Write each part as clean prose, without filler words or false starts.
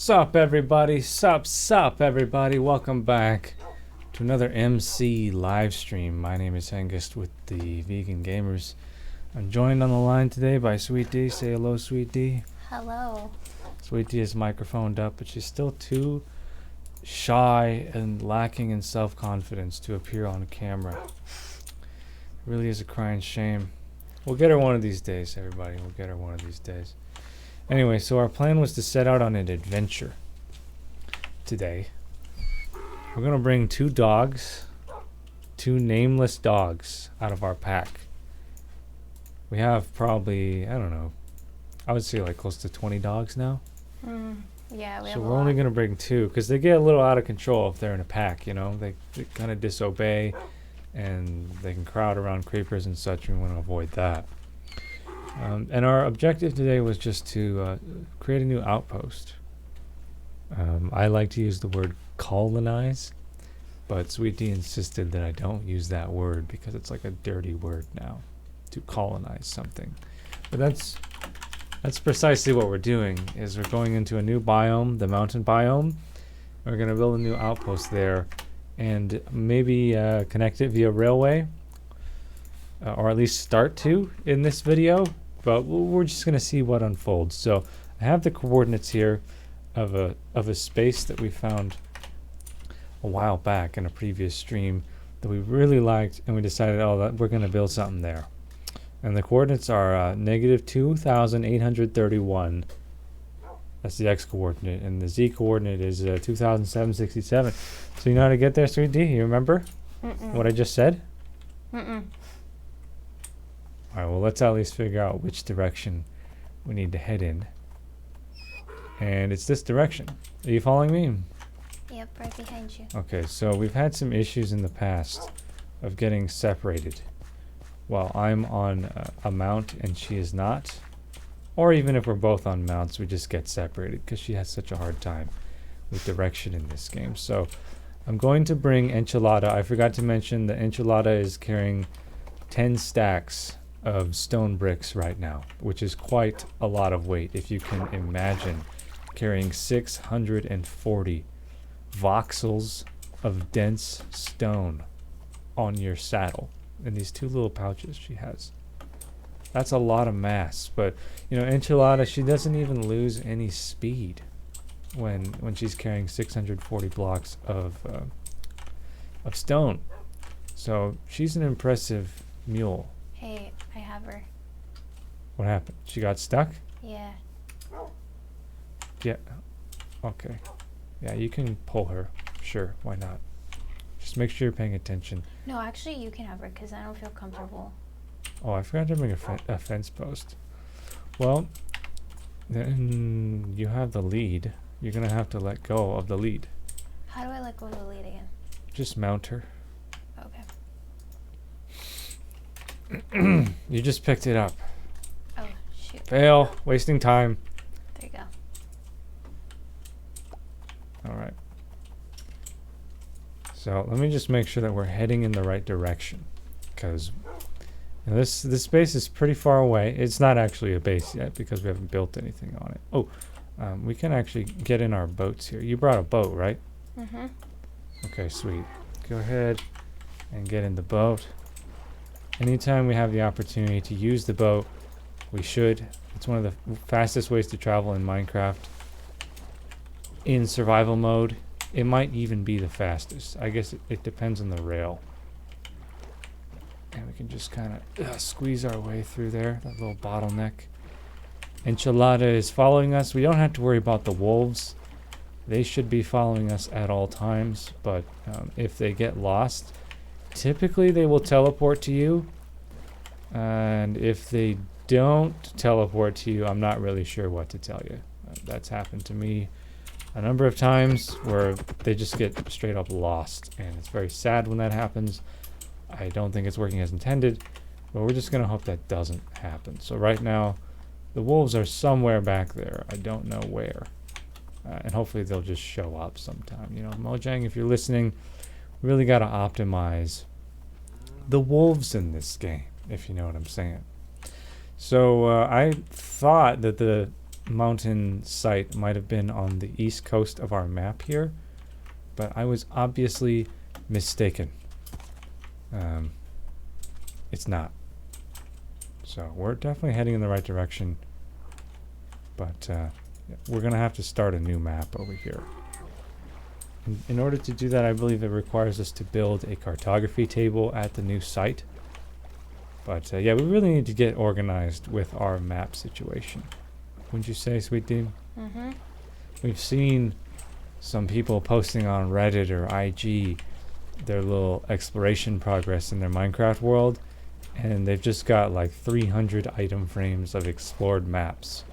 Sup everybody, welcome back to another MC live stream. My name is Hengest with the Vegan Gamers. I'm joined on the line today by Sweet D. Say hello, Sweet D. Hello. Sweet D is microphoned up, but she's still too shy and lacking in self-confidence to appear on camera. It really is a crying shame. We'll get her one of these days, everybody. We'll get her one of these days. Anyway, so our plan was to set out on an adventure today. We're going to bring two nameless dogs out of our pack. We have probably, I don't know, I would say like close to 20 dogs now. Yeah, we have So a we're lot. only going to bring two because they get a little out of control if they're in a pack, you know. They kind of disobey and they can crowd around creepers and such. We want to avoid that. And our objective today was just to create a new outpost. I like to use the word colonize, but Sweet D insisted that I don't use that word because it's like a dirty word now, to colonize something. But that's precisely what we're doing, is we're going into a new biome, the mountain biome. We're going to build a new outpost there and maybe connect it via railway, or at least start to in this video. But we're just going to see what unfolds. So I have the coordinates here of a space that we found a while back in a previous stream that we really liked, and we decided, that we're going to build something there. And the coordinates are negative 2,831. That's the x coordinate, and the z coordinate is 2,767. So you know how to get there, Sweet D? You remember what I just said? Alright, well, let's at least figure out which direction we need to head in. And it's this direction. Are you following me? Yep, right behind you. Okay, so we've had some issues in the past of getting separated while I'm on a mount and she is not. Or even if we're both on mounts, we just get separated because she has such a hard time with direction in this game. So I'm going to bring Enchilada. I forgot to mention that Enchilada is carrying 10 stacks of stone bricks right now, which is quite a lot of weight. If you can imagine carrying 640 voxels of dense stone on your saddle in these two little pouches she has. That's a lot of mass. But you know, Enchilada, she doesn't even lose any speed when she's carrying 640 blocks of stone. So she's an impressive mule. Hey, I have her. What happened? She got stuck? Yeah. Yeah. Okay. Yeah, you can pull her. Sure, why not? Just make sure you're paying attention. No, actually, you can have her because I don't feel comfortable. Oh, I forgot to bring a fence post. Well, then you have the lead. You're going to have to let go of the lead. How do I let go of the lead again? Just mount her. Okay. You just picked it up. Oh, shoot. Fail. Wasting time. There you go. Alright. So let me just make sure that we're heading in the right direction. Because this space is pretty far away. It's not actually a base yet because we haven't built anything on it. Oh, we can actually get in our boats here. You brought a boat, right? Mm-hmm. Okay, sweet. Go ahead and get in the boat. Anytime we have the opportunity to use the boat, we should. It's one of the fastest ways to travel in Minecraft. In survival mode, it might even be the fastest. I guess it depends on the rail. And we can just kind of squeeze our way through there, that little bottleneck. Enchilada is following us. We don't have to worry about the wolves. They should be following us at all times, but if they get lost, typically they will teleport to you. And if they don't teleport to you, I'm not really sure what to tell you. That's happened to me a number of times where they just get straight up lost, and it's very sad when that happens. I don't think it's working as intended, but we're just going to hope that doesn't happen. So right now, the wolves are somewhere back there. I don't know where. And hopefully they'll just show up sometime. You know, Mojang, if you're listening, we really got to optimize the wolves in this game, if you know what I'm saying. So I thought that the mountain site might have been on the east coast of our map here, but I was obviously mistaken. It's not. So we're definitely heading in the right direction, but we're going to have to start a new map over here. In order to do that, I believe it requires us to build a cartography table at the new site. But yeah, we really need to get organized with our map situation. Wouldn't you say, Sweet D? Mm-hmm. We've seen some people posting on Reddit or IG their little exploration progress in their Minecraft world, and they've just got like 300 item frames of explored maps.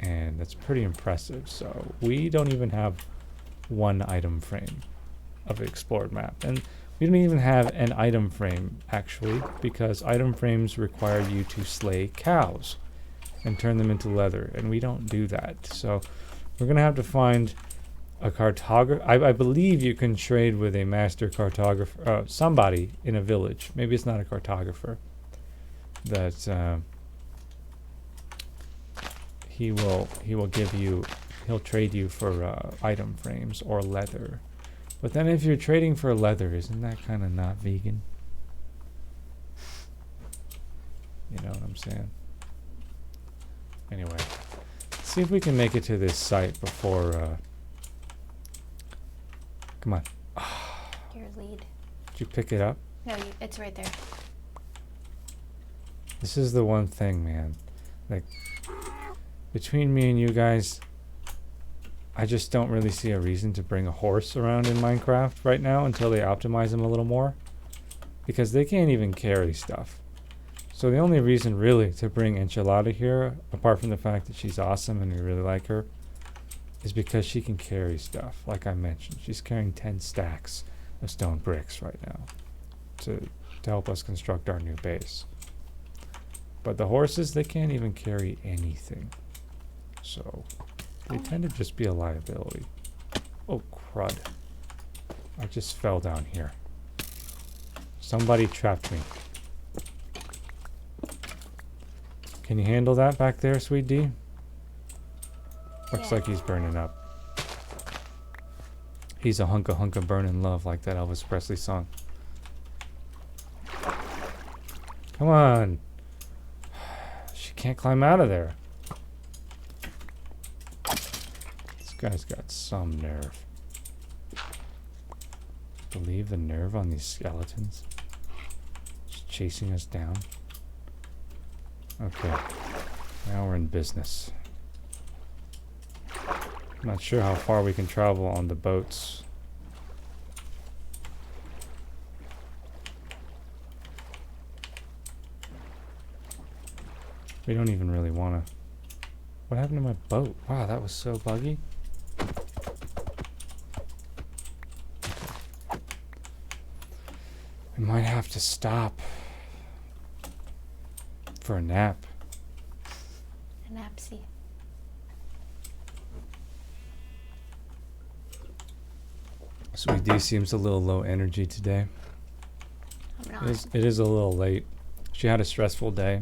And that's pretty impressive. So we don't even have one item frame of explored map. And we don't even have an item frame, actually, because item frames require you to slay cows and turn them into leather, and we don't do that. So we're going to have to find a cartographer. I believe you can trade with a master cartographer, somebody in a village. Maybe it's not a cartographer. That he will give you, he'll trade you for item frames or leather. But then if you're trading for leather, isn't that kind of not vegan? You know what I'm saying? Anyway, let's see if we can make it to this site before... Come on. Your lead. Did you pick it up? No, it's right there. This is the one thing, man. Like, between me and you guys, I just don't really see a reason to bring a horse around in Minecraft right now until they optimize them a little more. Because they can't even carry stuff. So the only reason really to bring Enchilada here, apart from the fact that she's awesome and we really like her, is because she can carry stuff. Like I mentioned, she's carrying 10 stacks of stone bricks right now to help us construct our new base. But the horses, they can't even carry anything. So they tend to just be a liability. Oh, crud. I just fell down here. Somebody trapped me. Can you handle that back there, Sweet D? Looks like he's burning up. He's a hunka hunka burning love, like that Elvis Presley song. Come on. She can't climb out of there. This guy's got some nerve. Believe the nerve on these skeletons? Just chasing us down. Okay. Now we're in business. I'm not sure how far we can travel on the boats. We don't even really want to... What happened to my boat? Wow, that was so buggy. We might have to stop for a nap. A napsy. Sweet D seems a little low energy today. I'm not. It is a little late. She had a stressful day.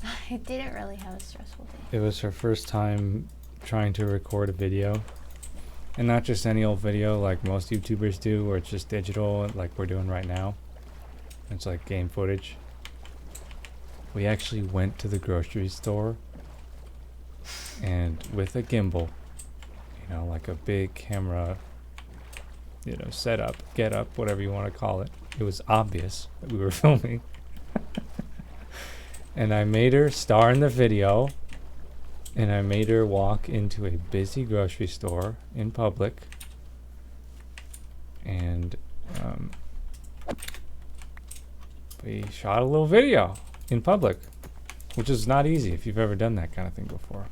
I didn't really have a stressful day. It was her first time trying to record a video. And not just any old video like most YouTubers do, where it's just digital like we're doing right now. It's like game footage. We actually went to the grocery store and with a gimbal, you know, like a big camera, you know, setup, get up, whatever you want to call it. It was obvious that we were filming. And I made her star in the video, and I made her walk into a busy grocery store in public, and we shot a little video in public, which is not easy if you've ever done that kind of thing before.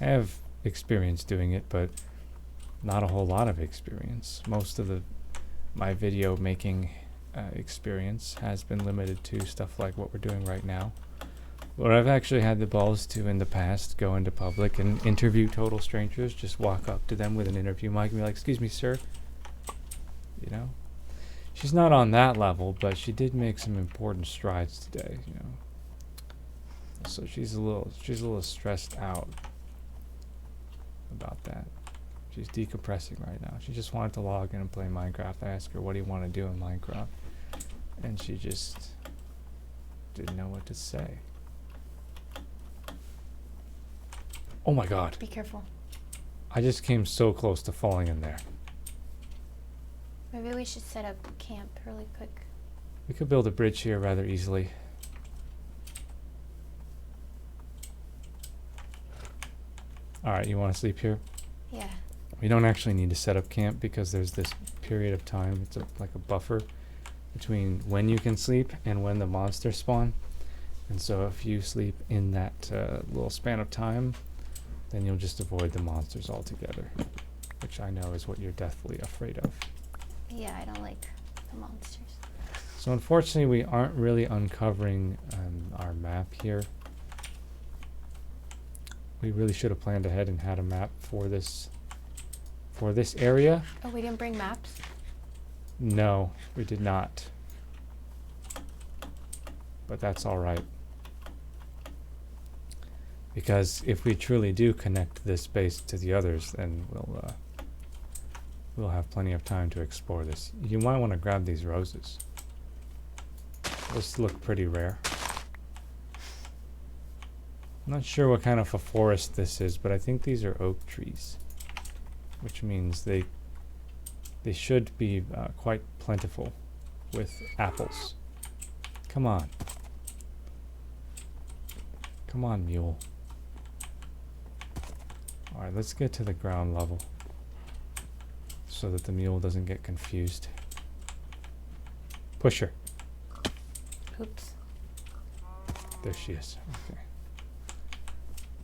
I have experience doing it, but not a whole lot of experience. Most of my video making experience has been limited to stuff like what we're doing right now. But I've actually had the balls to, in the past, go into public and interview total strangers, just walk up to them with an interview mic and be like, "Excuse me, sir." You know? She's not on that level, but she did make some important strides today, you know. So she's a little stressed out. about that. She's decompressing right now. She just wanted to log in and play Minecraft. I asked her, what do you want to do in Minecraft? And she just didn't know what to say. Oh my god. Be careful. I just came so close to falling in there. Maybe we should set up camp really quick. We could build a bridge here rather easily. Alright, you want to sleep here? Yeah. We don't actually need to set up camp because there's this period of time. It's like a buffer between when you can sleep and when the monsters spawn. And so if you sleep in that little span of time, then you'll just avoid the monsters altogether. Which I know is what you're deathly afraid of. Yeah, I don't like the monsters. So unfortunately we aren't really uncovering our map here. We really should have planned ahead and had a map for this area. Oh, we didn't bring maps? No, we did not. But that's all right. Because if we truly do connect this base to the others, then we'll have plenty of time to explore this. You might want to grab these roses. Those look pretty rare. I'm not sure what kind of a forest this is, but I think these are oak trees, which means they should be quite plentiful with apples. Come on. Come on, mule. Alright, let's get to the ground level so that the mule doesn't get confused. Push her. Oops. There she is. Okay.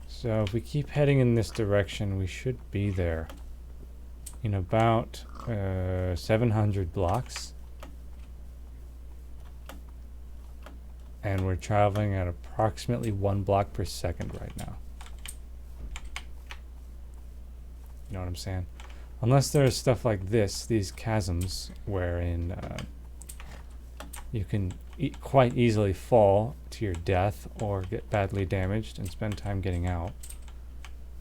So if we keep heading in this direction, we should be there in about 700 blocks. And we're traveling at approximately 1 block per second right now. You know what I'm saying? Unless there's stuff like this, these chasms, wherein you can quite easily fall to your death or get badly damaged and spend time getting out.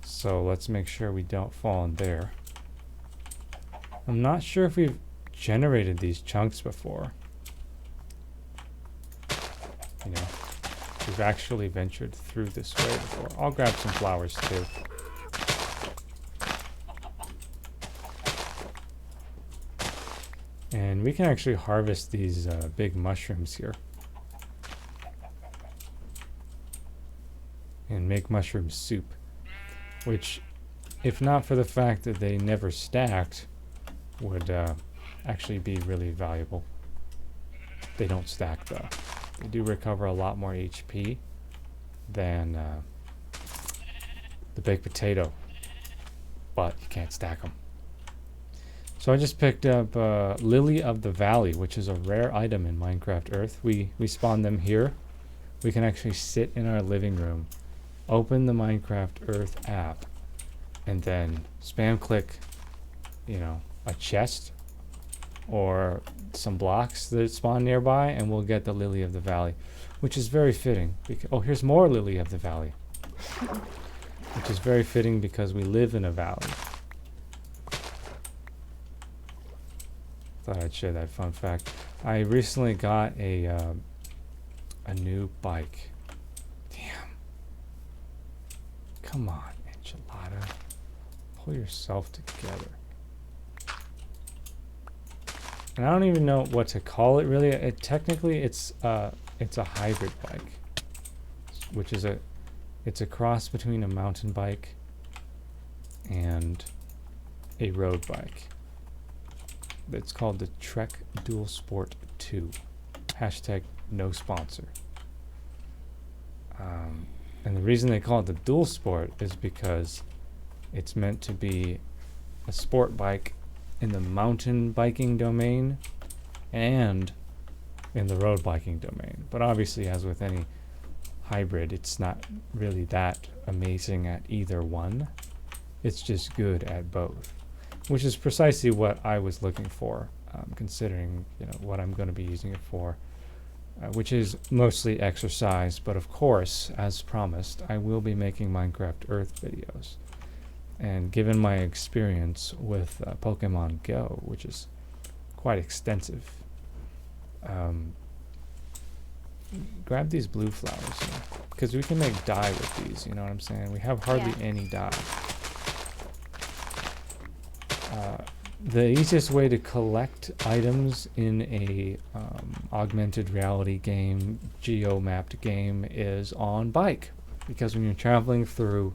So let's make sure we don't fall in there. I'm not sure if we've generated these chunks before. You know, we've actually ventured through this way before. I'll grab some flowers too. And we can actually harvest these big mushrooms here. And make mushroom soup. Which, if not for the fact that they never stacked, would actually be really valuable. They don't stack though. They do recover a lot more HP than the baked potato. But you can't stack them. So I just picked up Lily of the Valley, which is a rare item in Minecraft Earth. We spawn them here. We can actually sit in our living room, open the Minecraft Earth app, and then spam click, you know, a chest or some blocks that spawn nearby, and we'll get the Lily of the Valley, which is very fitting. Oh, here's more Lily of the Valley, which is very fitting because we live in a valley. Thought I'd share that fun fact. I recently got a new bike. Damn. Come on, enchilada. Pull yourself together. And I don't even know what to call it really. Technically it's a hybrid bike, which is it's a cross between a mountain bike and a road bike. It's called the Trek Dual Sport 2. Hashtag no sponsor. And the reason they call it the Dual Sport is because it's meant to be a sport bike in the mountain biking domain and in the road biking domain. But obviously, as with any hybrid, it's not really that amazing at either one. It's just good at both. Which is precisely what I was looking for, considering what I'm going to be using it for, which is mostly exercise. But of course, as promised, I will be making Minecraft Earth videos. And given my experience with Pokemon Go, which is quite extensive, grab these blue flowers, because we can make dye with these, you know what I'm saying? We have hardly Yeah. any dye. The easiest way to collect items in a augmented reality game, geo-mapped game, is on bike. Because when you're traveling through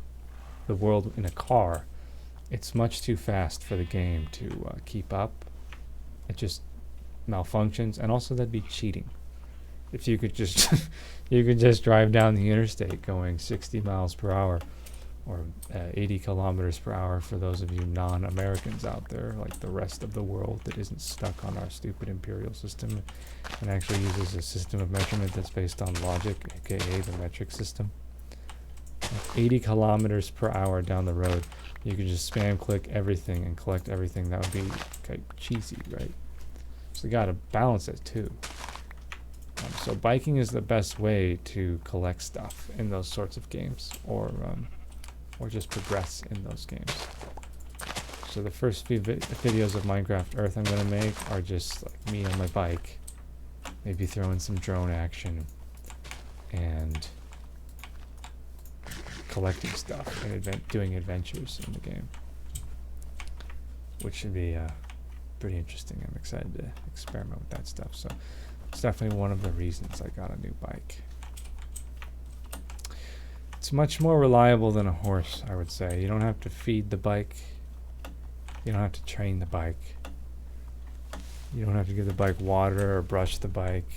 the world in a car, it's much too fast for the game to keep up. It just malfunctions, and also that'd be cheating. If you could just you could just drive down the interstate going 60 miles per hour or 80 kilometers per hour for those of you non-Americans out there, like the rest of the world that isn't stuck on our stupid imperial system and actually uses a system of measurement that's based on logic, aka the metric system. 80 kilometers per hour down the road, you could just spam click everything and collect everything. That would be kind of cheesy, right? So you gotta balance it too. So biking is the best way to collect stuff in those sorts of games, or just progress in those games. So the first few videos of Minecraft Earth I'm gonna make are just like me on my bike, maybe throw in some drone action, and collecting stuff and doing adventures in the game, which should be pretty interesting. I'm excited to experiment with that stuff. So it's definitely one of the reasons I got a new bike. It's much more reliable than a horse, I would say. You don't have to feed the bike. You don't have to train the bike. You don't have to give the bike water or brush the bike.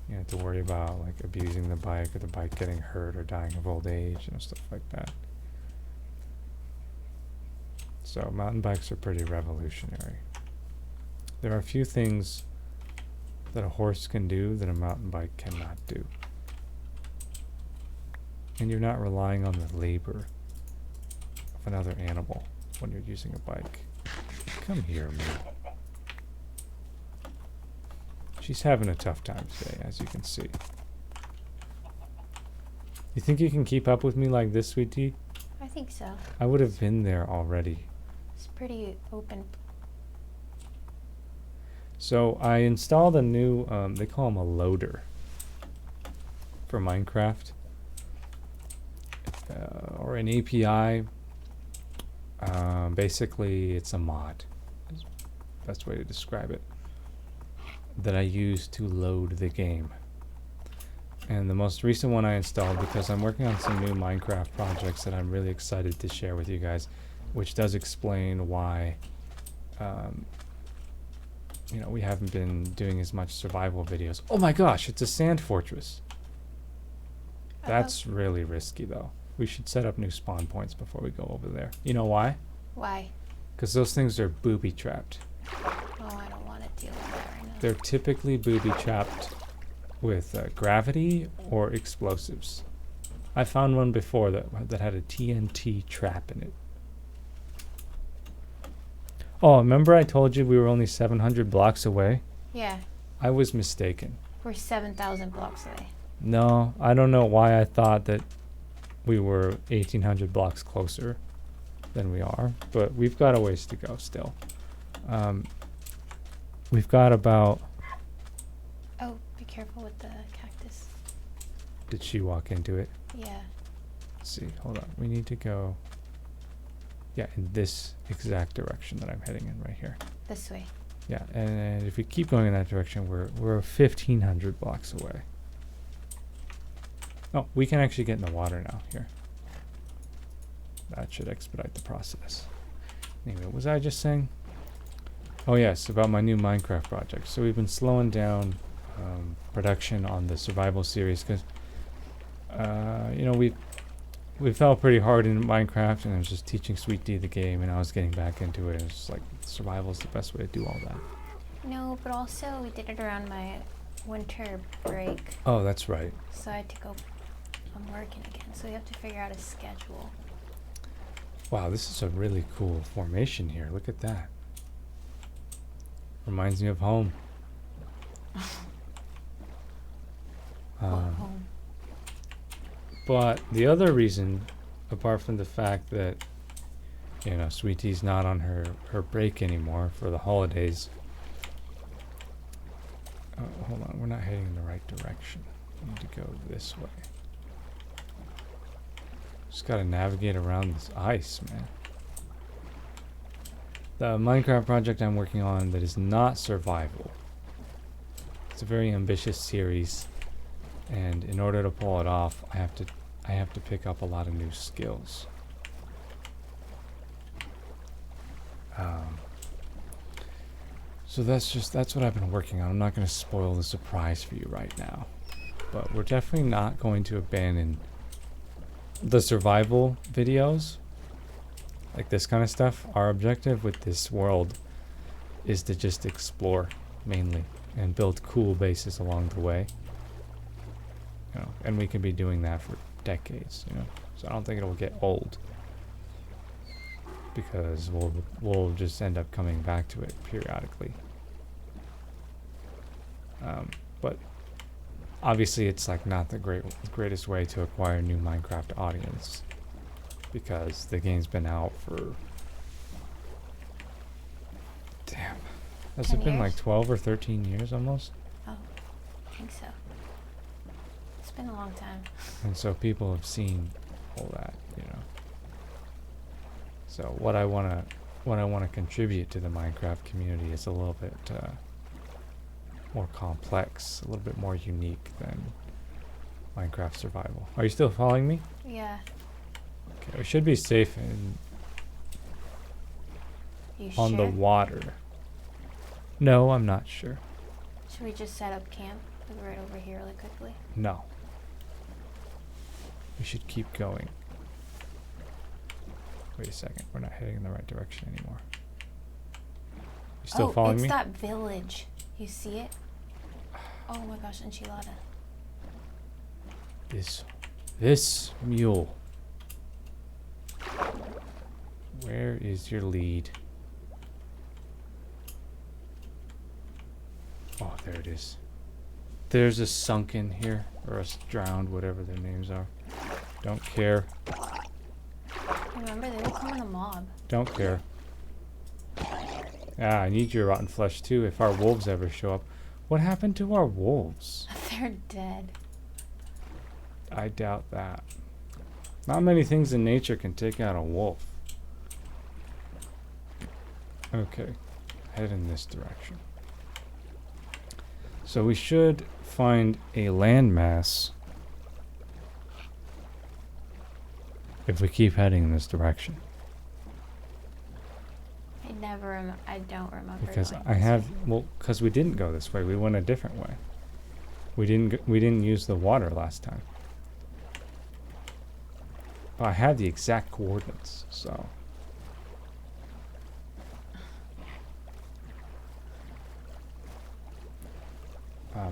You don't have to worry about like abusing the bike or the bike getting hurt or dying of old age, stuff like that. So mountain bikes are pretty revolutionary. There are a few things that a horse can do that a mountain bike cannot do. And you're not relying on the labor of another animal when you're using a bike. Come here, me. She's having a tough time today, as you can see. You think you can keep up with me like this, Sweet D? I think so. I would have been there already. It's pretty open. So I installed a new, they call them a loader for Minecraft. Or an API. Basically, it's a mod. Is the best way to describe it. That I use to load the game. And the most recent one I installed, because I'm working on some new Minecraft projects that I'm really excited to share with you guys, which does explain why we haven't been doing as much survival videos. Oh my gosh, it's a sand fortress. That's really risky though. We should set up new spawn points before we go over there. You know why? Why? Because those things are booby trapped. Oh, I don't want to deal with that right now. They're typically booby trapped with gravity or explosives. I found one before that had a TNT trap in it. Oh, remember I told you we were only 700 blocks away? Yeah, I was mistaken. we're 7,000 blocks away. No, I don't know why I thought that we were 1,800 blocks closer than we are, but we've got a ways to go still. We've got about... Oh, be careful with the cactus. Did she walk into it? Yeah. Let's see, hold on. We need to go... Yeah, in this exact direction that I'm heading in right here. This way. Yeah, and if we keep going in that direction, we're 1,500 blocks away. Oh, we can actually get in the water now. Here. That should expedite the process. Anyway, what was I just saying? Oh yes, about my new Minecraft project. So we've been slowing down production on the survival series because, we fell pretty hard in Minecraft, and I was just teaching Sweet D the game, and I was getting back into it. And it's just like survival is the best way to do all that. No, but also we did it around my winter break, Oh, that's right. so I had to go. I'm working again, so we have to figure out a schedule. Wow, this is a really cool formation here. Look at that. Reminds me of home. Home. But the other reason, apart from the fact that You know, Sweet D's not on her break anymore for the holidays. Oh, hold on, we're not heading in the right direction. We need to go this way. Just gotta navigate around this ice, man. The Minecraft project I'm working on that is not survival. It's a very ambitious series, and in order to pull it off, I have to pick up a lot of new skills. So that's what I've been working on. I'm not going to spoil the surprise for you right now, but we're definitely not going to abandon the survival videos, like this kind of stuff. Our objective with this world is to just explore mainly and build cool bases along the way. You know, and we can be doing that for decades, you know. So I don't think it'll get old, because we'll just end up coming back to it periodically. But obviously it's like not the greatest way to acquire a new Minecraft audience, because the game's been out for, damn, has it 10 been like years? 12 or 13 years almost? Oh, I think so. It's been a long time. And so people have seen all that, you know. So what I wanna contribute to the Minecraft community is a little bit more complex, a little bit more unique than Minecraft survival. Are you still following me? Yeah. Okay, we should be safe You on sure? the water. No, I'm not sure. Should we just set up camp like right over here really quickly? No. We should keep going. Wait a second, we're not heading in the right direction anymore. You still following it's me? that village. You see it? Oh my gosh, enchilada. This mule. Where is your lead? Oh, there it is. There's a sunken here, or a drowned, whatever their names are. Don't care. Remember, they will come in a mob. Don't care. Ah, I need your rotten flesh too if our wolves ever show up. What happened to our wolves? They're dead. I doubt that. Not many things in nature can take out a wolf. Okay, head in this direction. So we should find a landmass if we keep heading in this direction. I don't remember. Because going I this have, way. well, because we didn't go this way. We went a different way. We didn't use the water last time. But I have the exact coordinates, so.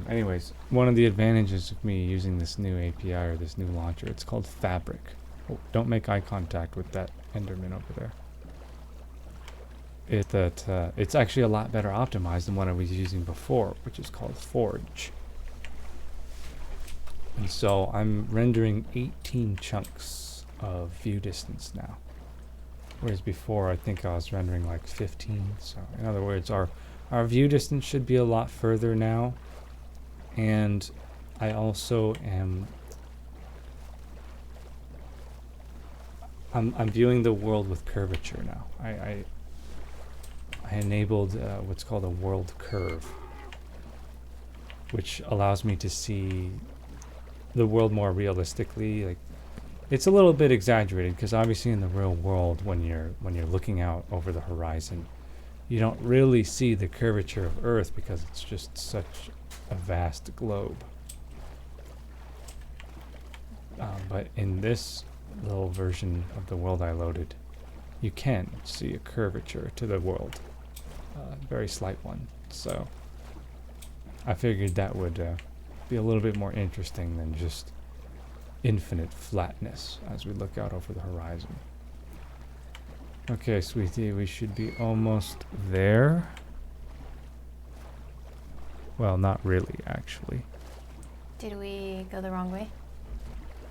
Anyways, one of the advantages of me using this new API or this new launcher, it's called Fabric. Oh, don't make eye contact with that Enderman over there. It's actually a lot better optimized than what I was using before, which is called Forge. And so I'm rendering 18 chunks of view distance now. Whereas before I think I was rendering like 15. So in other words, our view distance should be a lot further now. And I also am I'm viewing the world with curvature now. I enabled what's called a world curve, which allows me to see the world more realistically. Like, it's a little bit exaggerated because obviously in the real world, when you're looking out over the horizon, you don't really see the curvature of Earth because it's just such a vast globe. But in this little version of the world I loaded, you can see a curvature to the world, very slight one. So I figured that would be a little bit more interesting than just infinite flatness as we look out over the horizon. Okay, sweetie, we should be almost there. Well, not really, actually. Did we go the wrong way?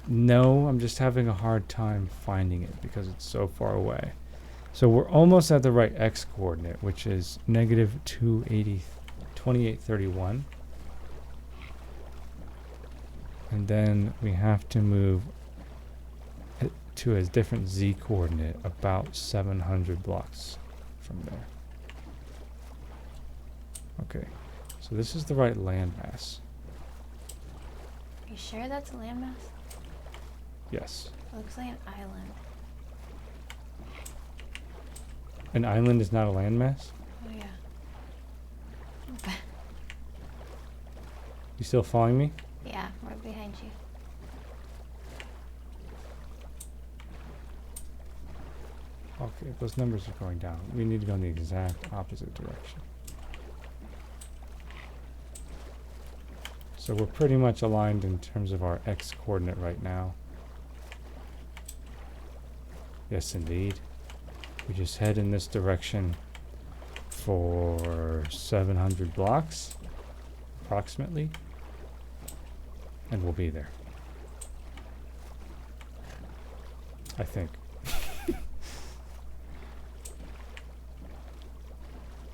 No, I'm just having a hard time finding it because it's so far away. So we're almost at the right x coordinate, which is negative 2831. And then we have to move it to a different z coordinate, about 700 blocks from there. Okay, so this is the right landmass. Are you sure that's a landmass? Yes. It looks like an island. An island is not a landmass? Oh yeah. You still following me? Yeah, right behind you. Okay, those numbers are going down. We need to go in the exact opposite direction. So we're pretty much aligned in terms of our x coordinate right now. Yes, indeed. We just head in this direction for 700 blocks, approximately, and we'll be there. I think.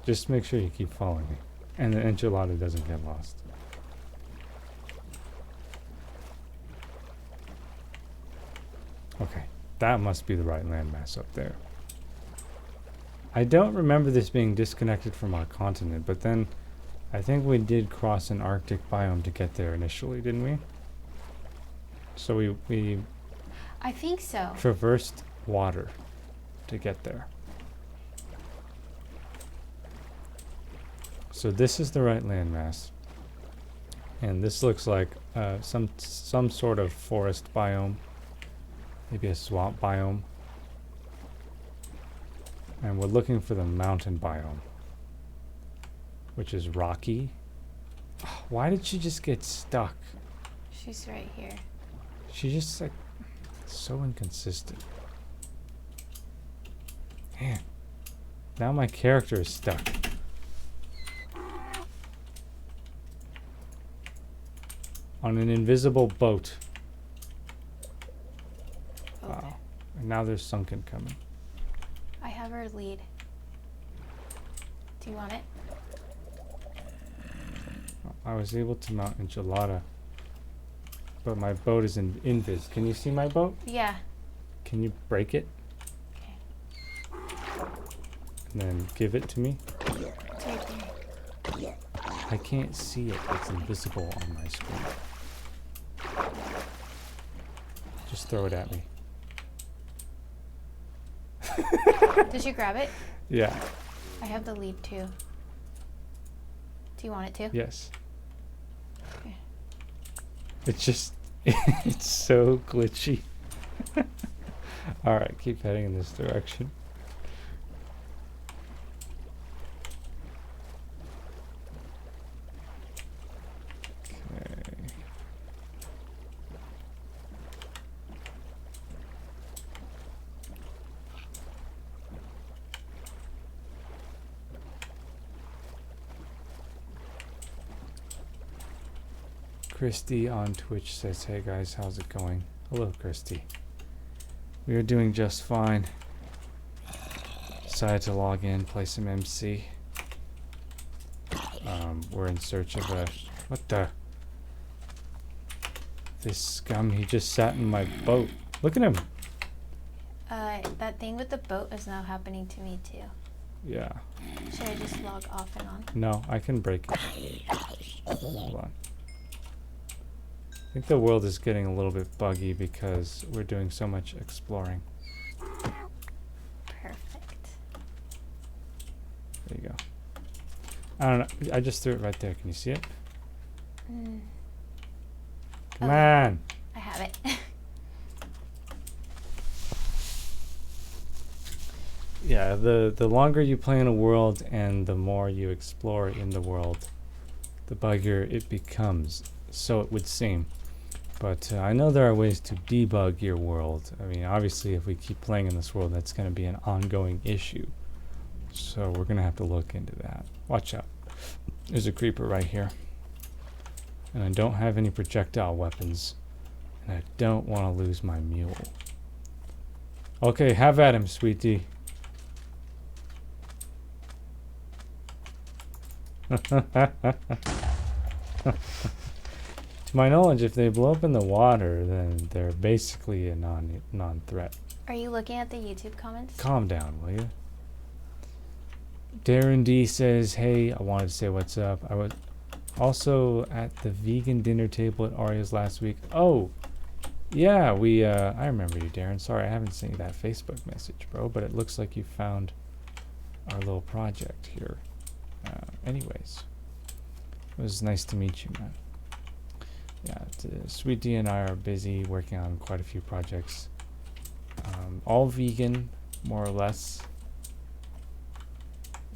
Just make sure you keep following me, and the enchilada doesn't get lost. Okay, that must be the right landmass up there. I don't remember this being disconnected from our continent, but then I think we did cross an Arctic biome to get there initially, didn't we? So we I think so. traversed water to get there. So this is the right landmass. And this looks like some sort of forest biome. Maybe a swamp biome. And we're looking for the mountain biome, which is rocky. Why did she just get stuck? She's right here. She just like so inconsistent. Man, now my character is stuck. On an invisible boat. Okay. Wow. And now there's sunken coming. I have her lead. Do you want it? I was able to mount enchilada, but my boat is in invis. Can you see my boat? Yeah. Can you break it Okay. and then give it to me? It's right there. I can't see it. It's invisible on my screen. Just throw it at me. Did you grab it? Yeah. I have the lead too. Do you want it to? Yes. Okay. It's just, it's so glitchy. Alright, keep heading in this direction. Okay. Christy on Twitch says, hey guys, how's it going? Hello, Christy. We are doing just fine. Decided to log in, play some MC. We're in search of a... What the? This scum, he just sat in my boat. Look at him. That thing with the boat is now happening to me too. Yeah. Should I just log off and on? No, I can break it. Hold on. I think the world is getting a little bit buggy because we're doing so much exploring. Perfect. There you go. I don't know. I just threw it right there. Can you see it? Mm, Come Okay. on. I have it. Yeah, the longer you play in a world and the more you explore in the world, the buggier it becomes. So it would seem. But I know there are ways to debug your world. I mean, obviously, if we keep playing in this world, that's going to be an ongoing issue. So we're going to have to look into that. Watch out. There's a creeper right here. And I don't have any projectile weapons. And I don't want to lose my mule. Okay, have at him, Sweet D. To my knowledge, if they blow up in the water, then they're basically a non-threat. Are you looking at the YouTube comments? Calm down, will you? Darren D says, "Hey, I wanted to say what's up. I was also at the vegan dinner table at Arya's last week." Oh, yeah, I remember you, Darren. Sorry, I haven't sent you that Facebook message, bro, but it looks like you found our little project here. Anyways, it was nice to meet you, man. Yeah, Sweet D and I are busy working on quite a few projects. All vegan, more or less.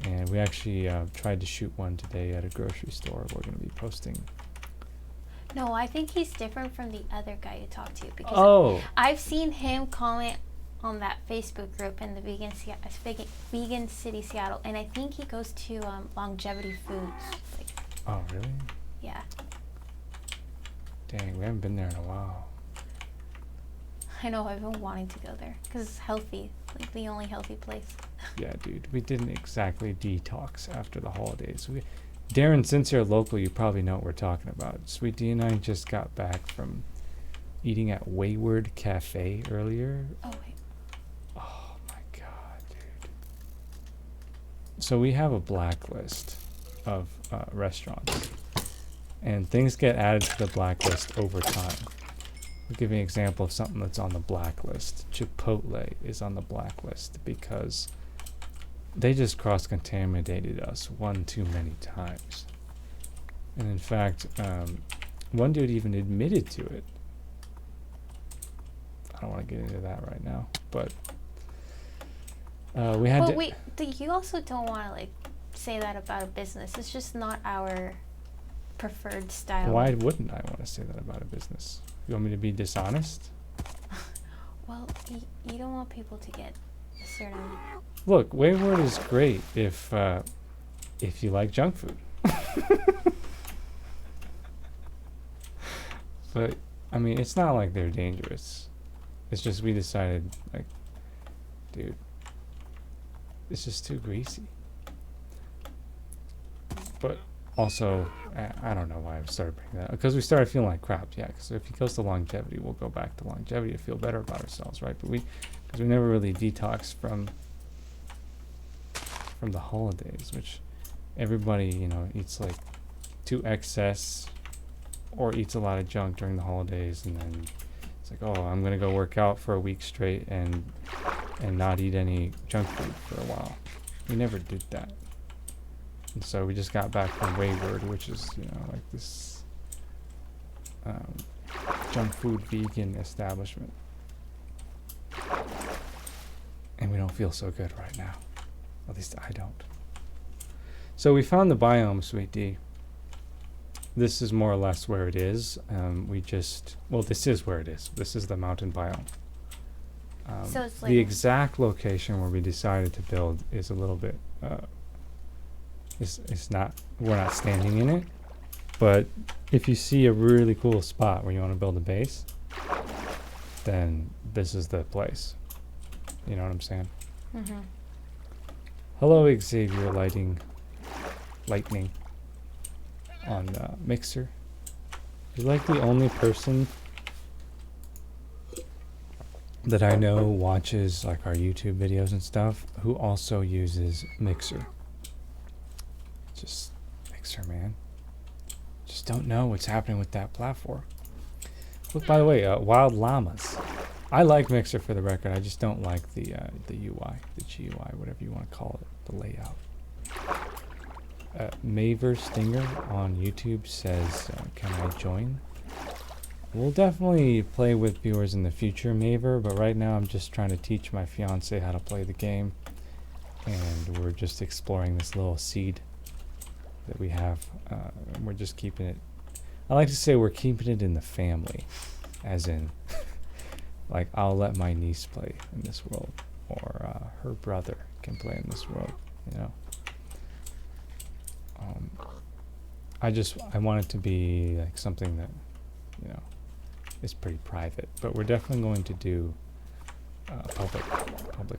And we actually tried to shoot one today at a grocery store. We're going to be posting. No, I think he's different from the other guy you talked to, because I've seen him comment on that Facebook group in the Vegan City Seattle, and I think he goes to Longevity Foods. Like, oh, really? Yeah. Dang, we haven't been there in a while. I know, I've been wanting to go there because it's healthy, like the only healthy place. Yeah, dude, we didn't exactly detox after the holidays. Darren, since you're local, you probably know what we're talking about. Sweet D and I just got back from eating at Wayward Cafe earlier. Oh, wait. Oh my god, dude. So we have a blacklist of restaurants, and things get added to the blacklist over time. I'll give you an example of something that's on the blacklist. Chipotle is on the blacklist because they just cross-contaminated us one too many times. And in fact, one dude even admitted to it. I don't want to get into that right now, but we had to... But wait, you also don't want to, like, say that about a business. It's just not our preferred style. Why wouldn't I want to say that about a business? You want me to be dishonest? Well, you don't want people to get a certain... Look, Wayward is great if you like junk food. But, I mean, it's not like they're dangerous. It's just we decided, like, dude, it's just too greasy. But also, I don't know why I started bringing that up. Because we started feeling like crap, yeah. Because if he goes to Longevity, we'll go back to Longevity to feel better about ourselves, right? But because we never really detoxed from the holidays, which everybody, you know, eats like to excess or eats a lot of junk during the holidays, and then it's like, oh, I'm gonna go work out for a week straight and not eat any junk food for a while. We never did that. And so we just got back from Wayward, which is, you know, like this junk food vegan establishment. And we don't feel so good right now. At least I don't. So we found the biome, Sweet D. This is more or less where it is. This is where it is. This is the mountain biome. So it's like the exact location where we decided to build is a little bit... it's not... We're not standing in it. But if you see a really cool spot where you want to build a base, then this is the place. You know what I'm saying? Mm-hmm. Hello, Xavier Lightning on Mixer. You're like the only person that I know watches like our YouTube videos and stuff who also uses Mixer. Just Mixer, man. Just don't know what's happening with that platform. Look, by the way, Wild Llamas. I like Mixer, for the record. I just don't like the UI, the GUI, whatever you want to call it, the layout. Maver Stinger on YouTube says, can I join? We'll definitely play with viewers in the future, Maver, but right now I'm just trying to teach my fiance how to play the game, and we're just exploring this little seed that we have. And we're just keeping it... I like to say we're keeping it in the family, as in... like, I'll let my niece play in this world, or her brother can play in this world, you know. I want it to be like something that, you know, is pretty private. But we're definitely going to do public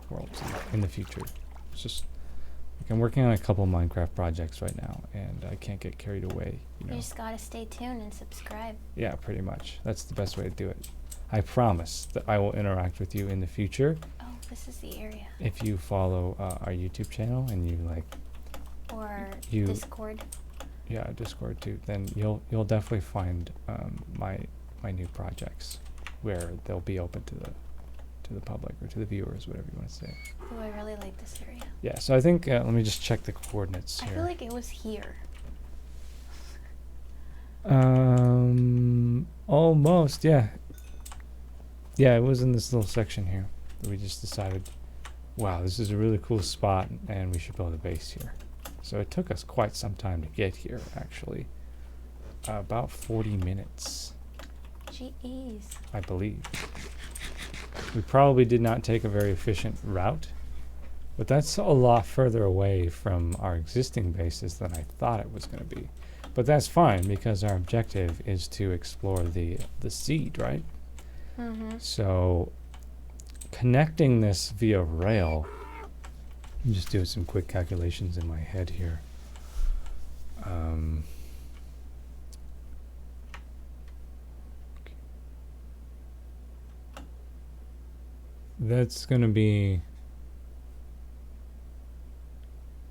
worlds in the future. It's just Like I'm working on a couple Minecraft projects right now, and I can't get carried away. You know? You just gotta stay tuned and subscribe. Yeah, pretty much. That's the best way to do it. I promise that I will interact with you in the future. Oh, this is the area. If you follow our YouTube channel and you like, or Discord. Yeah, Discord too. Then you'll definitely find my new projects where they'll be open to the public or to the viewers, whatever you want to say. Oh, I really like this area. Yeah. So I think let me just check the coordinates here. I feel like it was here. Almost. Yeah. Yeah, it was in this little section here. We just decided, wow, this is a really cool spot, and we should build a base here. So it took us quite some time to get here, actually. About 40 minutes. Jeez. I believe. We probably did not take a very efficient route, but that's a lot further away from our existing bases than I thought it was going to be. But that's fine, because our objective is to explore the seed, right? Mm-hmm. So connecting this via rail, I'm just doing some quick calculations in my head here. That's going to be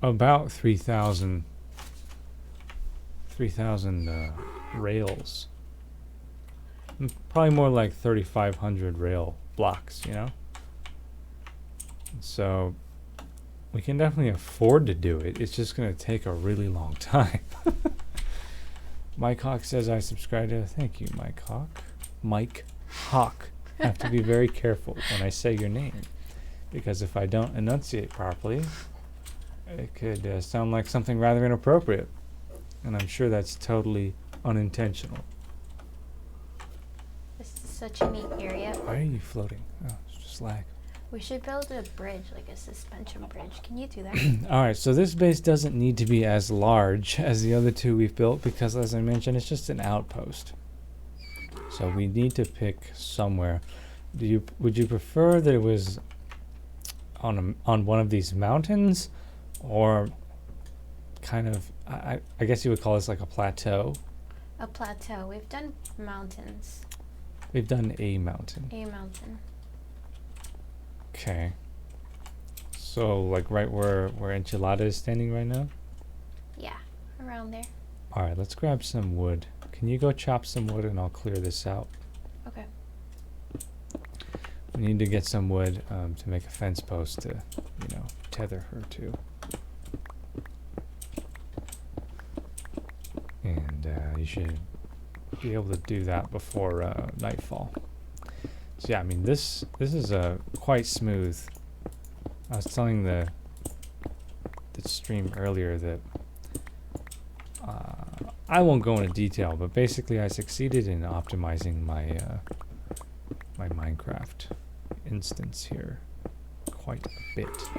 about 3,000 rails. Probably more like 3,500 rail blocks, you know? So we can definitely afford to do it. It's just going to take a really long time. Mike Hawk says I subscribe to. Thank you, Mike Hawk. Mike Hawk. I have to be very careful when I say your name, because if I don't enunciate properly, it could sound like something rather inappropriate, and I'm sure that's totally unintentional. This is such a neat area. Why are you floating? Oh, it's just lag. We should build a bridge, like a suspension bridge. Can you do that? Alright, so this base doesn't need to be as large as the other two we've built, because as I mentioned, it's just an outpost. So we need to pick somewhere. Would you prefer that it was on one of these mountains, or kind of, I guess you would call this like a plateau? A plateau. We've done mountains. We've done a mountain. A mountain. Okay. So like right where Enchilada is standing right now? Yeah, around there. Alright, let's grab some wood. Can you go chop some wood and I'll clear this out? Okay. We need to get some wood to make a fence post to, tether her to. And you should be able to do that before nightfall. So yeah, I mean this is quite smooth. I was telling the stream earlier that I won't go into detail, but basically I succeeded in optimizing my my Minecraft instance here quite a bit.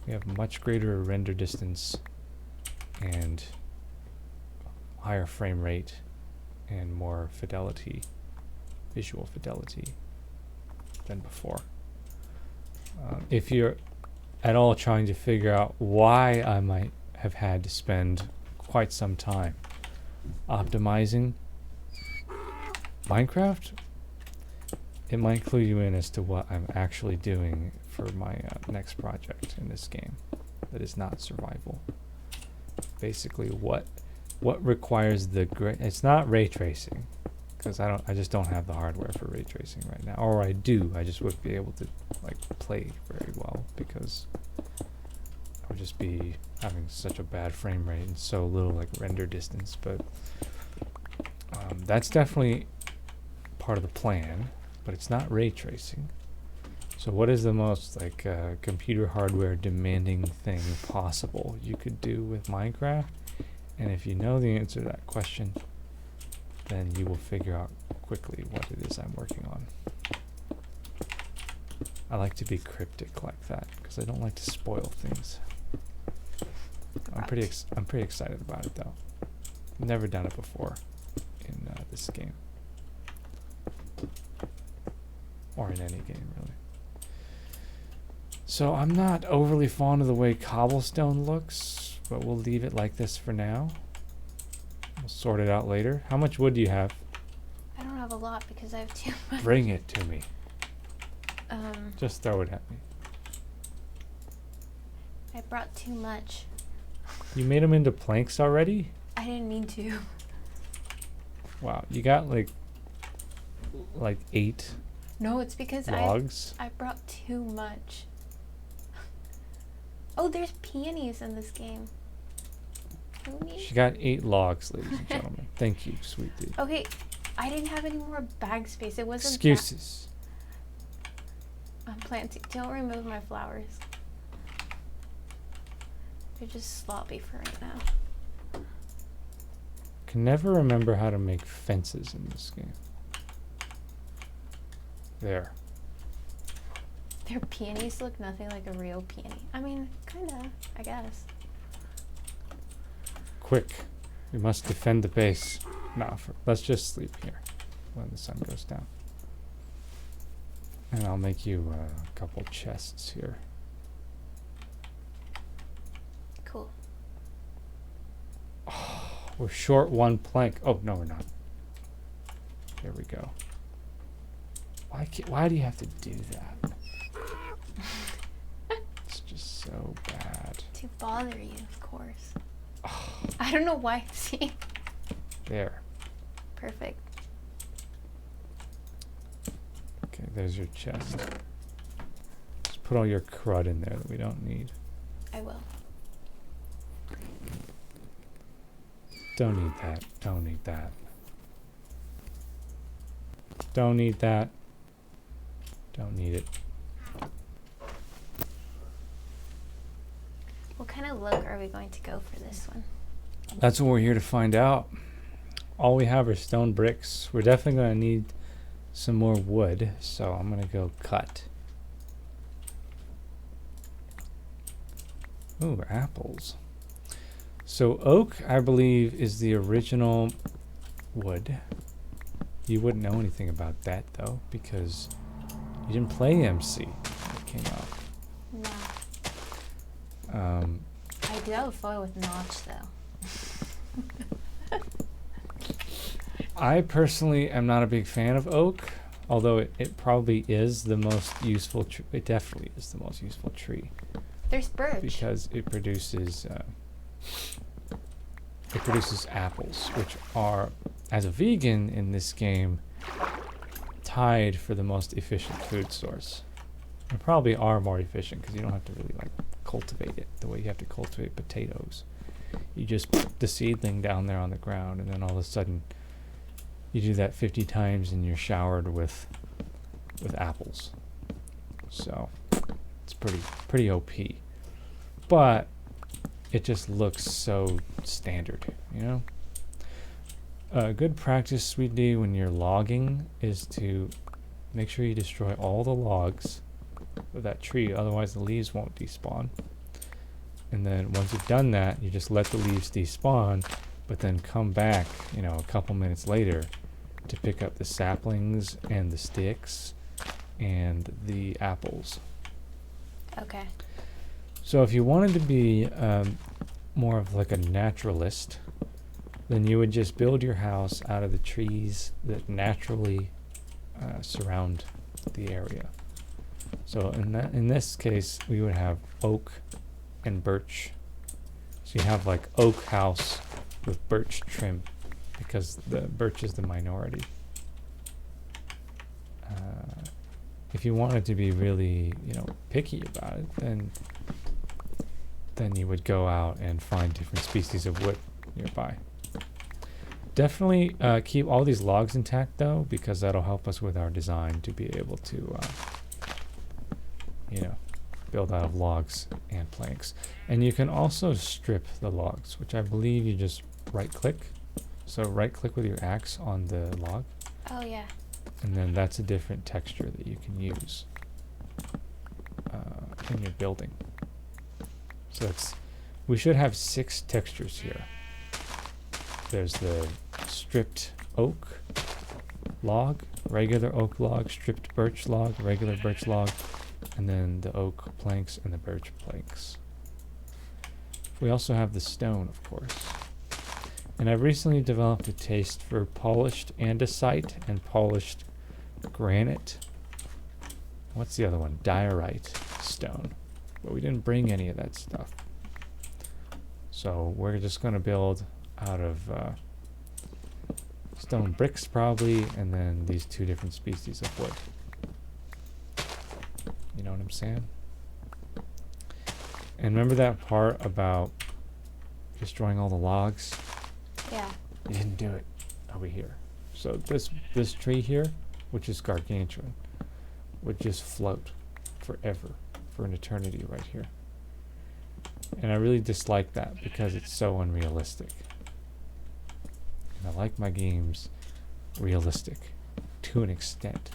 We have much greater render distance and higher frame rate and more fidelity, visual fidelity than before. If you're at all trying to figure out why I might have had to spend quite some time optimizing Minecraft, it might clue you in as to what I'm actually doing for my next project in this game that is not survival. Basically, what requires it's not ray tracing, because I just don't have the hardware for ray tracing right now, or I do, I just wouldn't be able to like play very well because I would just be having such a bad frame rate and so little like render distance. But that's definitely part of the plan, but it's not ray tracing. So what is the most like computer hardware demanding thing possible you could do with Minecraft? And if you know the answer to that question, then you will figure out quickly what it is I'm working on. I like to be cryptic like that because I don't like to spoil things. I'm pretty excited about it though. I've never done it before in this game, or in any game really. So I'm not overly fond of the way cobblestone looks, but we'll leave it like this for now. We'll sort it out later. How much wood do you have? I don't have a lot because I have too much. Bring it to me. Just throw it at me. I brought too much. You made them into planks already? I didn't mean to. Wow, you got like 8 No, it's because logs. I brought too much. Oh, there's peonies in this game. Peonies? She got 8 logs, ladies and gentlemen. Thank you, Sweet D. Okay, I didn't have any more bag space. It wasn't. Excuses. I'm planting. Don't remove my flowers. They're just sloppy for right now. Can never remember how to make fences in this game. There. Their peonies look nothing like a real peony. I mean, kinda, I guess. Quick. We must defend the base. No, let's just sleep here when the sun goes down. And I'll make you a couple chests here. Cool. Oh, we're short 1 plank. Oh, no, we're not. There we go. Why do you have to do that? It's just so bad. To bother you, of course. Oh. I don't know why. See? There. Perfect. Okay, there's your chest. Just put all your crud in there that we don't need. I will. Don't need that. Don't need that. Don't need that. Don't need it. What kind of look are we going to go for this one? That's what we're here to find out. All we have are stone bricks. We're definitely going to need some more wood, so I'm going to go cut. Ooh, apples. So oak, I believe, is the original wood. You wouldn't know anything about that, though, because you didn't play MC when it came out. No. I do have a photo with Notch, though. I personally am not a big fan of oak, although it probably is the most useful tree. It definitely is the most useful tree. There's birch. Because it produces apples, which are, as a vegan in this game, tied for the most efficient food source. They probably are more efficient because you don't have to really cultivate it the way you have to cultivate potatoes. You just put the seedling down there on the ground, and then all of a sudden you do that 50 times and you're showered with apples. So it's pretty OP. But it just looks so standard, you know? Good practice, Sweet D, when you're logging is to make sure you destroy all the logs of that tree, otherwise the leaves won't despawn. And then once you've done that, you just let the leaves despawn, but then come back, a couple minutes later to pick up the saplings and the sticks and the apples. Okay. So if you wanted to be more of like a naturalist, then you would just build your house out of the trees that naturally surround the area. So in this case, we would have oak and birch. So you have like oak house with birch trim because the birch is the minority. If you wanted to be really, picky about it, then you would go out and find different species of wood nearby. Definitely keep all these logs intact though, because that'll help us with our design to be able to, build out of logs and planks. And you can also strip the logs, which I believe you just right click. So right click with your axe on the log. Oh yeah. And then that's a different texture that you can use in your building. So we should have 6 textures here. There's the stripped oak log, regular oak log, stripped birch log, regular birch log, and then the oak planks and the birch planks. We also have the stone, of course. And I've recently developed a taste for polished andesite and polished granite. What's the other one? Diorite stone. But we didn't bring any of that stuff. So we're just going to build out of stone bricks probably, and then these two different species of wood. You know what I'm saying? And remember that part about destroying all the logs? Yeah. You didn't do it over here. So this tree here, which is gargantuan, would just float forever, for an eternity right here. And I really dislike that because it's so unrealistic. And I like my games realistic to an extent.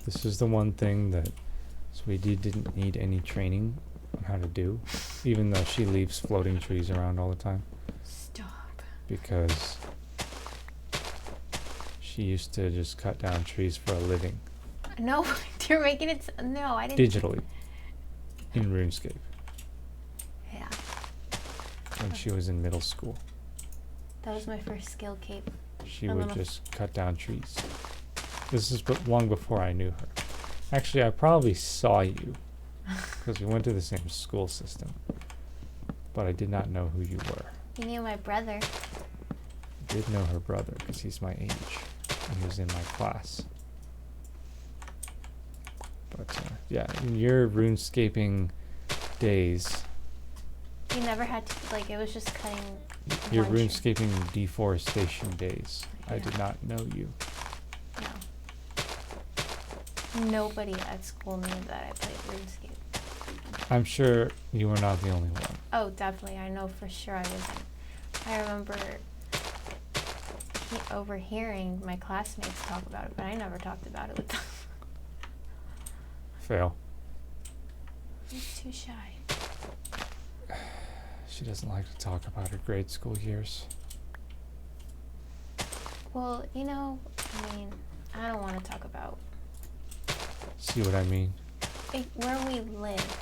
This is the one thing that Sweet D didn't need any training on how to do, even though she leaves floating trees around all the time. Stop. Because she used to just cut down trees for a living. No, you're making it. No, I didn't. Digitally. In RuneScape. Yeah. When she was in middle school. That was my first skill cape. She would just cut down trees. This is long before I knew her. Actually, I probably saw you because we went to the same school system, but I did not know who you were. You knew my brother. I did know her brother because he's my age and he was in my class. But yeah, in your RuneScaping days, You never had to, like, it was just cutting. your one tree. RuneScaping deforestation days, I Yeah. did not know you. No. Nobody at school knew that I played RuneScape. I'm sure you were not the only one. Oh, definitely. I know for sure I wasn't. I remember overhearing my classmates talk about it, but I never talked about it with them. Fail. He's too shy. She doesn't like to talk about her grade school years. Well, you know, I mean, I don't want to talk about See what I mean? where we live.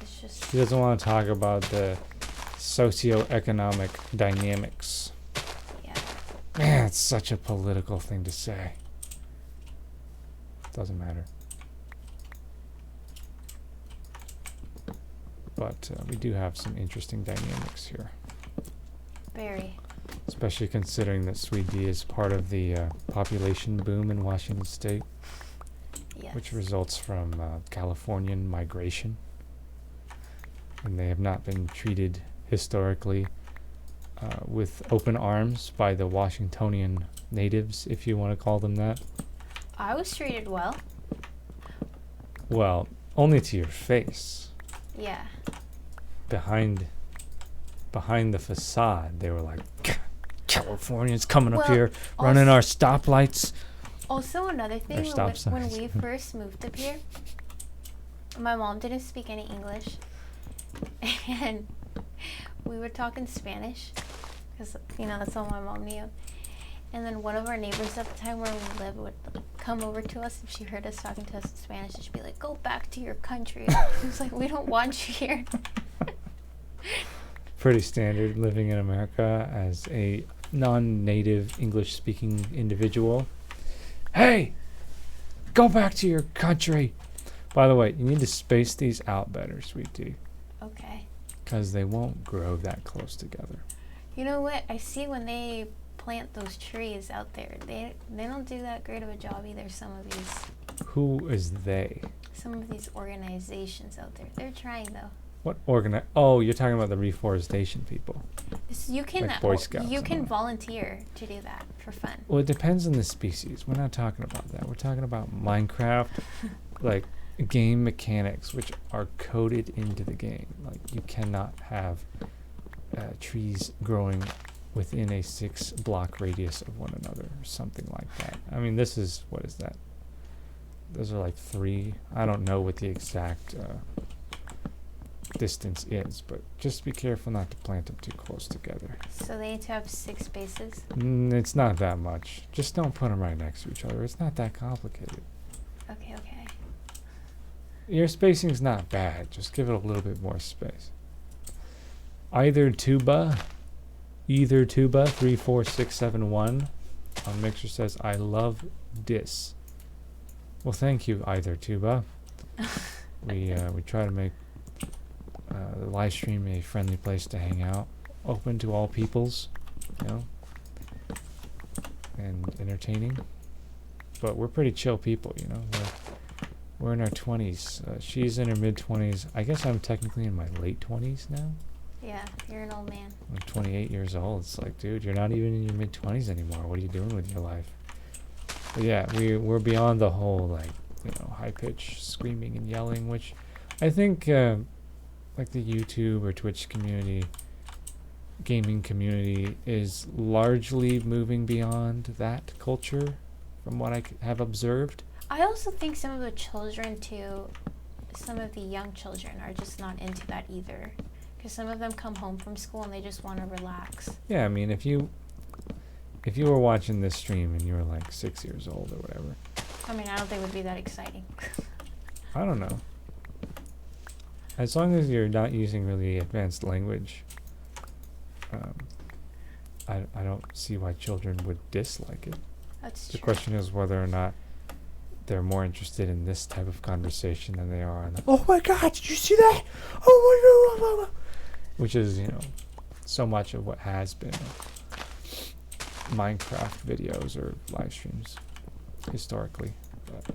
It's just. She doesn't want to talk about the socioeconomic dynamics. Yeah. Man, it's such a political thing to say. Doesn't matter. But we do have some interesting dynamics here. Very. Especially considering that Sweet D is part of the population boom in Washington State, Yes. which results from Californian migration. And they have not been treated historically with open arms by the Washingtonian natives, if you want to call them that. I was treated well. Well, only to your face. Yeah. Behind the facade, they were like, Californians coming up Well, here, running our stoplights. Also, another thing, stop when signs. we first moved up here, my mom didn't speak any English, and we were talking Spanish, because, you know, that's all my mom knew. And then one of our neighbors at the time where we lived would come over to us if she heard us talking to us in Spanish, and she'd be like, "Go back to your country." She was like, "We don't want you here." Pretty standard living in America as a non-native English-speaking individual. Hey, go back to your country. By the way, you need to space these out better, Sweet D, Okay. because they won't grow that close together. You know what? I see when they plant those trees out there, they don't do that great of a job either. Some Who is they? of these organizations out there, they're trying though. What Oh, you're talking about the reforestation people. You can Like Boy Scouts you and can all that. volunteer to do that for fun. Well, it depends on the species. We're not talking about that. We're talking about Minecraft, like game mechanics, which are coded into the game. Like you cannot have trees growing within a 6-block radius of one another, or something like that. I mean, this is what is that? Those are like 3. I don't know what the exact distance is, but just be careful not to plant them too close together. So they need to have 6 spaces? It's not that much. Just don't put them right next to each other. It's not that complicated. Okay. Your spacing's not bad. Just give it a little bit more space. Either tuba 34671 on Mixer says, I love dis. Well, thank you, Either Tuba. We try to make the live stream a friendly place to hang out, open to all peoples, and entertaining. But we're pretty chill people, We're in our 20s. She's in her mid-20s. I guess I'm technically in my late 20s now. Yeah, you're an old man. I'm 28 years old. It's like, dude, you're not even in your mid-20s anymore. What are you doing with your life? But yeah, we're beyond the whole, high-pitched screaming and yelling, which I think, like the YouTube or Twitch community, gaming community, is largely moving beyond that culture, from what I have observed. I also think some of the children, too, some of the young children are just not into that either. Because some of them come home from school and they just want to relax. Yeah, I mean, if you were watching this stream and you were like 6 years old or whatever. I mean, I don't think it would be that exciting. I don't know. As long as you're not using really advanced language, I don't see why children would dislike it. That's The true. question is whether or not they're more interested in this type of conversation than they are in the, oh my god, did you see that? Oh my god. Which is, so much of what has been Minecraft videos or live streams historically. But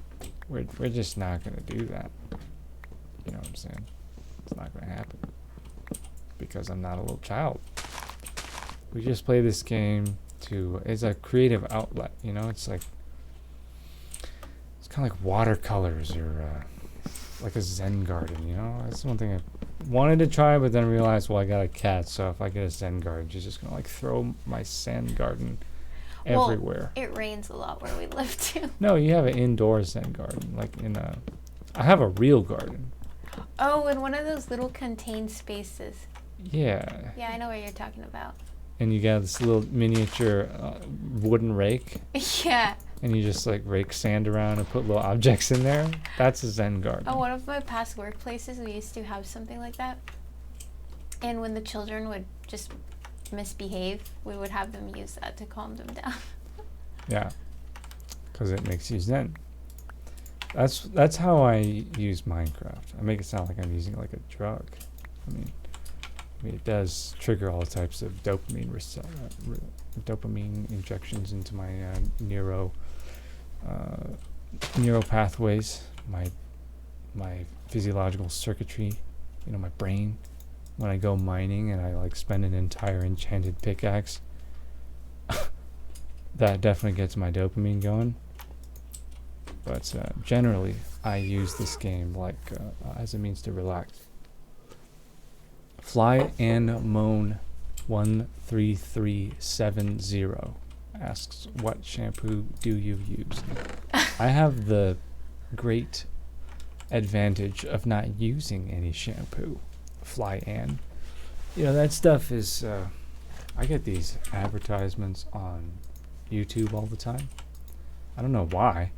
we're just not going to do that. You know what I'm saying? It's not going to happen. Because I'm not a little child. We just play this game it's a creative outlet, It's like, it's kind of like watercolors or like a Zen garden, That's one thing I wanted to try, but then realized, well, I got a cat, so if I get a Zen garden, she's just gonna throw my Zen garden everywhere. Well, it rains a lot where we live too. No, you have an indoor Zen garden, I have a real garden. Oh, in one of those little contained spaces. Yeah. Yeah, I know what you're talking about. And you got this little miniature wooden rake. Yeah. And you just rake sand around and put little objects in there. That's a Zen garden. Oh, one of my past workplaces, we used to have something like that. And when the children would just misbehave, we would have them use that to calm them down. Yeah, because it makes you Zen. That's how I use Minecraft. I make it sound like I'm using it like a drug. I mean, it does trigger all types of dopamine injections into my neuro pathways, my physiological circuitry, my brain. When I go mining and I spend an entire enchanted pickaxe, that definitely gets my dopamine going. But generally, I use this game as a means to relax. Fly and Moan 13370 asks, what shampoo do you use? I have the great advantage of not using any shampoo. Fly and. That stuff is, I get these advertisements on YouTube all the time. I don't know why,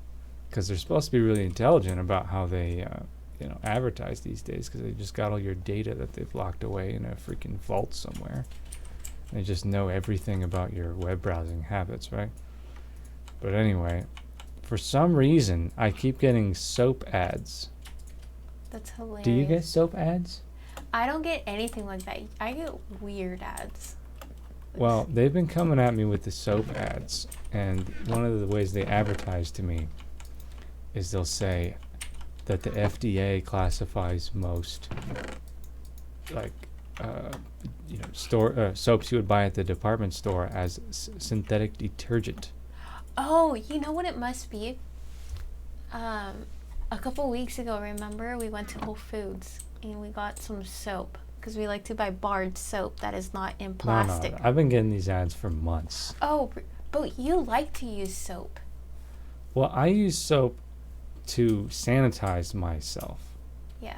because they're supposed to be really intelligent about how they, advertise these days, because they just got all your data that they've locked away in a freaking vault somewhere. They just know everything about your web browsing habits, right? But anyway, for some reason, I keep getting soap ads. That's hilarious. Do you get soap ads? I don't get anything like that. I get weird ads. Well, they've been coming at me with the soap ads, and one of the ways they advertise to me is they'll say that the FDA classifies most soaps you would buy at the department store as synthetic detergent. Oh, you know what it must be? A couple weeks ago, remember, we went to Whole Foods and we got some soap because we like to buy barred soap that is not in plastic. No, I've been getting these ads for months. Oh, but you like to use soap. Well, I use soap to sanitize myself. Yeah.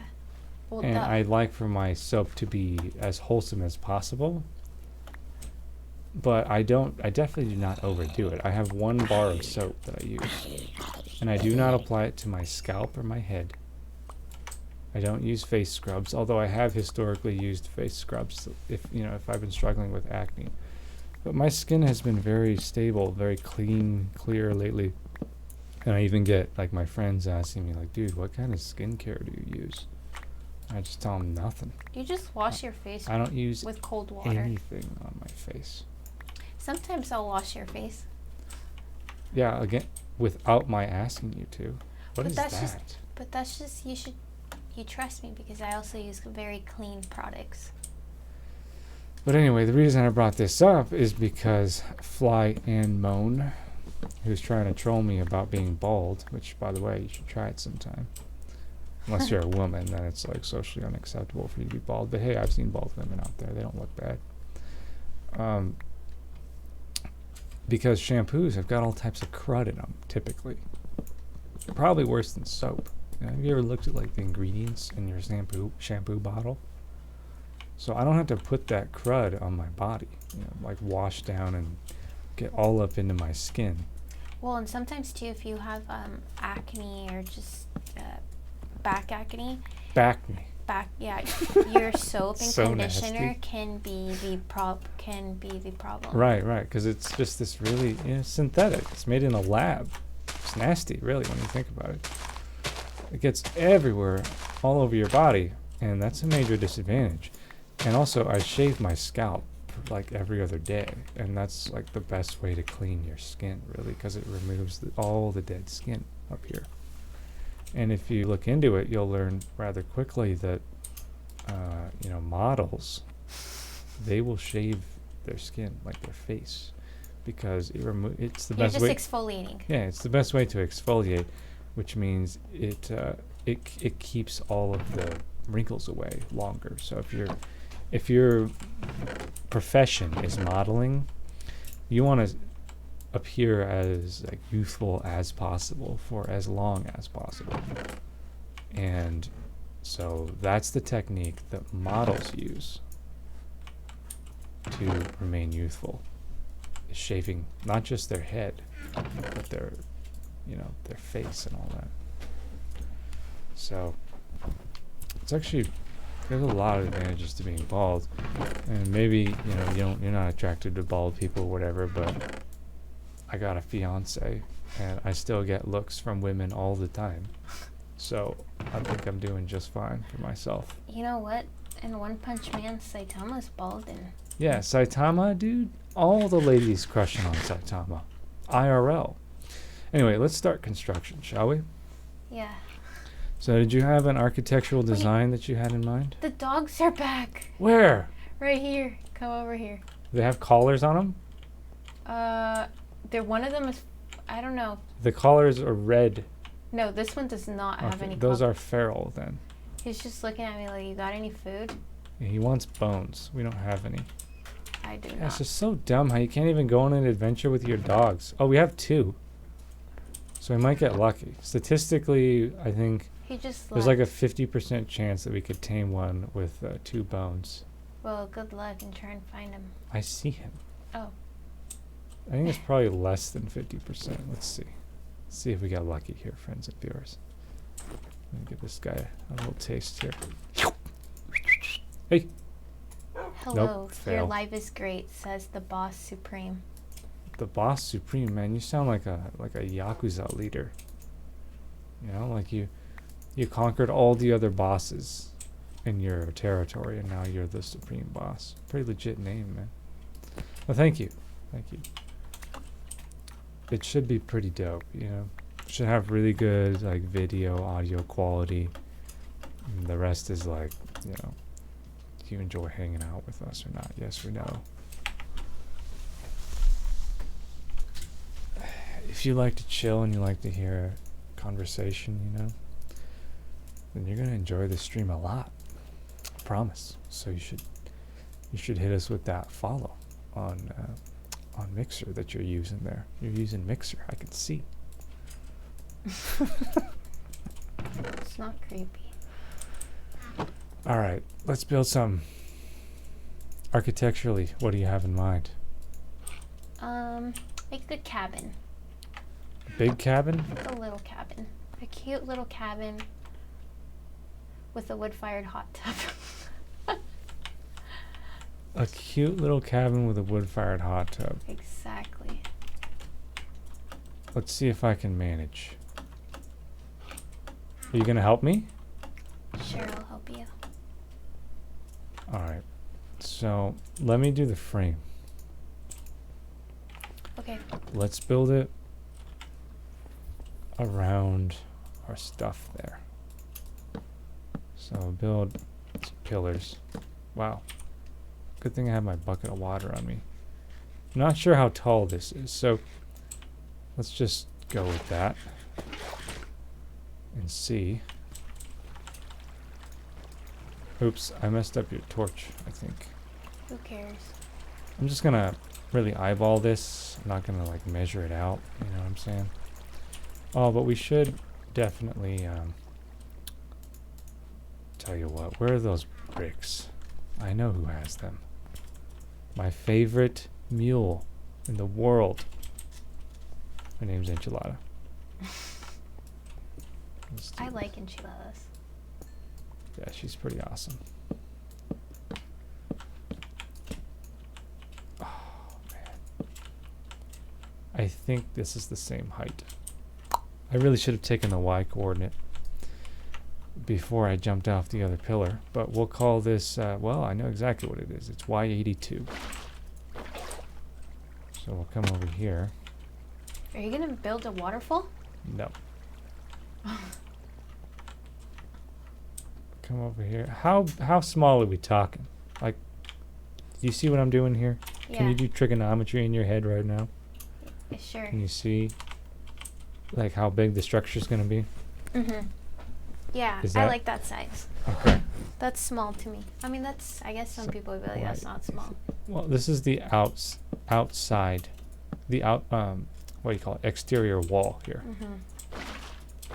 and I like for my soap to be as wholesome as possible. But I definitely do not overdo it. I have 1 bar of soap that I use, and I do not apply it to my scalp or my head. I don't use face scrubs, although I have historically used face scrubs if I've been struggling with acne. But my skin has been very stable, very clean, clear lately. And I even get like my friends asking me like, dude, what kind of skincare do you use? I just tell them nothing. You just wash your face. I don't use with cold water. Anything on my face. Sometimes I'll wash your face. Yeah, again, without my asking you to. What is that? But that's just you trust me because I also use very clean products. But anyway, the reason I brought this up is because Fly and Moan, who's trying to troll me about being bald, which, by the way, you should try it sometime. Unless you're a woman, then it's like socially unacceptable for you to be bald. But hey, I've seen bald women out there. They don't look bad. Because shampoos have got all types of crud in them, typically. Probably worse than soap. Have you ever looked at like the ingredients in your shampoo bottle? So I don't have to put that crud on my body, like wash down and get all up into my skin. Well, and sometimes too, if you have acne or just back acne. Your soap and conditioner nasty. Can be the problem. Right, because it's just this really synthetic. It's made in a lab. It's nasty, really, when you think about it. It gets everywhere, all over your body, and that's a major disadvantage. And also, I shave my scalp like every other day, and that's like the best way to clean your skin, really, because it removes all the dead skin up here. And if you look into it, you'll learn rather quickly that models, they will shave their skin, like their face, because it's the best way. You're just exfoliating. Yeah, it's the best way to exfoliate, which means it keeps all of the wrinkles away longer. So if your profession is modeling, you want to appear as like youthful as possible for as long as possible. And so that's the technique that models use to remain youthful, is shaving not just their head, but their face and all that. So it's actually, there's a lot of advantages to being bald. And maybe you're not attracted to bald people or whatever, but I got a fiance and I still get looks from women all the time. So I think I'm doing just fine for myself. You know what? In One Punch Man, Saitama's bald and... Yeah, Saitama, dude. All the ladies crushing on Saitama. IRL. Anyway, let's start construction, shall we? Yeah. So did you have an architectural design that you had in mind? The dogs are back. Where? Right here. Come over here. They have collars on them? One of them is... I don't know. The collars are red. No, this one does not have any. Those are feral then. He's just looking at me like, you got any food? Yeah, he wants bones. We don't have any. I do not. It's just so dumb how you can't even go on an adventure with your dogs. Oh, we have 2. So we might get lucky. Statistically, I think there's like a 50% chance that we could tame one with 2 bones. Well, good luck and try and find him. I see him. Oh. I think it's probably less than 50%. Let's see. Let's see if we got lucky here, friends and viewers. Let me give this guy a little taste here. Hey. Hello. Nope, your life is great, says the boss supreme. The boss supreme, man. You sound like a Yakuza leader. Like you conquered all the other bosses in your territory, and now you're the supreme boss. Pretty legit name, man. Well, thank you. It should be pretty dope, It should have really good like video, audio quality. And the rest is like, do you enjoy hanging out with us or not? Yes or no? If you like to chill and you like to hear conversation, then you're gonna enjoy the stream a lot. I promise. So you should hit us with that follow on Mixer that you're using there. You're using Mixer, I can see. It's not creepy. All right, let's build some. Architecturally, what do you have in mind? Make the cabin. Big cabin? A little cabin. A cute little cabin with a wood-fired hot tub. A cute little cabin with a wood-fired hot tub. Exactly. Let's see if I can manage. Are you gonna help me? Sure, I'll help you. All right. So let me do the frame. Okay. Let's build it around our stuff there. So I'll build some pillars. Wow. Good thing I have my bucket of water on me. I'm not sure how tall this is, so let's just go with that and see. Oops, I messed up your torch, I think. Who cares? I'm just gonna really eyeball this. I'm not gonna like measure it out, you know what I'm saying? Oh, but we should definitely tell you what, where are those bricks? I know who has them. My favorite mule in the world. Her name's Enchilada. I like enchiladas. Yeah, she's pretty awesome. Oh, man. I think this is the same height. I really should have taken the Y coordinate before I jumped off the other pillar, but we'll call this, well, I know exactly what it is. It's Y82. So we'll come over here. Are you gonna build a waterfall? No. Come over here. How small are we talking? Like, do you see what I'm doing here? Yeah. Can you do trigonometry in your head right now? Sure. Can you see, like, how big the structure's gonna be? Mm-hmm. Yeah, Is I that- like that size. Okay. That's small to me. I mean, that's, I guess some people would be like, that's not small. Well, this is the outside, the what do you call it? Exterior wall here. Mm-hmm.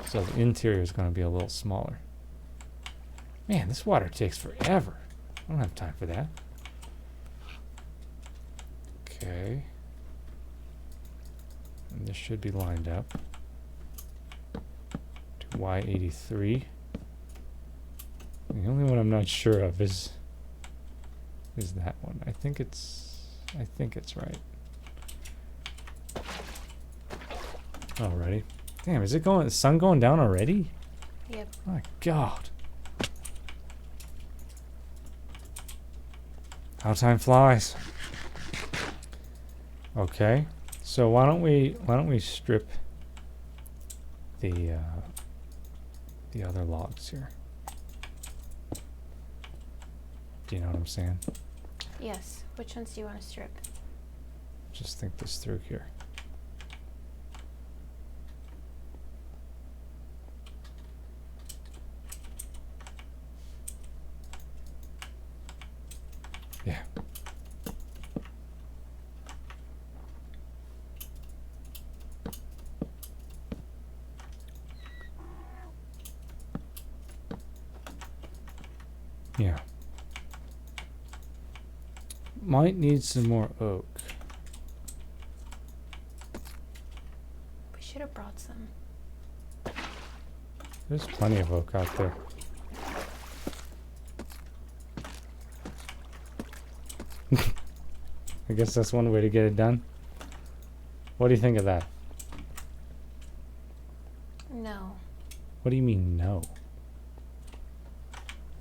So the interior is gonna be a little smaller. Man, this water takes forever. I don't have time for that. Okay. And this should be lined up to Y83. The only one I'm not sure of is that one. I think it's right. Alrighty. Damn, is the sun going down already? Yep. My God. How time flies. Okay, so why don't we strip the other logs here? Do you know what I'm saying? Yes. Which ones do you want to strip? Just think this through here. Yeah. Yeah. Might need some more oak. We should have brought some. There's plenty of oak out there. I guess that's one way to get it done. What do you think of that? No. What do you mean, no?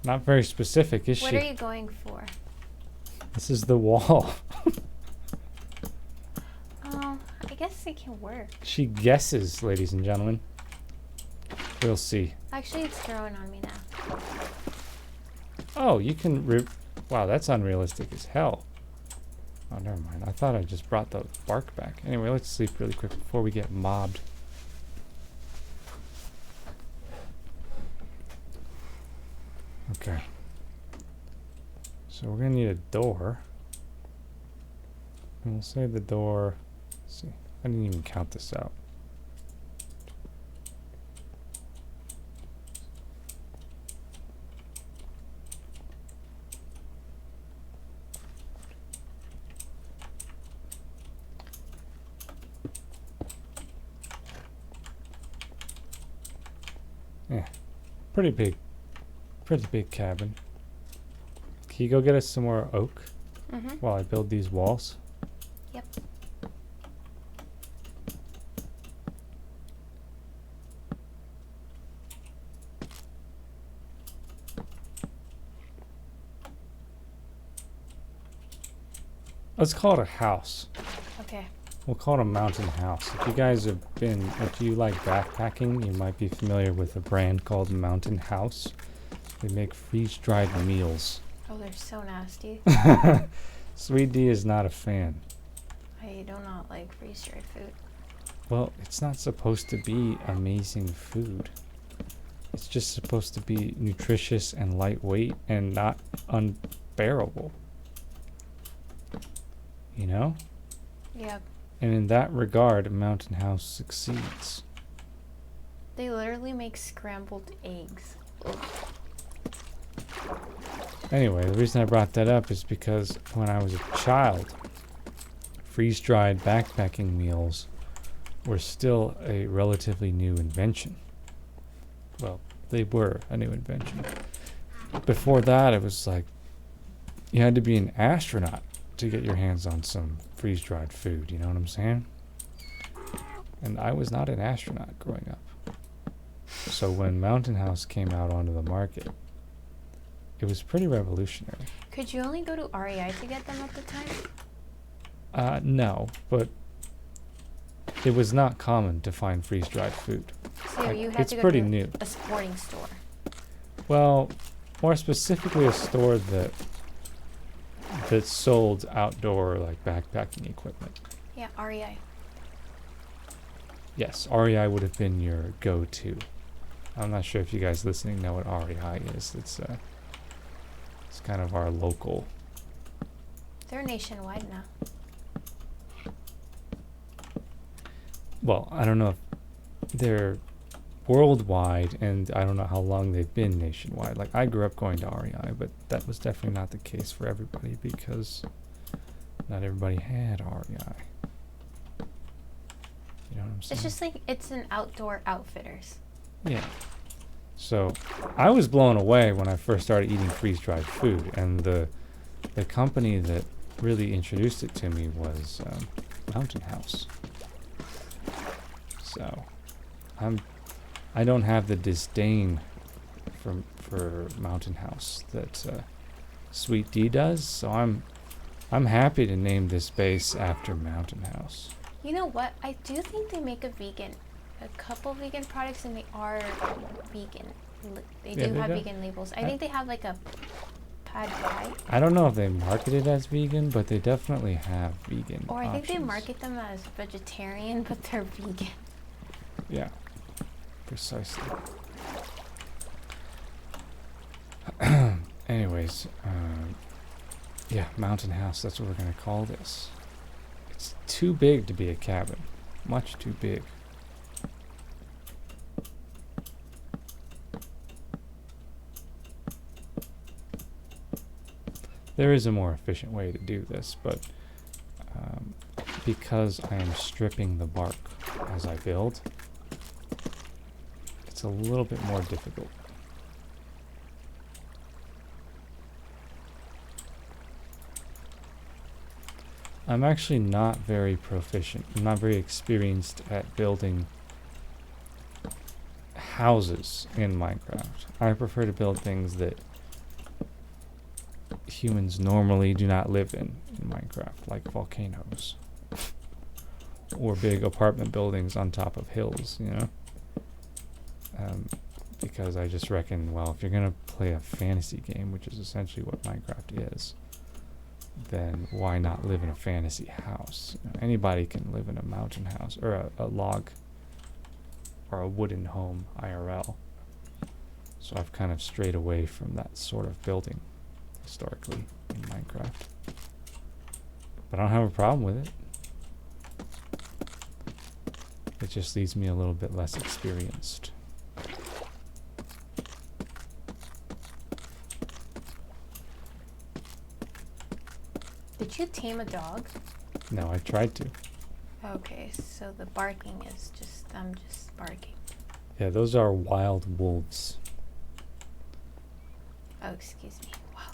Not very specific, is she? What are you going for? This is the wall. Oh, I guess it can work. She guesses, ladies and gentlemen. We'll see. Actually, it's growing on me now. Oh, you can wow, that's unrealistic as hell. Oh, never mind. I thought I just brought the bark back. Anyway, let's sleep really quick before we get mobbed. Okay. So we're gonna need a door. And we'll say the door, let's see. I didn't even count this out. Pretty big cabin. Can you go get us some more oak while I build these walls? Yep. Let's call it a house. Okay. We'll call it a mountain house. If you like backpacking, you might be familiar with a brand called Mountain House. They make freeze-dried meals. Oh, they're so nasty. Sweet D is not a fan. I do not like freeze-dried food. Well, it's not supposed to be amazing food. It's just supposed to be nutritious and lightweight and not unbearable. You know? Yep. And in that regard, Mountain House succeeds. They literally make scrambled eggs. Anyway, the reason I brought that up is because when I was a child, freeze-dried backpacking meals were still a relatively new invention. Well, they were a new invention. Before that, it was like you had to be an astronaut to get your hands on some freeze-dried food, you know what I'm saying? And I was not an astronaut growing up. So when Mountain House came out onto the market, it was pretty revolutionary. Could you only go to REI to get them at the time? No, but it was not common to find freeze-dried food. So you had it's to go pretty to new. a sporting store. Well, more specifically a store that sold outdoor like backpacking equipment. Yeah, REI. Yes, REI would have been your go-to. I'm not sure if you guys listening know what REI is. It's kind of our local. They're nationwide now. Well, I don't know if they're worldwide, and I don't know how long they've been nationwide. Like, I grew up going to REI, but that was definitely not the case for everybody because not everybody had REI. You know what I'm saying? It's just like it's an outdoor outfitters. Yeah. So I was blown away when I first started eating freeze-dried food, and the company that really introduced it to me was Mountain House. So I don't have the disdain for Mountain House that Sweet D does. So I'm happy to name this base after Mountain House. You know what? I do think they make a couple vegan products, and they are vegan. They do have vegan labels. I think they have like a pad thai. I don't know if they market it as vegan, but they definitely have vegan Or I think they options. market them as vegetarian, but they're vegan. Yeah, precisely. Anyways, yeah, Mountain House, that's what we're going to call this. It's too big to be a cabin. Much too big. There is a more efficient way to do this, but because I am stripping the bark as I build, it's a little bit more difficult. I'm actually not very proficient. I'm not very experienced at building houses in Minecraft. I prefer to build things that humans normally do not live in Minecraft, like volcanoes or big apartment buildings on top of hills, you know? Because I just reckon, well, if you're going to play a fantasy game, which is essentially what Minecraft is, then why not live in a fantasy house? You know, anybody can live in a mountain house or a log or a wooden home IRL. So I've kind of strayed away from that sort of building historically in Minecraft. But I don't have a problem with it. It just leaves me a little bit less experienced. Did you tame a dog? No, I tried to. Okay, so the barking is just, I'm just barking. Yeah, those are wild wolves. Oh, excuse me. Wow.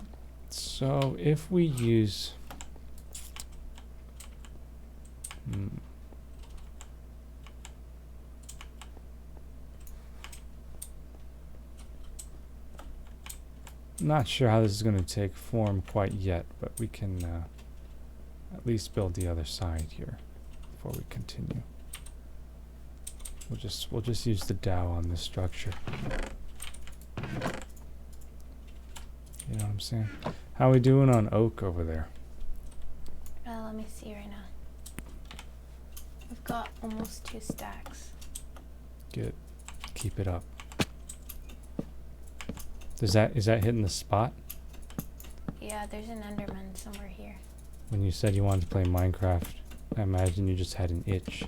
So if we use... Not sure how this is going to take form quite yet, but we can at least build the other side here before we continue. We'll just use the dowel on this structure. You know what I'm saying? How we doing on oak over there? Let me see right now. We've got almost 2 stacks. Good. Keep it up. Is that hitting the spot? Yeah, there's an Enderman somewhere here. When you said you wanted to play Minecraft, I imagine you just had an itch.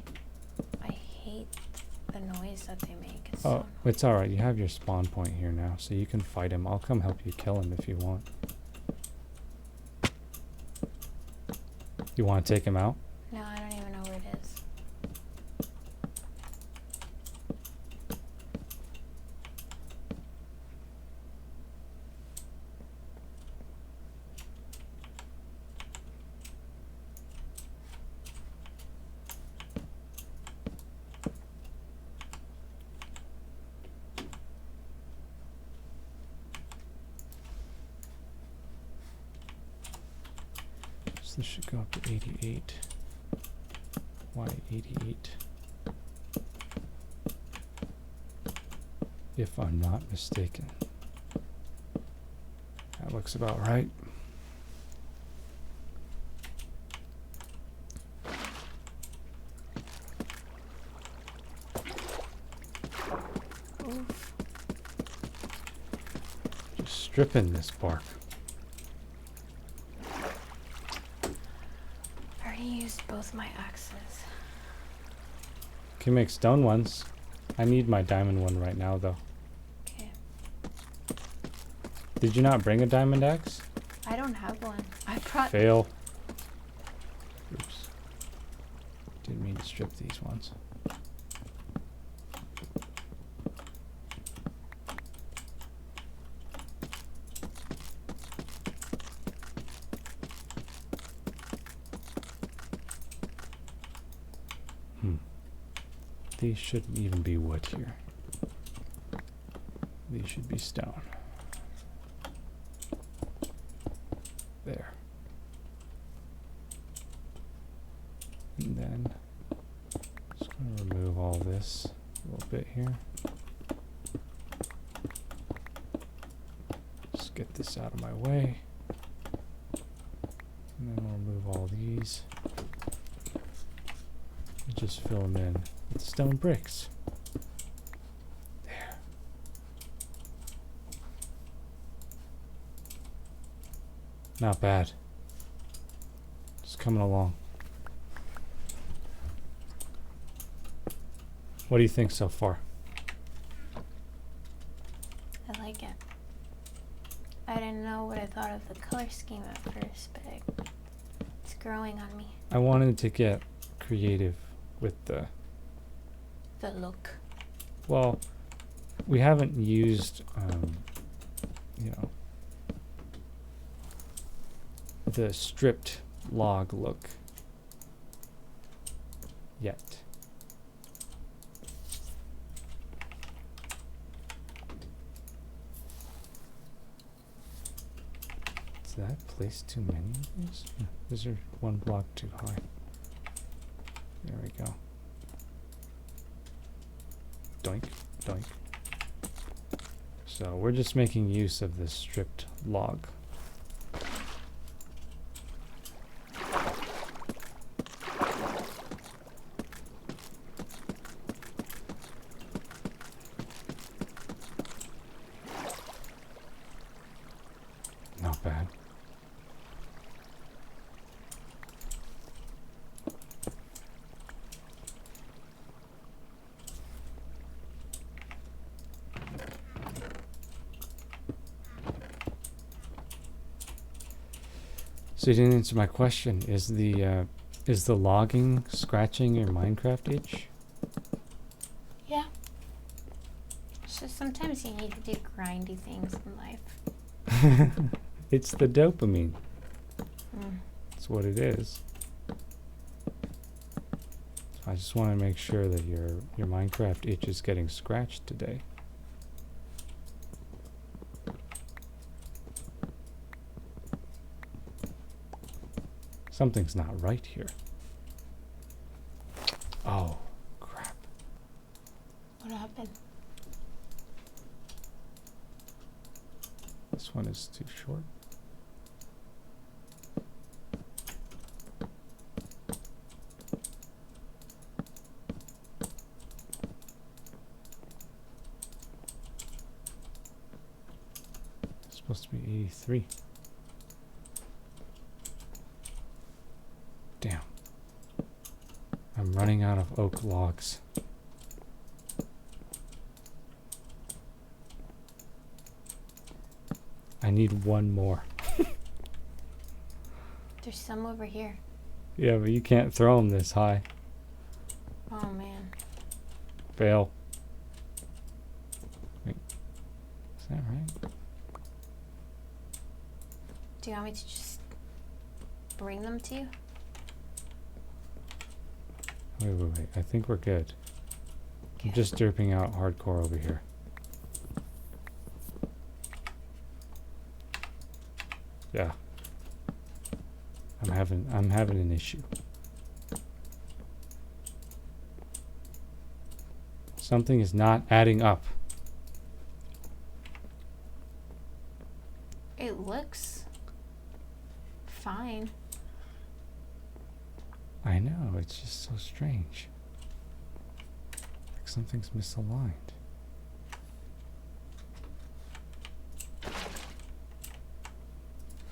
I hate the noise that they make. It's Oh, it's alright. You have your spawn point here now, so you can fight him. I'll come help you kill him if you want. You want to take him out? No, I don't even know where it is. This should go up to 88. Why 88? If I'm not mistaken. That looks about right. Oof. Just stripping this bark. Both my axes. Can make stone ones. I need my diamond one right now, though. Okay. Did you not bring a diamond axe? I don't have one. I brought. Fail. Oops. Didn't mean to strip these ones. These shouldn't even be wood here. These should be stone. There. And then, just going to remove all this a little bit here. Just get this out of my way. And then we'll remove all these. And just fill them in with stone bricks. There. Not bad. Just coming along. What do you think so far? I like it. I didn't know what I thought of the color scheme at first, but it's growing on me. I wanted to get creative with the look. Well, we haven't used, you know, the stripped log look yet. Is that placed too many of these? Yeah, these are one block too high. There we go. Doink, doink. So we're just making use of this stripped log. Not bad. So you didn't answer my question. Is the logging scratching your Minecraft itch? Yeah. So sometimes you need to do grindy things in life. It's the dopamine. Mm. That's what it is. I just want to make sure that your Minecraft itch is getting scratched today. Something's not right here. Oh, crap. What happened? This one is too short. It's supposed to be 83. Damn. I'm running out of oak logs. I need one more. There's some over here. Yeah, but you can't throw them this high. Oh man. Fail. Wait. Is that right? Do you want me to just bring them to you? Wait. I think we're good. I'm just derping out hardcore over here. Yeah. I'm having an issue. Something is not adding up. It looks fine. I know, it's just so strange. Like something's misaligned.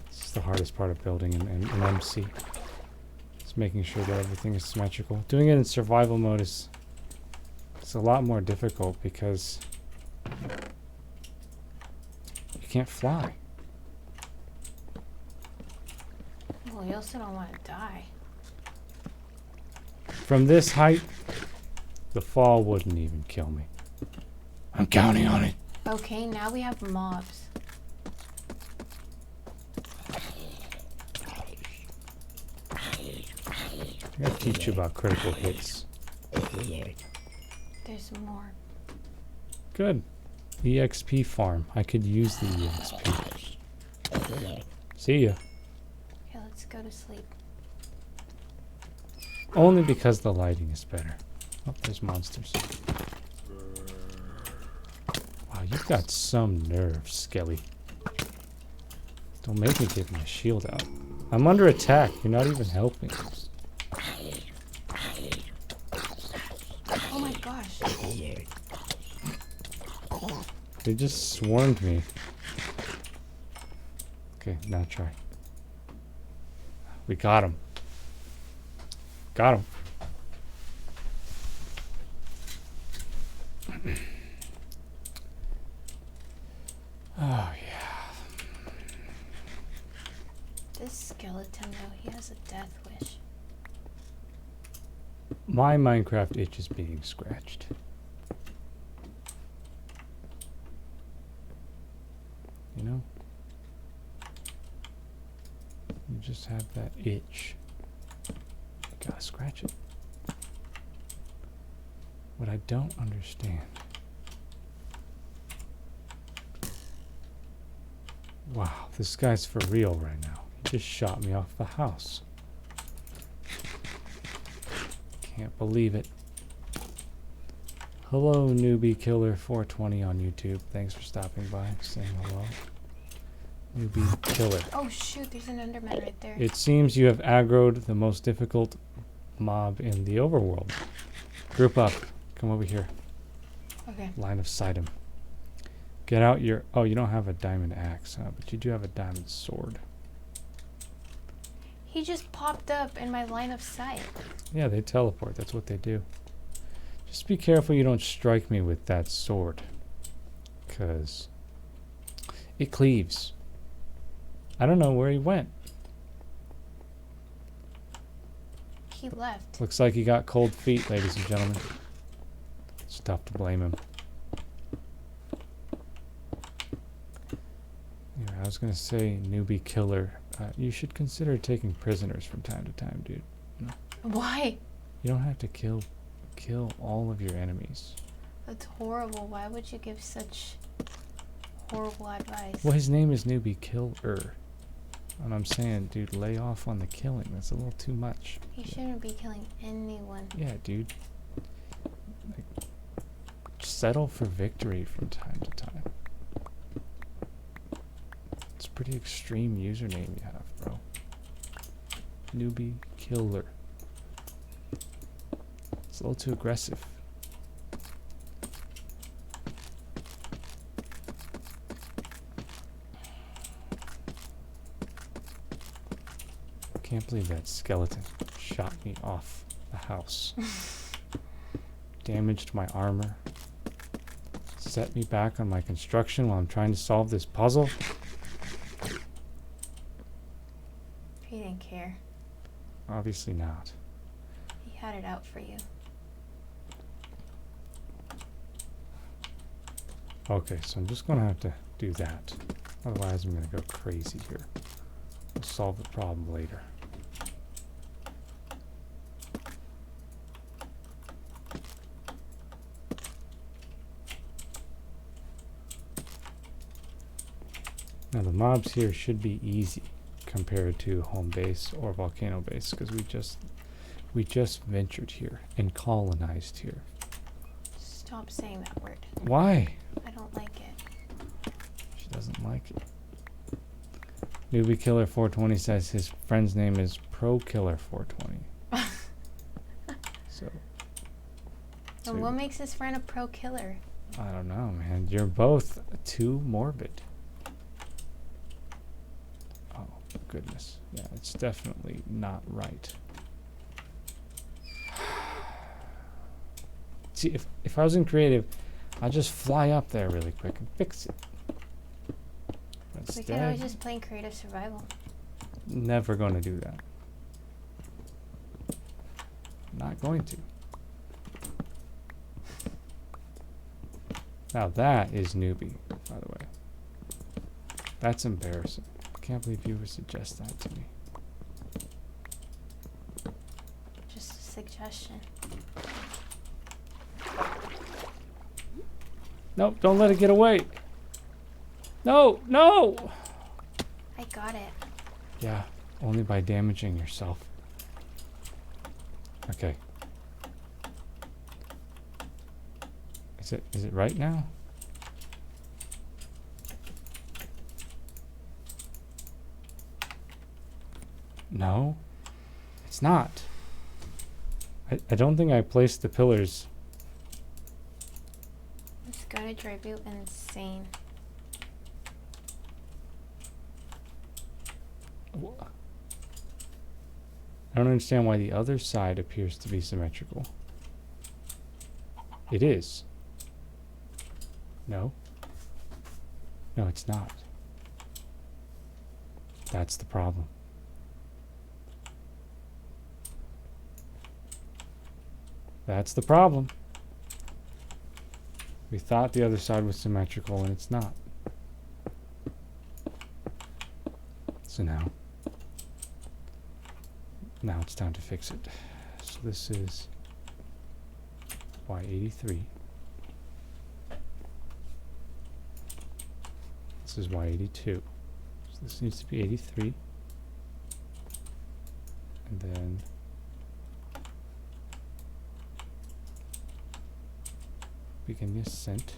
This is the hardest part of building an MC. It's making sure that everything is symmetrical. Doing it in survival mode is it's a lot more difficult because you can't fly. Well, you also don't want to die. From this height, the fall wouldn't even kill me. I'm counting on it. Okay, now we have mobs. I gotta teach you about critical hits. There's more. Good. EXP farm. I could use the EXP. See ya. Okay, let's go to sleep. Only because the lighting is better. Oh, there's monsters. Wow, you've got some nerve, Skelly. Don't make me get my shield out. I'm under attack. You're not even helping. Oh my gosh. They just swarmed me. Okay, now try. We got him. Got him. Oh, yeah. This skeleton, though, he has a death wish. My Minecraft itch is being scratched. You know? You just have that itch. You gotta scratch it. What I don't understand. Wow, this guy's for real right now. He just shot me off the house. Can't believe it. Hello, newbie killer 420 on YouTube. Thanks for stopping by, saying hello. Newbie killer. Oh shoot, there's an Enderman right there. It seems you have aggroed the most difficult mob in the overworld. Group up. Come over here. Okay. Line of sight him. Get out your... Oh, you don't have a diamond axe, huh? But you do have a diamond sword. He just popped up in my line of sight. Yeah, they teleport. That's what they do. Just be careful you don't strike me with that sword. Because it cleaves. I don't know where he went. He left. Looks like he got cold feet, ladies and gentlemen. It's tough to blame him. You're I was gonna say, newbie killer. You should consider taking prisoners from time to time, dude. No. Why? You don't have to kill all of your enemies. That's horrible. Why would you give such horrible advice? Well, his name is newbie killer. And I'm saying, dude, lay off on the killing. That's a little too much. He shouldn't be killing anyone. Yeah, dude. Like, settle for victory from time to time. It's a pretty extreme username you have, bro. Newbie killer. It's a little too aggressive. I can't believe that skeleton shot me off the house. Damaged my armor. Set me back on my construction while I'm trying to solve this puzzle. He didn't care. Obviously not. He had it out for you. Okay, so I'm just gonna have to do that. Otherwise I'm gonna go crazy here. We'll solve the problem later. Now the mobs here should be easy compared to home base or volcano base, because we just ventured here and colonized here. Stop saying that word. Why? I don't like it. She doesn't like it. Newbie Killer 420 says his friend's name is Pro Killer 420. So And what makes his friend a pro killer? I don't know, man. You're both too morbid. Oh, goodness. Yeah, it's definitely not right. See, if I was in creative, I'd just fly up there really quick and fix it. We can always just play in creative survival. Never going to do that. Not going to. Now that is newbie, by the way. That's embarrassing. I can't believe you would suggest that to me. Just a suggestion. Nope, don't let it get away. No, no! I got it. Yeah, only by damaging yourself. Okay. Is it right now? No, it's not. I don't think I placed the pillars. It's gonna drive you insane. I don't understand why the other side appears to be symmetrical. It is. No. No, it's not. That's the problem. That's the problem. We thought the other side was symmetrical and it's not. So now it's time to fix it. So this is Y83. This is Y82. So this needs to be 83. And then begin the ascent.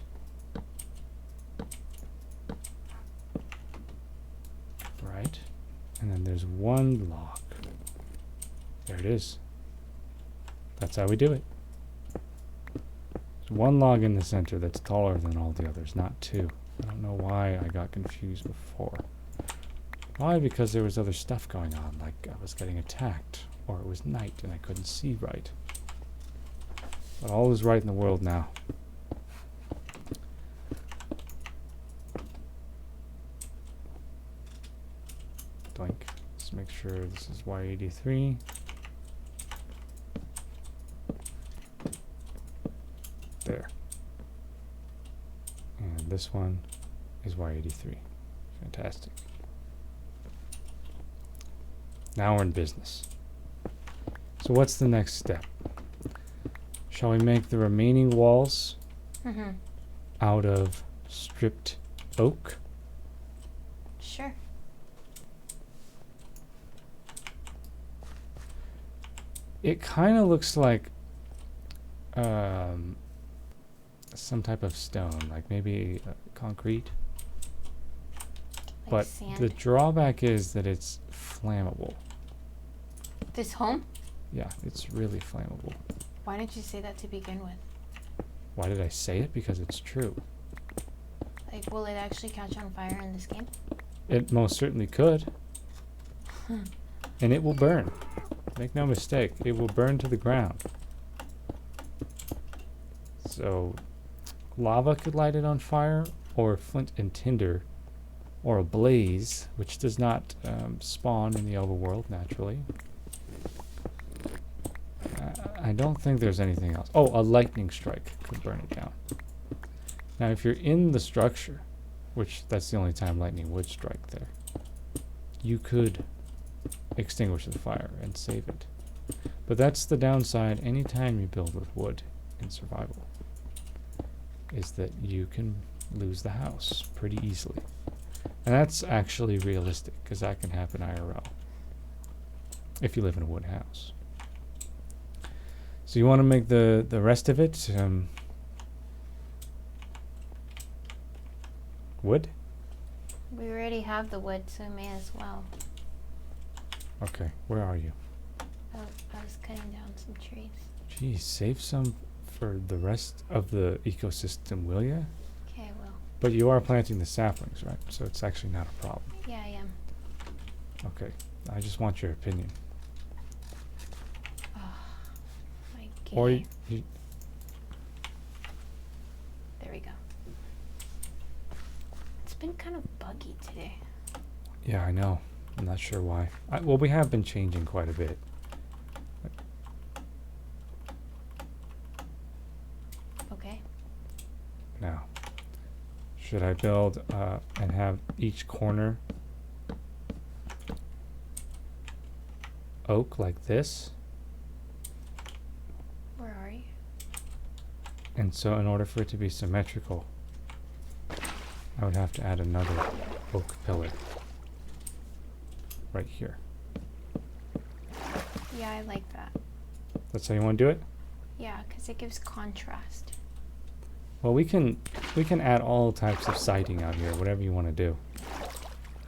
Right. And then there's one log. There it is. That's how we do it. There's one log in the center that's taller than all the others, not two. I don't know why I got confused before. Probably because there was other stuff going on, like I was getting attacked, or it was night and I couldn't see right. But all is right in the world now. Doink. Let's make sure this is Y83. There. And this one is Y83. Fantastic. Now we're in business. So what's the next step? Shall we make the remaining walls out of stripped oak? Sure. It kind of looks like some type of stone, like maybe concrete. Like But sand. the drawback is that it's flammable. This home? Yeah, it's really flammable. Why didn't you say that to begin with? Why did I say it? Because it's true. Like, will it actually catch on fire in this game? It most certainly could. And it will burn. Make no mistake, it will burn to the ground. So, lava could light it on fire, or flint and tinder, or a blaze, which does not spawn in the overworld naturally. I don't think there's anything else. Oh, a lightning strike could burn it down. Now, if you're in the structure, which that's the only time lightning would strike there, you could extinguish the fire and save it. But that's the downside anytime you build with wood in survival, is that you can lose the house pretty easily. And that's actually realistic, because that can happen IRL if you live in a wood house. So you want to make the rest of it wood? We already have the wood, so we may as well. Okay, where are you? Oh, I was cutting down some trees. Geez, save some for the rest of the ecosystem, will ya? Okay, I will. But you are planting the saplings, right? So it's actually not a problem. Yeah, I am. Okay, I just want your opinion. Oh, my God. Or There we go. It's been kind of buggy today. yeah, I know. I'm not sure why. Well, we have been changing quite a bit. Okay. Now, should I build and have each corner oak like this? Where are you? And so in order for it to be symmetrical, I would have to add another oak pillar right here. Yeah, I like that. That's how you want to do it? Yeah, because it gives contrast. Well, we can add all types of siding out here, whatever you want to do.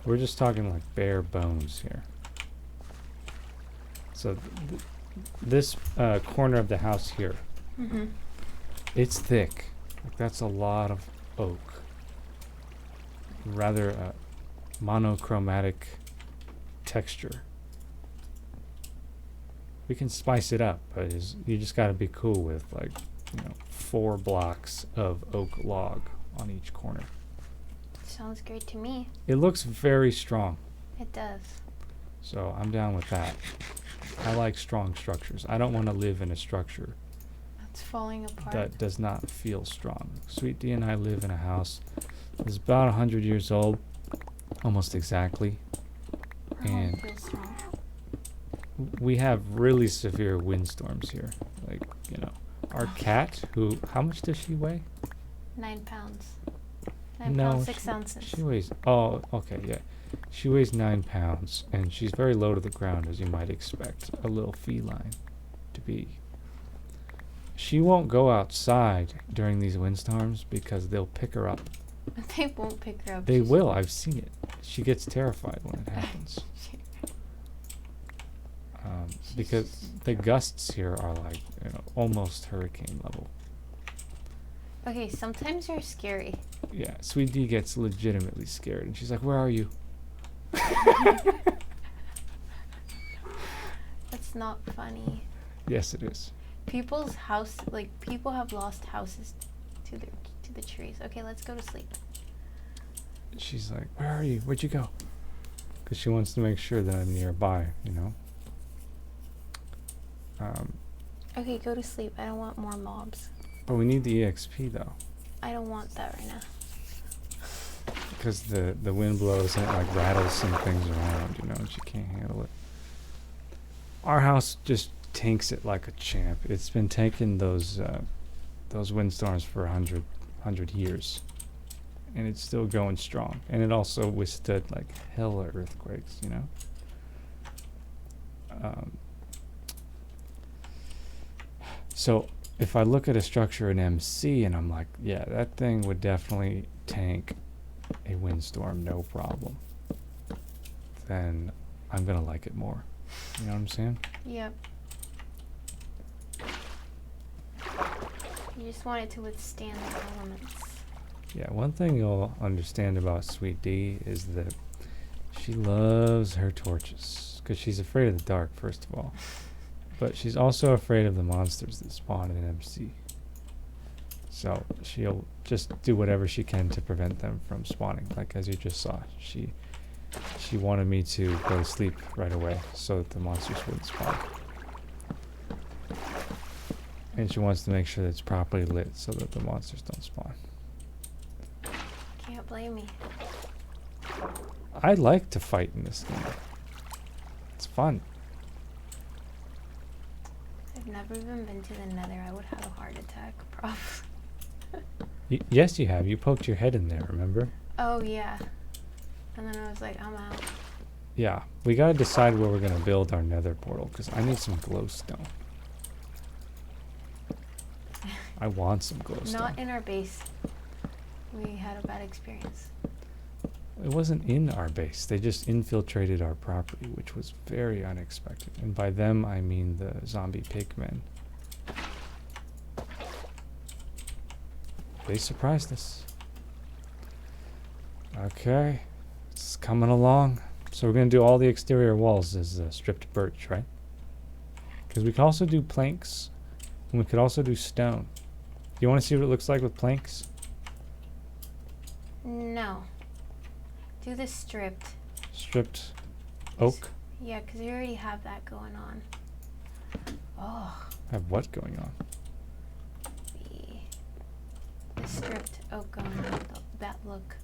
We're just talking like bare bones here. So this corner of the house here, it's thick. Like, that's a lot of oak. Rather monochromatic texture. We can spice it up, but you just got to be cool with, like, 4 blocks of oak log on each corner. Sounds great to me. It looks very strong. It does. So I'm down with that. I like strong structures. I don't want to live in a structure It's falling apart. that does not feel strong. Sweet D and I live in a house that's about 100 years old, almost exactly. Our home And feels strong. we have really severe windstorms here. Like, our cat, how much does she weigh? 9 pounds. 9 No, pounds, 6 ounces. She weighs, oh, okay, yeah. She weighs 9 pounds, and she's very low to the ground, as you might expect a little feline to be. She won't go outside during these windstorms because they'll pick her up. They won't pick her up. They will, I've seen it. She gets terrified when it happens. Because the gusts here are like, almost hurricane level. Okay, sometimes you're scary. Yeah, Sweet D gets legitimately scared, and she's like, "Where are you?" That's not funny. Yes, it is. People's house, people have lost houses to the trees. Okay, let's go to sleep. She's like, "Where are you? Where'd you go?" Because she wants to make sure that I'm nearby, Okay, go to sleep. I don't want more mobs. But we need the EXP though. I don't want that right now. because the wind blows and it like rattles some things around, you know, and she can't handle it. Our house just tanks it like a champ. It's been taking those windstorms for 100 years, and it's still going strong. And it also withstood like hella earthquakes, you know. So if I look at a structure in MC and I'm like, yeah, that thing would definitely tank a windstorm, no problem, then I'm gonna like it more. You know what I'm saying? Yep. You just want it to withstand the elements. Yeah, one thing you'll understand about Sweet D is that she loves her torches, because she's afraid of the dark, first of all. But she's also afraid of the monsters that spawn in MC. So she'll just do whatever she can to prevent them from spawning. Like as you just saw, she wanted me to go to sleep right away so that the monsters wouldn't spawn. And she wants to make sure that it's properly lit so that the monsters don't spawn. Can't blame me. I like to fight in this game. It's fun. I've never even been to the Nether. I would have a heart attack, probably. Yes, you have. You poked your head in there, remember? Oh, yeah. And then I was like, I'm out. Yeah, we gotta decide where we're gonna build our Nether portal, because I need some glowstone. I want some glowstone. Not in our base. We had a bad experience. It wasn't in our base. They just infiltrated our property, which was very unexpected. And by them, I mean the zombie pigmen. They surprised us. Okay, it's coming along. So we're going to do all the exterior walls as stripped birch, right? Because we can also do planks, and we could also do stone. Do you want to see what it looks like with planks? No. Do the stripped. Stripped oak? Yeah, because you already have that going on. Oh. Have what going on? The stripped oak going on. That look.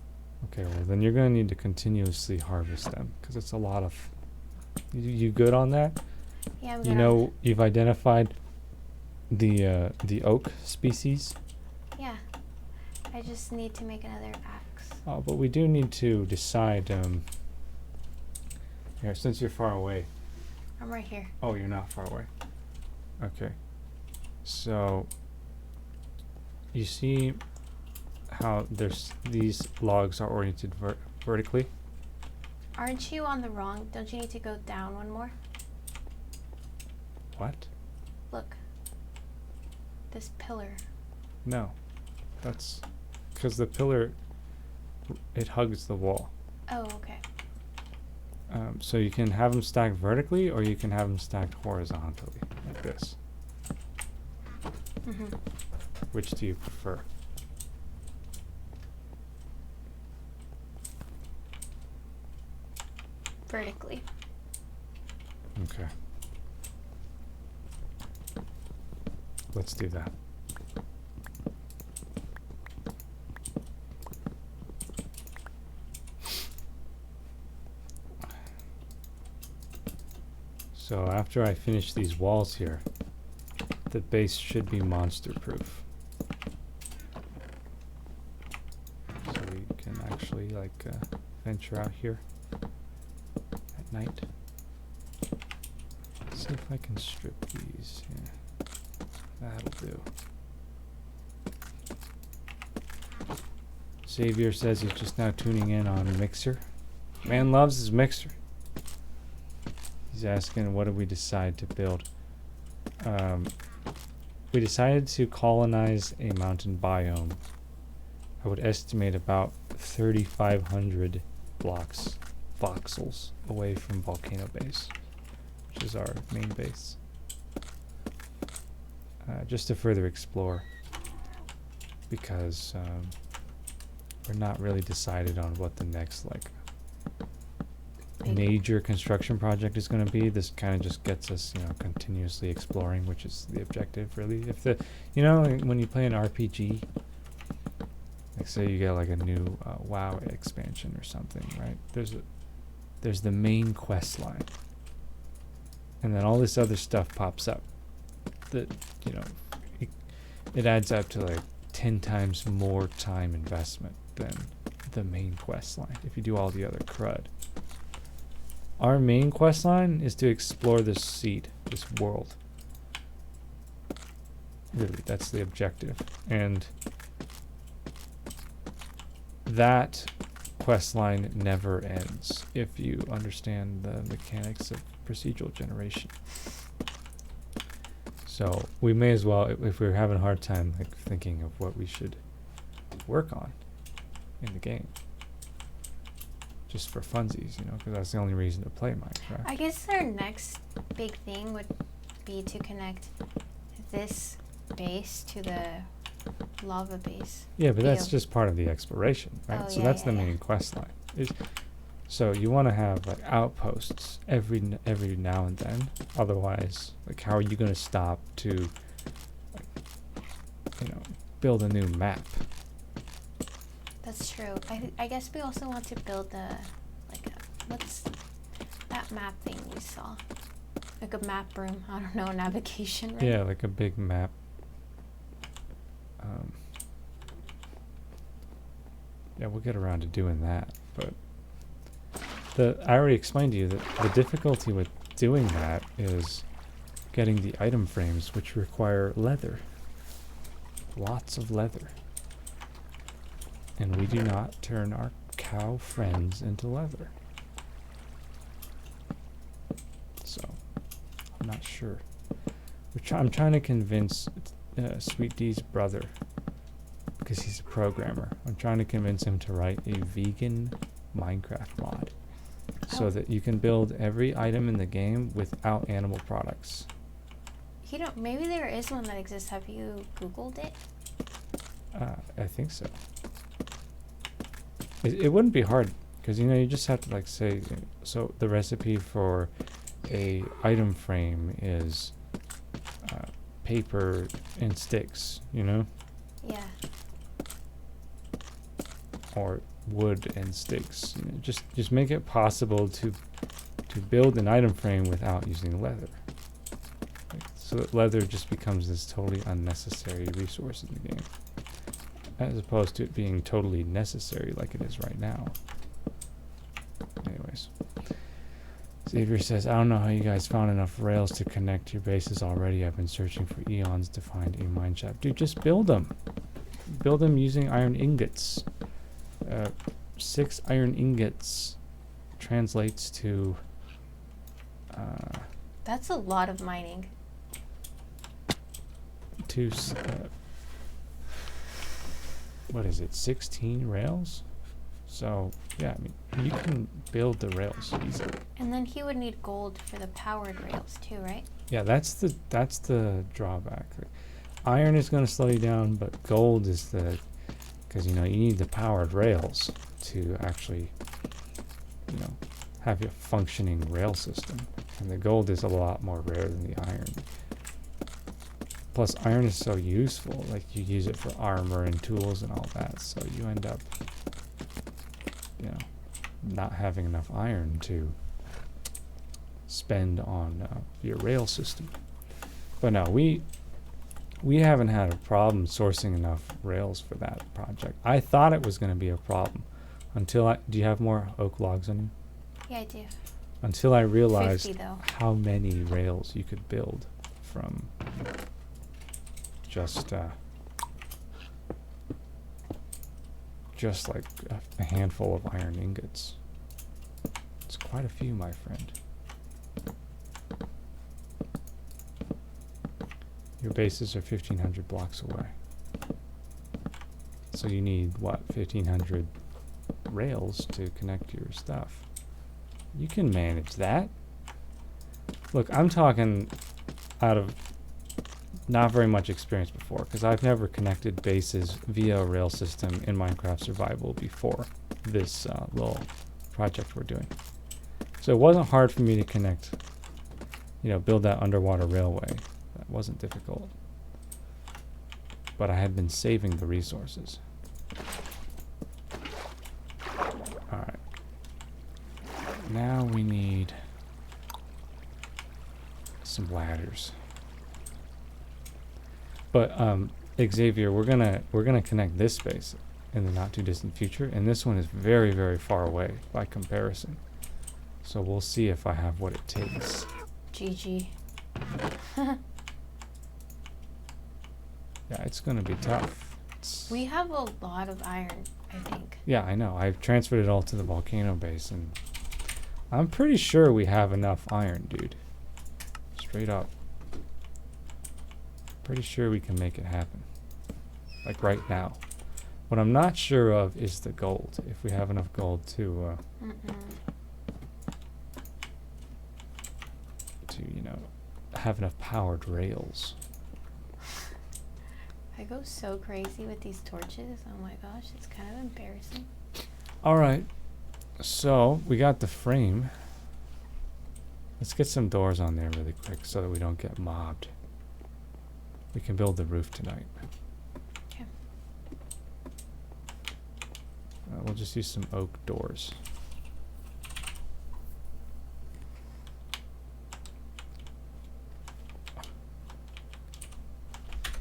Okay, well then you're going to need to continuously harvest them, because it's a lot of... You good on that? Yeah, I'm good. You know, you've identified the oak species? Yeah. I just need to make another axe. Oh, but we do need to decide, here, since you're far away. I'm right here. Oh, you're not far away. Okay. So, you see how these logs are oriented vertically? Aren't you on the wrong? Don't you need to go down one more? What? Look. This pillar. No. That's because the pillar, it hugs the wall. Oh, okay. So you can have them stacked vertically, or you can have them stacked horizontally, like this. Mm-hmm. Which do you prefer? Vertically. Okay. Let's do that. So after I finish these walls here, the base should be monster proof. So we can actually like venture out here at night. Let's see if I can strip these. Yeah, that'll do. Xavier says he's just now tuning in on Mixer. Man loves his Mixer. He's asking, what did we decide to build? We decided to colonize a mountain biome. I would estimate about 3,500 blocks, voxels, away from Volcano Base, which is our main base. Just to further explore, because we're not really decided on what the next major construction project is going to be. This kind of just gets us, continuously exploring, which is the objective, really. If when you play an RPG, Like say you get like a new WoW expansion or something, right? There's the main quest line, and then all this other stuff pops up. That it adds up to like 10 times more time investment than the main quest line if you do all the other crud. Our main quest line is to explore this seed, this world. Really, that's the objective. And that quest line never ends if you understand the mechanics of procedural generation. So we may as well, if we're having a hard time like thinking of what we should work on in the game, just for funsies, because that's the only reason to play Minecraft. I guess our next big thing would be to connect this base to the lava base. Yeah, but that's just part of the exploration, right? Oh, so yeah, that's yeah, the yeah. main quest line. So you want to have like outposts every now and then. Otherwise, like how are you going to stop to build a new map? That's true. I guess we also want to build what's that map thing we saw? Like a map room. I don't know, navigation room. Yeah, like a big map. Yeah, we'll get around to doing that. But I already explained to you that the difficulty with doing that is getting the item frames, which require leather. Lots of leather. And we do not turn our cow friends into leather. So, I'm not sure. I'm trying to convince Sweet D's brother, because he's a programmer. I'm trying to convince him to write a vegan Minecraft mod, so that you can build every item in the game without animal products. Maybe there is one that exists. Have you Googled it? I think so. It wouldn't be hard, because you just have to like say, so the recipe for a item frame is paper and sticks, Yeah. or wood and sticks. Just make it possible to build an item frame without using leather. So that leather just becomes this totally unnecessary resource in the game, as opposed to it being totally necessary like it is right now. Anyways, Xavier says, I don't know how you guys found enough rails to connect your bases already. I've been searching for eons to find a mine shaft. Dude, just build them. Build them using iron ingots. 6 iron ingots translates to... That's a lot of mining. What is it, 16 rails? So, yeah, you can build the rails easily. And then he would need gold for the powered rails too, right? Yeah, that's the drawback. Iron is going to slow you down, but gold is because you need the powered rails to actually have a functioning rail system, and the gold is a lot more rare than the iron. Plus, iron is so useful. Like, you use it for armor and tools and all that, so you end up not having enough iron to spend on your rail system. But no, we haven't had a problem sourcing enough rails for that project. I thought it was going to be a problem until do you have more oak logs on you? Yeah, I do. Until I realized 50 though. how many rails you could build from just like a handful of iron ingots. It's quite a few, my friend. Your bases are 1,500 blocks away. So you need, 1,500 rails to connect your stuff. You can manage that. Look, I'm talking out of not very much experience before, because I've never connected bases via a rail system in Minecraft Survival before this little project we're doing. So it wasn't hard for me to connect, build that underwater railway. That wasn't difficult. But I had been saving the resources. Alright. Now we need some ladders. But Xavier, we're gonna connect this space in the not too distant future, and this one is very, very far away by comparison. So we'll see if I have what it takes. GG. Yeah, it's gonna be tough. We have a lot of iron, I think. Yeah, I know. I've transferred it all to the volcano base, and I'm pretty sure we have enough iron, dude. Straight up. Pretty sure we can make it happen. Like right now. What I'm not sure of is the gold. If we have enough gold to you know, have enough powered rails. I go so crazy with these torches. Oh my gosh, it's kind of embarrassing. Alright. So, we got the frame. Let's get some doors on there really quick so that we don't get mobbed. We can build the roof tonight. Okay. We'll just use some oak doors.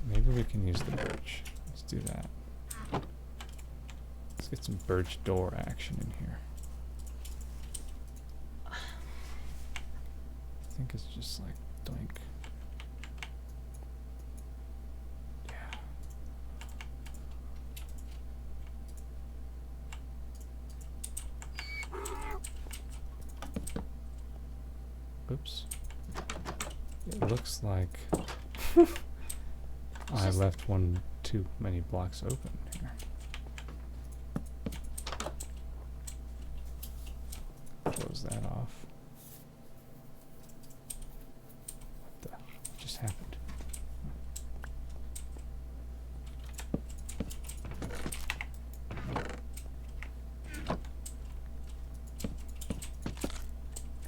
Maybe we can use the birch. Let's do that. Let's get some birch door action in here. I think it's just like doink. Yeah. Oops. It looks like I left one too many blocks open here. Close that off. What the just happened?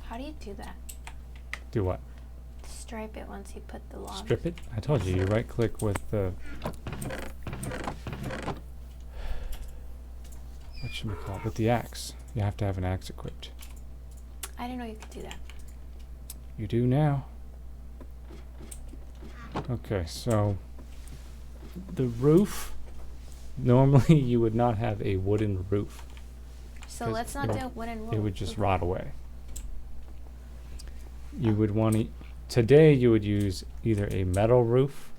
How do you do that? Do what? Stripe it once you put the logs. Strip it? I told you, you right click with the whatchamacallit, with the axe. You have to have an axe equipped. I didn't know you could do that. You do now. Okay, so the roof, normally you would not have a wooden roof. So let's not do a wooden roof. It would just rot away. You would want to, today you would use either a metal roof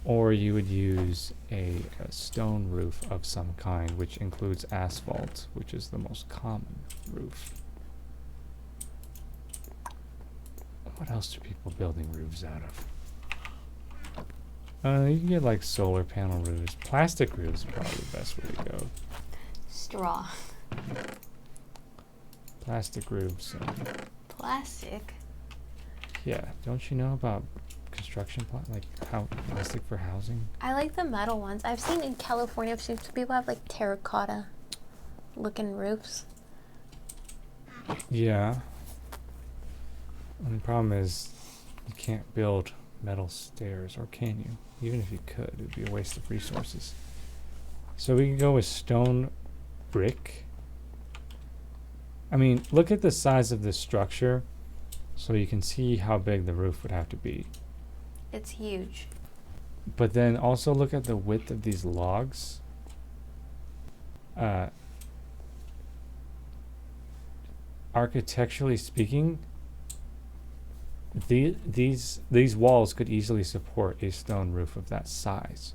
or you would use a stone roof of some kind, which includes asphalt, which is the most common roof. What else are people building roofs out of? You can get like solar panel roofs. Plastic roofs are probably the best way to go. Straw. Plastic roofs. Plastic? Yeah, don't you know about construction, like how plastic for housing? I like the metal ones. I've seen in California, people have like terracotta looking roofs. Yeah. And the problem is you can't build metal stairs, or can you? Even if you could, it would be a waste of resources. So we can go with stone brick. I mean, look at the size of this structure so you can see how big the roof would have to be. It's huge. But then also look at the width of these logs. Architecturally speaking, these walls could easily support a stone roof of that size.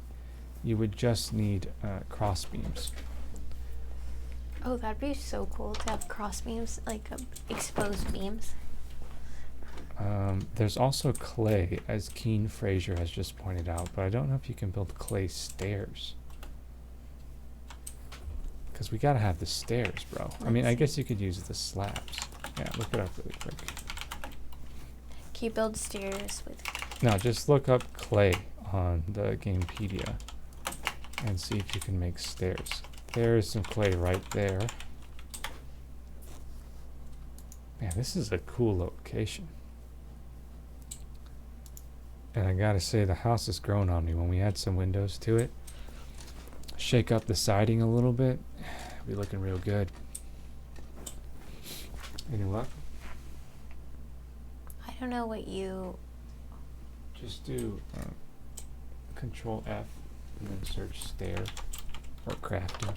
You would just need cross beams. Oh, that'd be so cool to have cross beams, like exposed beams. There's also clay, as Keen Fraser has just pointed out, but I don't know if you can build clay stairs. Because we gotta have the stairs, bro. I mean, I guess you could use the slabs. Yeah, look it up really quick. Can you build stairs with... No, just look up clay on the Gamepedia and see if you can make stairs. There is some clay right there. Man, this is a cool location. And I gotta say, the house has grown on me. When we add some windows to it, shake up the siding a little bit. Be looking real good. Any luck? I don't know what you... Just do Control F and then search stair or crafting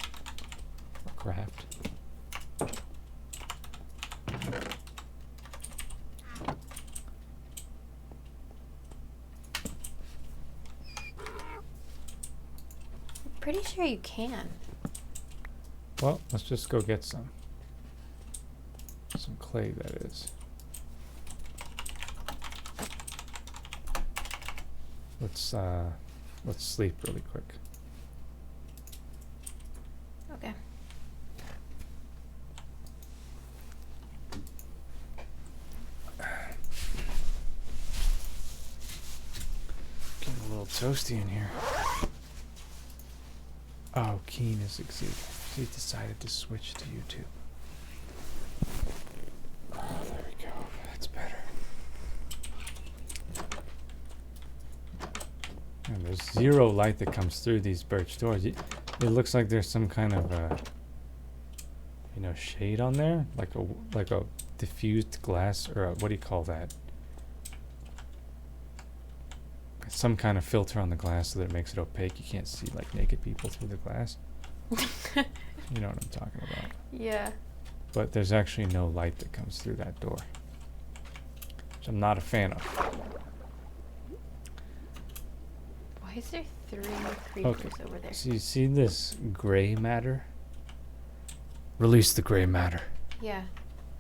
or craft. Pretty sure you can. Well, let's just go get some clay, that is. Let's sleep really quick. Okay. Getting a little toasty in here. Oh, Keen is succeeding. He decided to switch to YouTube. Oh, there we go. That's better. And there's zero light that comes through these birch doors. It looks like there's some kind of shade on there, like a diffused glass, or what do you call that? Some kind of filter on the glass so that it makes it opaque. You can't see like naked people through the glass. You know what I'm talking about. Yeah. But there's actually no light that comes through that door, which I'm not a fan of. Why is there 3 creepers over there? So you see this gray matter? Release the gray matter. Yeah.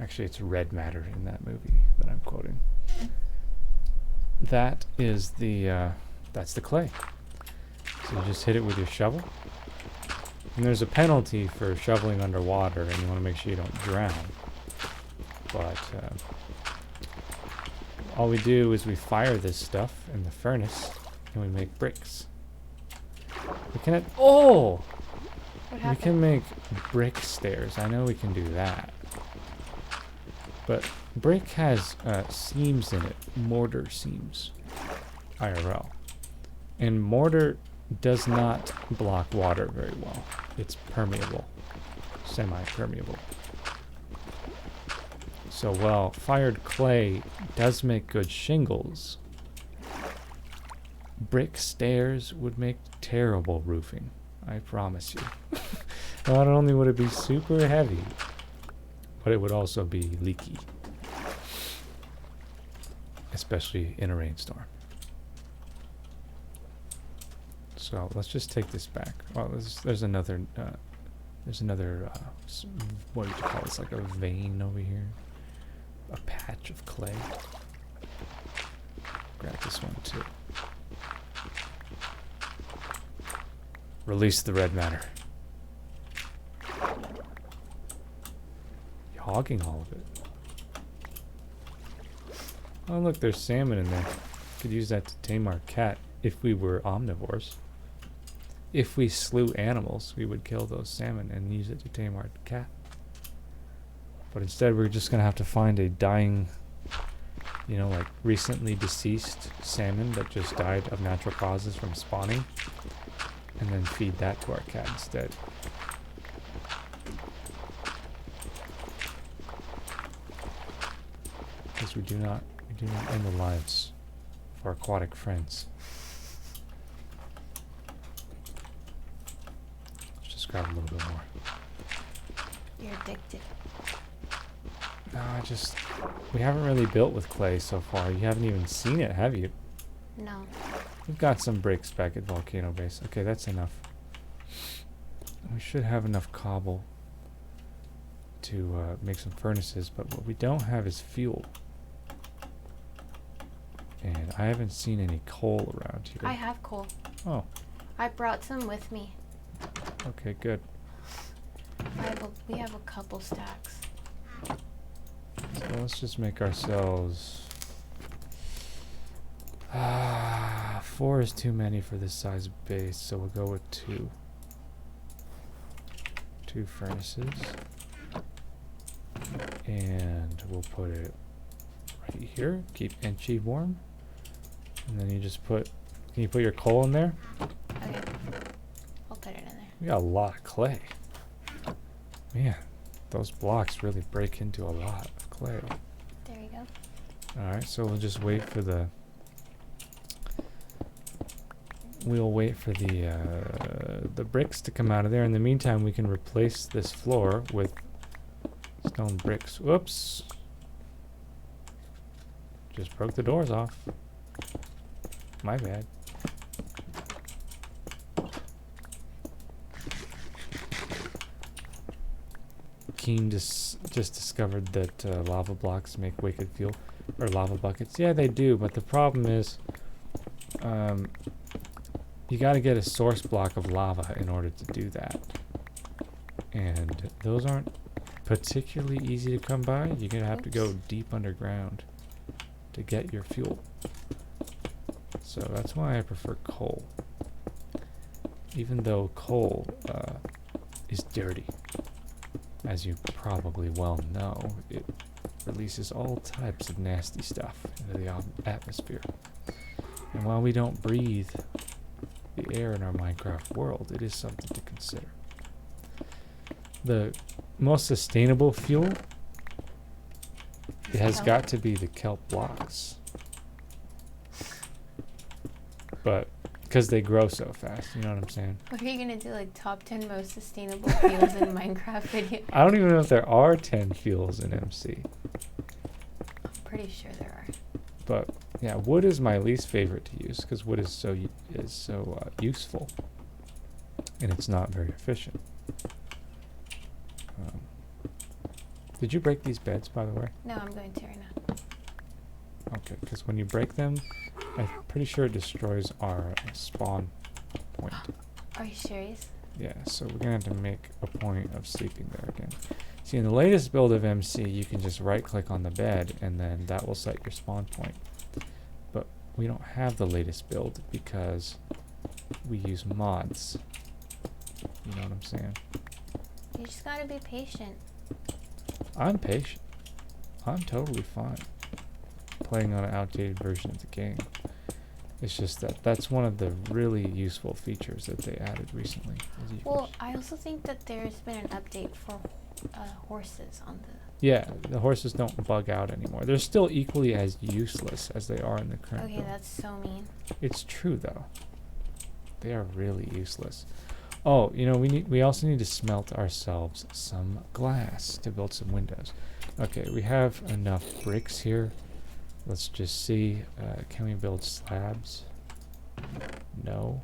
Actually, it's red matter in that movie that I'm quoting. That is that's the clay. So you just hit it with your shovel. And there's a penalty for shoveling underwater, and you want to make sure you don't drown. But all we do is we fire this stuff in the furnace, and we make bricks. We can What happened? we can make brick stairs. I know we can do that. But brick has seams in it, mortar seams, IRL. And mortar does not block water very well. It's permeable, semi-permeable. So while fired clay does make good shingles, brick stairs would make terrible roofing, I promise you. Not only would it be super heavy, but it would also be leaky. Especially in a rainstorm. So let's just take this back. Well, there's another, what would you call this, like a vein over here? A patch of clay. Grab this one too. Release the red matter. You're hogging all of it. Oh look, there's salmon in there. Could use that to tame our cat if we were omnivores. If we slew animals, we would kill those salmon and use it to tame our cat. But instead we're just gonna have to find a dying, like recently deceased salmon that just died of natural causes from spawning, and then feed that to our cat instead. Because we do not end the lives of our aquatic friends. Let's just grab a little bit more. You're addicted. No, we haven't really built with clay so far. You haven't even seen it, have you? No. We've got some bricks back at Volcano Base. Okay, that's enough. We should have enough cobble to make some furnaces, but what we don't have is fuel. And I haven't seen any coal around here. I have coal. Oh. I brought some with me. Okay, good. We have a couple stacks. So let's just make ourselves... 4 is too many for this size base, so we'll go with 2. 2 furnaces. And we'll put it right here. Keep Enchy warm. And then you just can you put your coal in there? Okay. I'll put it in there. We got a lot of clay. Man, those blocks really break into a lot of clay. There you go. Alright, so we'll just wait for the... We'll wait for the bricks to come out of there. In the meantime, we can replace this floor with stone bricks. Whoops! Just broke the doors off. My bad. Keen just discovered that lava blocks make wicked fuel, or lava buckets. Yeah, they do, but the problem is, you got to get a source block of lava in order to do that, and those aren't particularly easy to come by. You're gonna have to go deep underground to get your fuel. So that's why I prefer coal, even though coal is dirty. As you probably well know, it releases all types of nasty stuff into the atmosphere. And while we don't breathe the air in our Minecraft world, it is something to consider. The most sustainable fuel, it has got to be the kelp blocks. But because they grow so fast, you know what I'm saying? What are you gonna do, like top 10 most sustainable fuels in Minecraft video? I don't even know if there are 10 fuels in MC. I'm pretty sure there are. But yeah, wood is my least favorite to use because wood is so useful, and it's not very efficient. Did you break these beds, by the way? No, I'm going to right now. Okay, because when you break them, I'm pretty sure it destroys our spawn point. Are you serious? Yeah, so we're gonna have to make a point of sleeping there again. See, in the latest build of MC, you can just right-click on the bed, and then that will set your spawn point. But we don't have the latest build because we use mods. You know what I'm saying? You just gotta be patient. I'm patient. I'm totally fine playing on an outdated version of the game. It's just that that's one of the really useful features that they added recently. Well, I also think that there's been an update for horses on the... Yeah, the horses don't bug out anymore. They're still equally as useless as they are in the current Okay, build. that's so mean. It's true, though. They are really useless. Oh, you know, we also need to smelt ourselves some glass to build some windows. Okay, we have enough bricks here. Let's just see. Can we build slabs? No.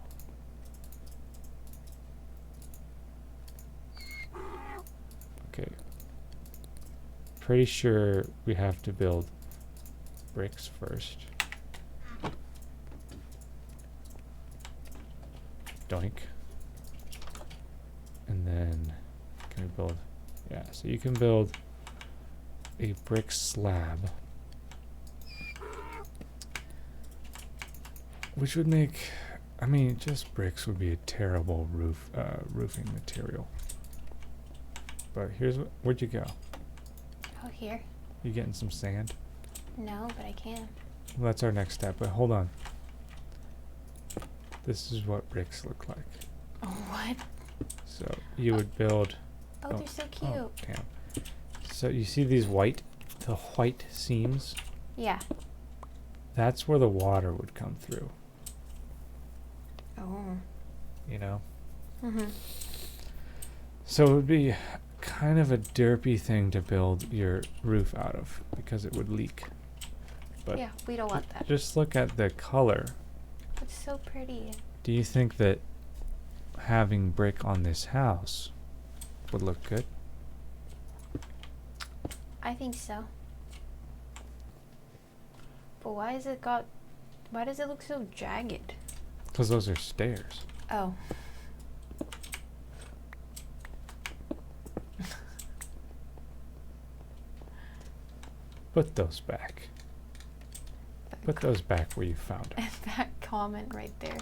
Okay. Pretty sure we have to build bricks first. Doink. And then can we build, yeah, so you can build a brick slab, which would make, I mean, just bricks would be a terrible roofing material. But here's what, where'd you go? Oh, here. You getting some sand? No, but I can. Well, that's our next step, but hold on. This is what bricks look like. Oh, what? So you would build. Oh, they're so cute. Oh, damn. So you see these the white seams? Yeah. That's where the water would come through. Oh. You know? Mm-hmm. So it would be kind of a derpy thing to build your roof out of because it would leak. But yeah, we don't want that. Just look at the color. It's so pretty. Do you think that having brick on this house would look good? I think so. But why does it look so jagged? Because those are stairs. Oh. Put those back. Put those back where you found them. That comment right there.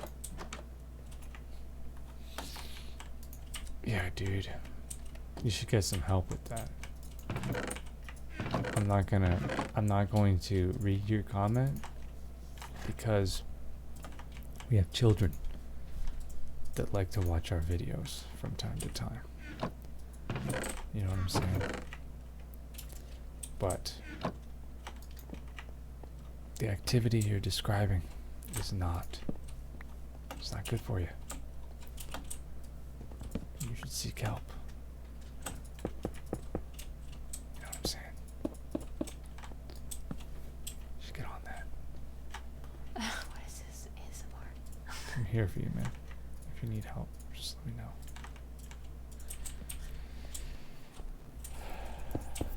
Yeah, dude. You should get some help with that. I'm not going to read your comment because we have children. that like to watch our videos from time to time. You know what I'm saying? But the activity you're describing is not. It's not good for you. You should seek help. You know what I'm saying? You should get on that. What is this? ASMR. I'm here for you, man. If you need help, just let me know.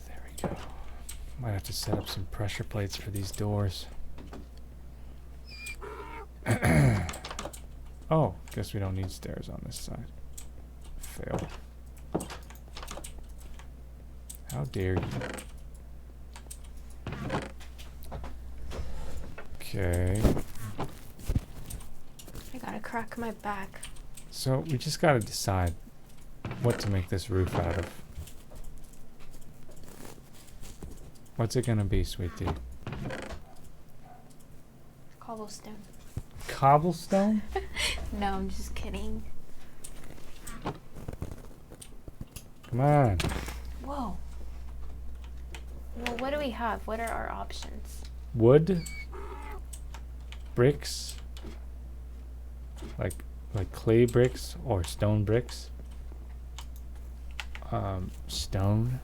There we go. Might have to set up some pressure plates for these doors. Oh, guess we don't need stairs on this side. Fail. How dare you? Okay. I gotta crack my back. So we just gotta decide what to make this roof out of. What's it gonna be, Sweet D? Cobblestone. Cobblestone? No, I'm just kidding. Come on. Whoa. Well, what do we have? What are our options? Wood, bricks, like clay bricks or stone bricks. Stone.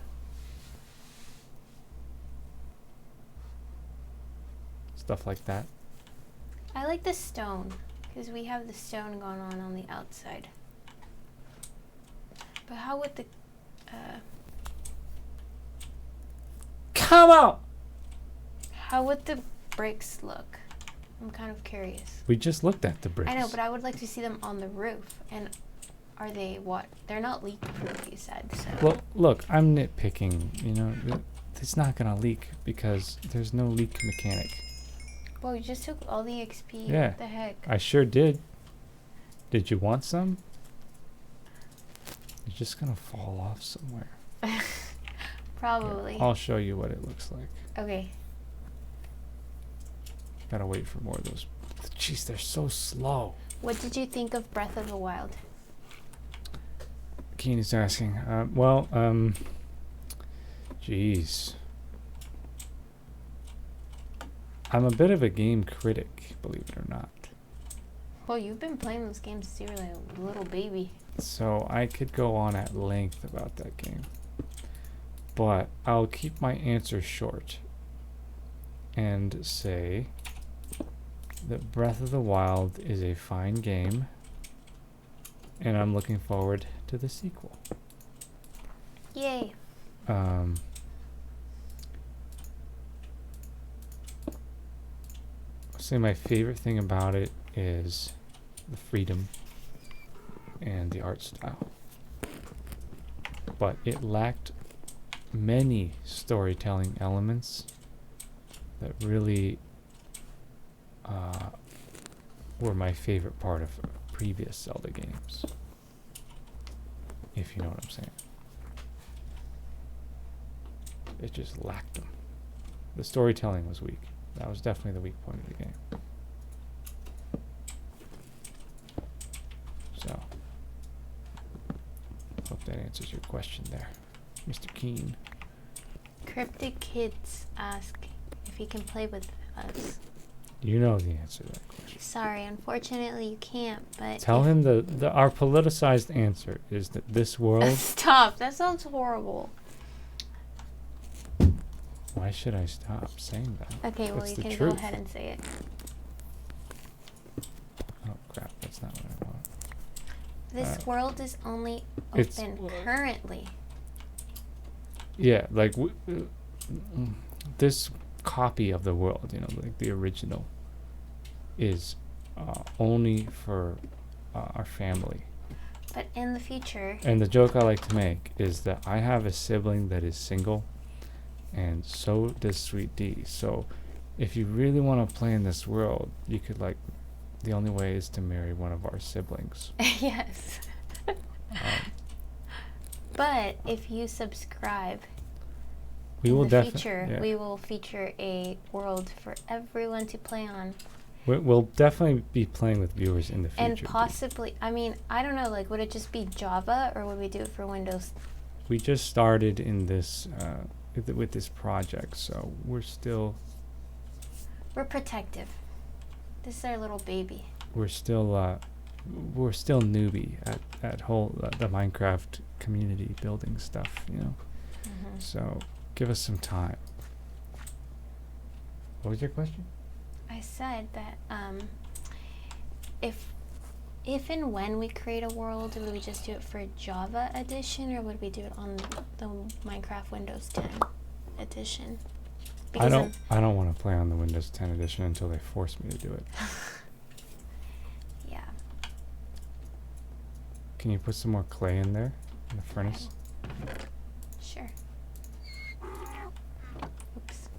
Stuff like that. I like the stone because we have the stone going on the outside. But how would the Come out! how would the bricks look? I'm kind of curious. We just looked at the bricks. I know, but I would like to see them on the roof. And are they what? They're not leak proof, you said. So. Well, look, I'm nitpicking. You know, it's not gonna leak because there's no leak mechanic. Well, you just took all the XP. Yeah. What the heck? I sure did. Did you want some? It's just gonna fall off somewhere. Probably. Here, I'll show you what it looks like. Okay. Gotta wait for more of those. Jeez, they're so slow. What did you think of Breath of the Wild? Keen is asking. Jeez. I'm a bit of a game critic, believe it or not. Well, you've been playing those games since you were like a little baby. So I could go on at length about that game. But I'll keep my answer short and say that Breath of the Wild is a fine game, and I'm looking forward to the sequel. Yay. I'll say my favorite thing about it is the freedom and the art style. But it lacked many storytelling elements that really were my favorite part of previous Zelda games. If you know what I'm saying. It just lacked them. The storytelling was weak. That was definitely the weak point of the game. So, hope that answers your question there, Mr. Keen. Cryptic Kids ask if he can play with us. You know the answer to that question. Sorry, unfortunately you can't, but... Tell him our politicized answer is that this world... Stop, that sounds horrible. Why should I stop saying that? Okay, well, you can go ahead and say it. Oh, crap, that's not what I want. This world is only open currently. Yeah, like this copy of the world, you know, like the original, is only for our family. But in the future... And the joke I like to make is that I have a sibling that is single, and so does Sweet D. So if you really want to play in this world, you could, like, the only way is to marry one of our siblings. Yes. But if you subscribe, we will in the future, we will feature a world for everyone to play on. We'll definitely be playing with viewers in the future. And possibly, I mean, I don't know, like, would it just be Java or would we do it for Windows? We just started in this with this project, so we're protective. This is our little baby. We're still newbie at whole the Minecraft community building stuff, you know. Mm-hmm. So give us some time. What was your question? I said that if and when we create a world, would we just do it for Java edition or would we do it on the Minecraft Windows 10 edition? I don't want to play on the Windows 10 edition until they force me to do it. Yeah. Can you put some more clay in there in the furnace? Sure. Oops.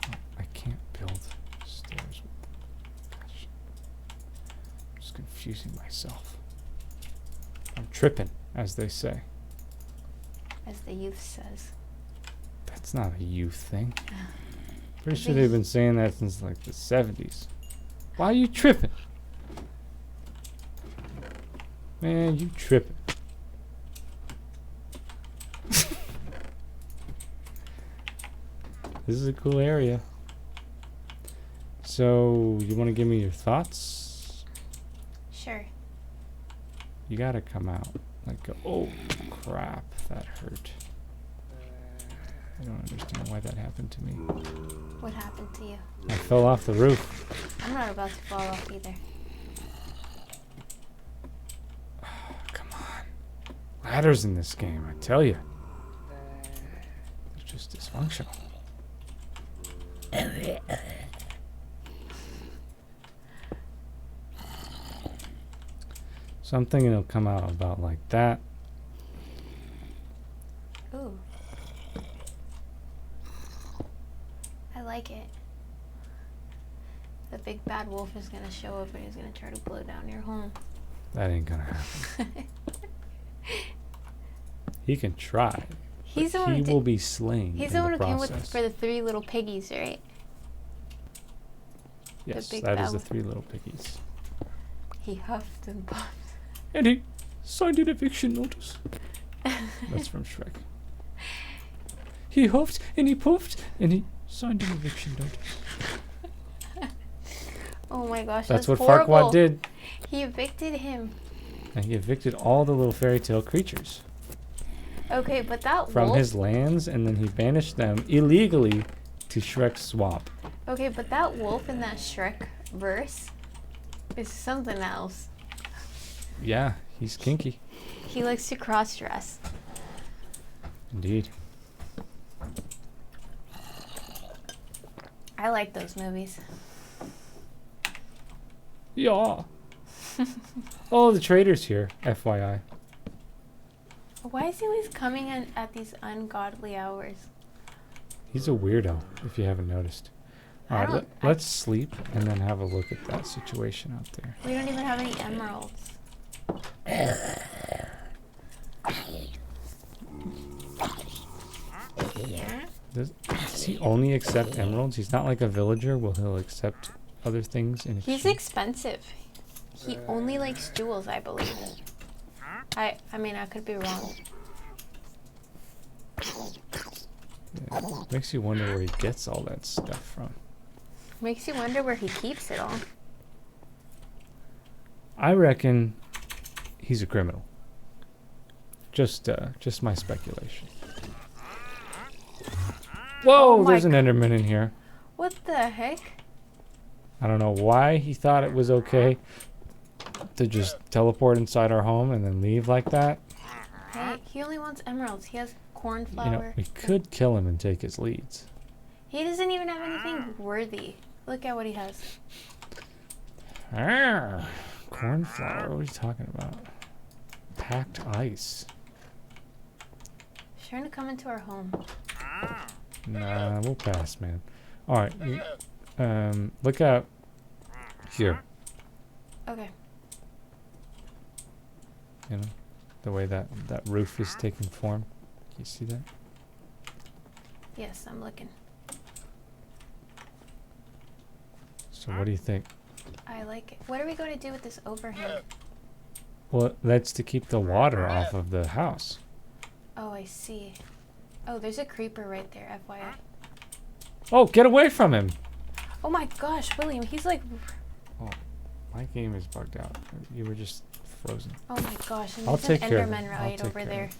Oh, I can't build stairs. Gosh. I'm just confusing myself. I'm tripping, as they say. As the youth says. That's not a youth thing. Pretty sure they've been saying that since like the 70s. Why are you tripping? Man, you tripping. This is a cool area. So, you want to give me your thoughts? Sure. You gotta come out. Like, oh crap, that hurt. I don't understand why that happened to me. What happened to you? I fell off the roof. I'm not about to fall off either. Come on. Ladders in this game, I tell you. They're just dysfunctional. So I'm thinking it'll come out about like that. Ooh. I like it. The big bad wolf is gonna show up and he's gonna try to blow down your home. That ain't gonna happen. He can try. He's the one he will be slain. He's the one who came with for the 3 little piggies, right? Yes, that is the 3 little piggies. He huffed and puffed. And he signed an eviction notice. That's from Shrek. He huffed and he puffed and he signed an eviction notice. Oh my gosh, that's what horrible. Farquaad did. He evicted him. And he evicted all the little fairy tale creatures. Okay, but that from wolf... his lands, and then he banished them illegally to Shrek's swamp. Okay, but that wolf in that Shrek verse is something else. Yeah, he's kinky. He likes to cross-dress. Indeed. I like those movies. Yeah. Oh, the trader's here, FYI. Why is he always coming in at these ungodly hours? He's a weirdo, if you haven't noticed. Alright, let's sleep and then have a look at that situation out there. We don't even have any emeralds. Does he only accept emeralds? He's not like a villager. Will he'll accept other things in exchange? He's expensive. He only likes jewels, I believe. I mean, I could be wrong. Yeah, makes you wonder where he gets all that stuff from. Makes you wonder where he keeps it all. I reckon he's a criminal. Just my speculation. Whoa, there's an Enderman in here. What the heck? I don't know why he thought it was okay to just teleport inside our home and then leave like that. Hey, he only wants emeralds. He has cornflower. You know, we could kill him and take his leads. He doesn't even have anything worthy. Look at what he has. Cornflower? What are you talking about? Packed ice. He's trying to come into our home. Nah, we'll pass, man. Alright. Look out here. Okay. You know, the way that roof is taking form. You see that? Yes, I'm looking. So what do you think? I like it. What are we going to do with this overhang? Well, that's to keep the water off of the house. Oh, I see. Oh, there's a creeper right there, FYI. Oh, get away from him! Oh my gosh, William, he's like... Oh, my game is bugged out. You were just frozen. Oh my gosh, and I'll there's take an care of Enderman it. right over there.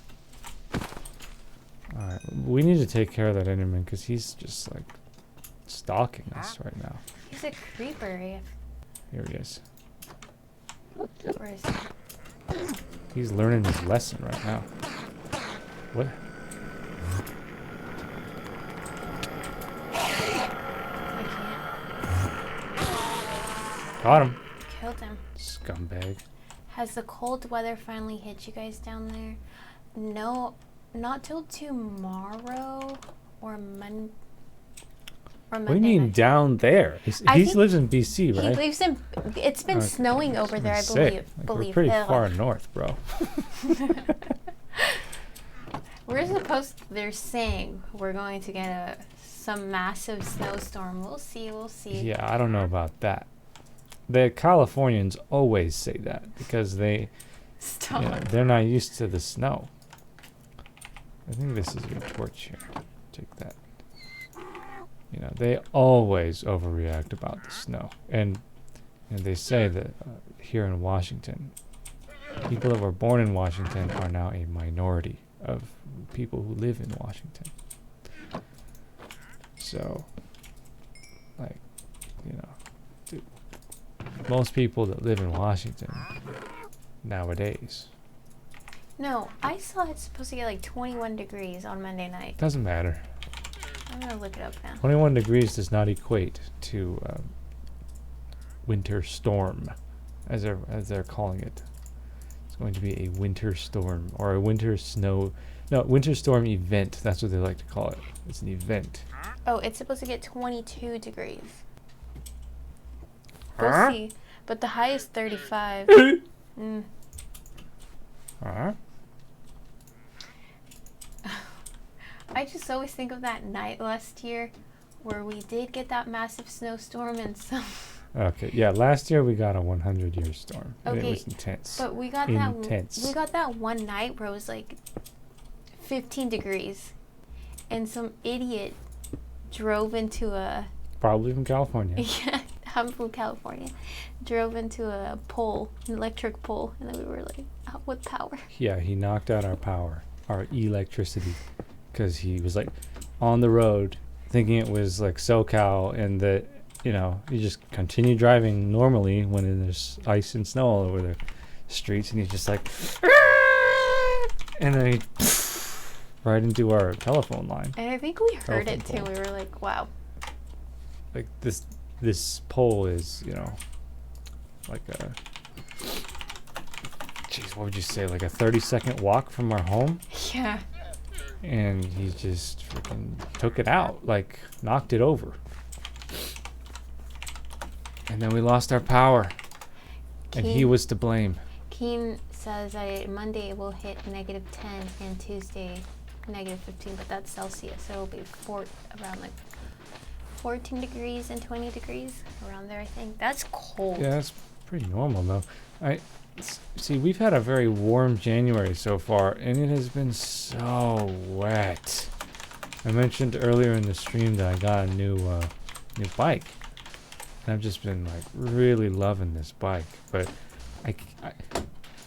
Alright, we need to take care of that Enderman because he's just like stalking us right now. He's a creeper. Here he is. Where is he? He's learning his lesson right now. What? Got him. Killed him. Scumbag. Has the cold weather finally hit you guys down there? No, not till tomorrow or Monday. What do you mean down there? He lives in BC, right? He lives in. It's been snowing over there, I believe. We're pretty far north, bro. We're supposed. They're saying we're going to get some massive snowstorm. We'll see. We'll see. Yeah, I don't know about that. The Californians always say that because they're not used to the snow. I think this is your torch here. Take that. You know, they always overreact about the snow. And they say that here in Washington, people that were born in Washington are now a minority of people who live in Washington. So, like, you know, most people that live in Washington nowadays. No, I saw it's supposed to get like 21 degrees on Monday night. Doesn't matter. I'm going to look it up now. 21 degrees does not equate to winter storm, as they're calling it. It's going to be a winter storm or a winter storm event. That's what they like to call it. It's an event. Oh, it's supposed to get 22 degrees. We'll see. But the high is 35. I just always think of that night last year where we did get that massive snowstorm and some... Okay, yeah, last year we got a 100-year storm. Okay, and it was intense. But we got that one night where it was like 15 degrees and some idiot drove into a... Probably from California. Yeah, I'm from California. Drove into a pole, an electric pole, and then we were like out with power. Yeah, he knocked out our power, our electricity. Because he was like on the road thinking it was like SoCal and that, you know, you just continue driving normally when there's ice and snow all over the streets, and he's just like, and then he right into our telephone line. And I think we heard it too. We were like, wow. Like this pole is, you know, like a, jeez, what would you say, like a 30-second walk from our home? Yeah. And he just freaking took it out, like knocked it over. And then we lost our power. And he was to blame. Keen says Monday it will hit -10 and Tuesday -15, but that's Celsius. So it'll be around like 14 degrees and 20 degrees around there, I think. That's cold. Yeah, that's pretty normal though. See, we've had a very warm January so far, and it has been so wet. I mentioned earlier in the stream that I got a new bike, and I've just been like really loving this bike. But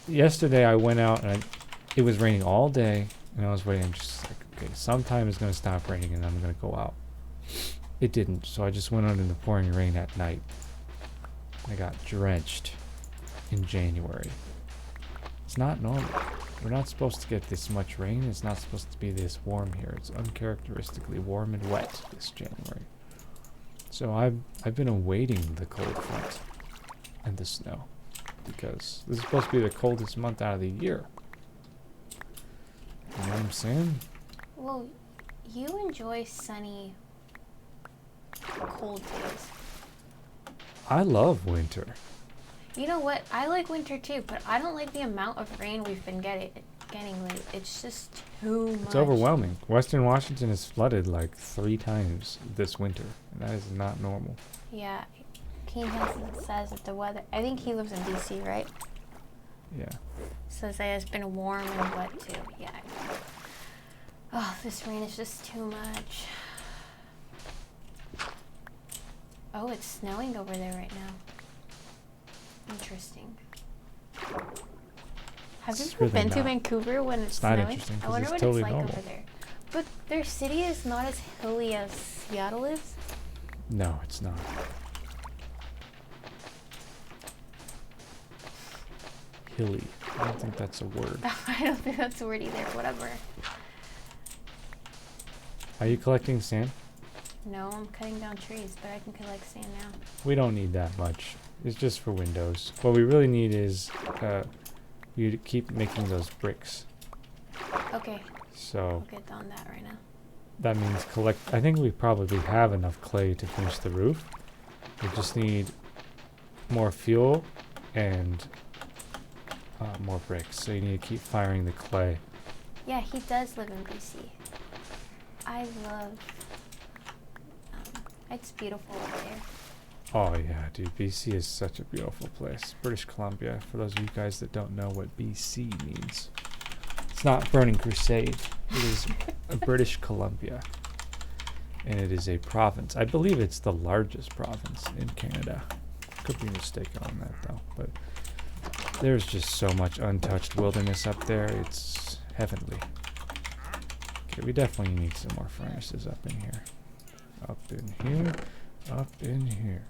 yesterday I went out and it was raining all day, and I was waiting, just like, okay, sometime it's gonna stop raining and I'm gonna go out. It didn't, so I just went out in the pouring rain at night. I got drenched. In January. It's not normal. We're not supposed to get this much rain. It's not supposed to be this warm here. It's uncharacteristically warm and wet this January. So I've been awaiting the cold front and the snow because this is supposed to be the coldest month out of the year. You know what I'm saying? Well, you enjoy sunny, cold days. I love winter. You know what? I like winter too, but I don't like the amount of rain we've been getting lately. It's just too much. It's overwhelming. Western Washington is flooded like 3 times this winter, and that is not normal. Yeah. King says that the weather. I think he lives in DC, right? Yeah. Says that it's been warm and wet too. Yeah. Oh, this rain is just too much. Oh, it's snowing over there right now. Interesting. Have you ever been to Vancouver when it's not snowing? interesting I wonder it's what totally it's like normal. over there. But their city is not as hilly as Seattle is. No, it's not. Hilly. I don't think that's a word. I don't think that's a word either. Whatever. Are you collecting sand? No, I'm cutting down trees, but I can collect sand now. We don't need that much. It's just for windows. What we really need is you to keep making those bricks. Okay. So I'll get on that right now. that means collect. I think we probably have enough clay to finish the roof. We just need more fuel and more bricks. So you need to keep firing the clay. Yeah, he does live in BC. I love. It's beautiful up there. Oh yeah, dude, BC is such a beautiful place. British Columbia, for those of you guys that don't know what BC means. It's not Burning Crusade. It is British Columbia. And it is a province. I believe it's the largest province in Canada. Could be mistaken on that though. But there's just so much untouched wilderness up there. It's heavenly. Okay, we definitely need some more furnaces up in here. Up in here. Up in here.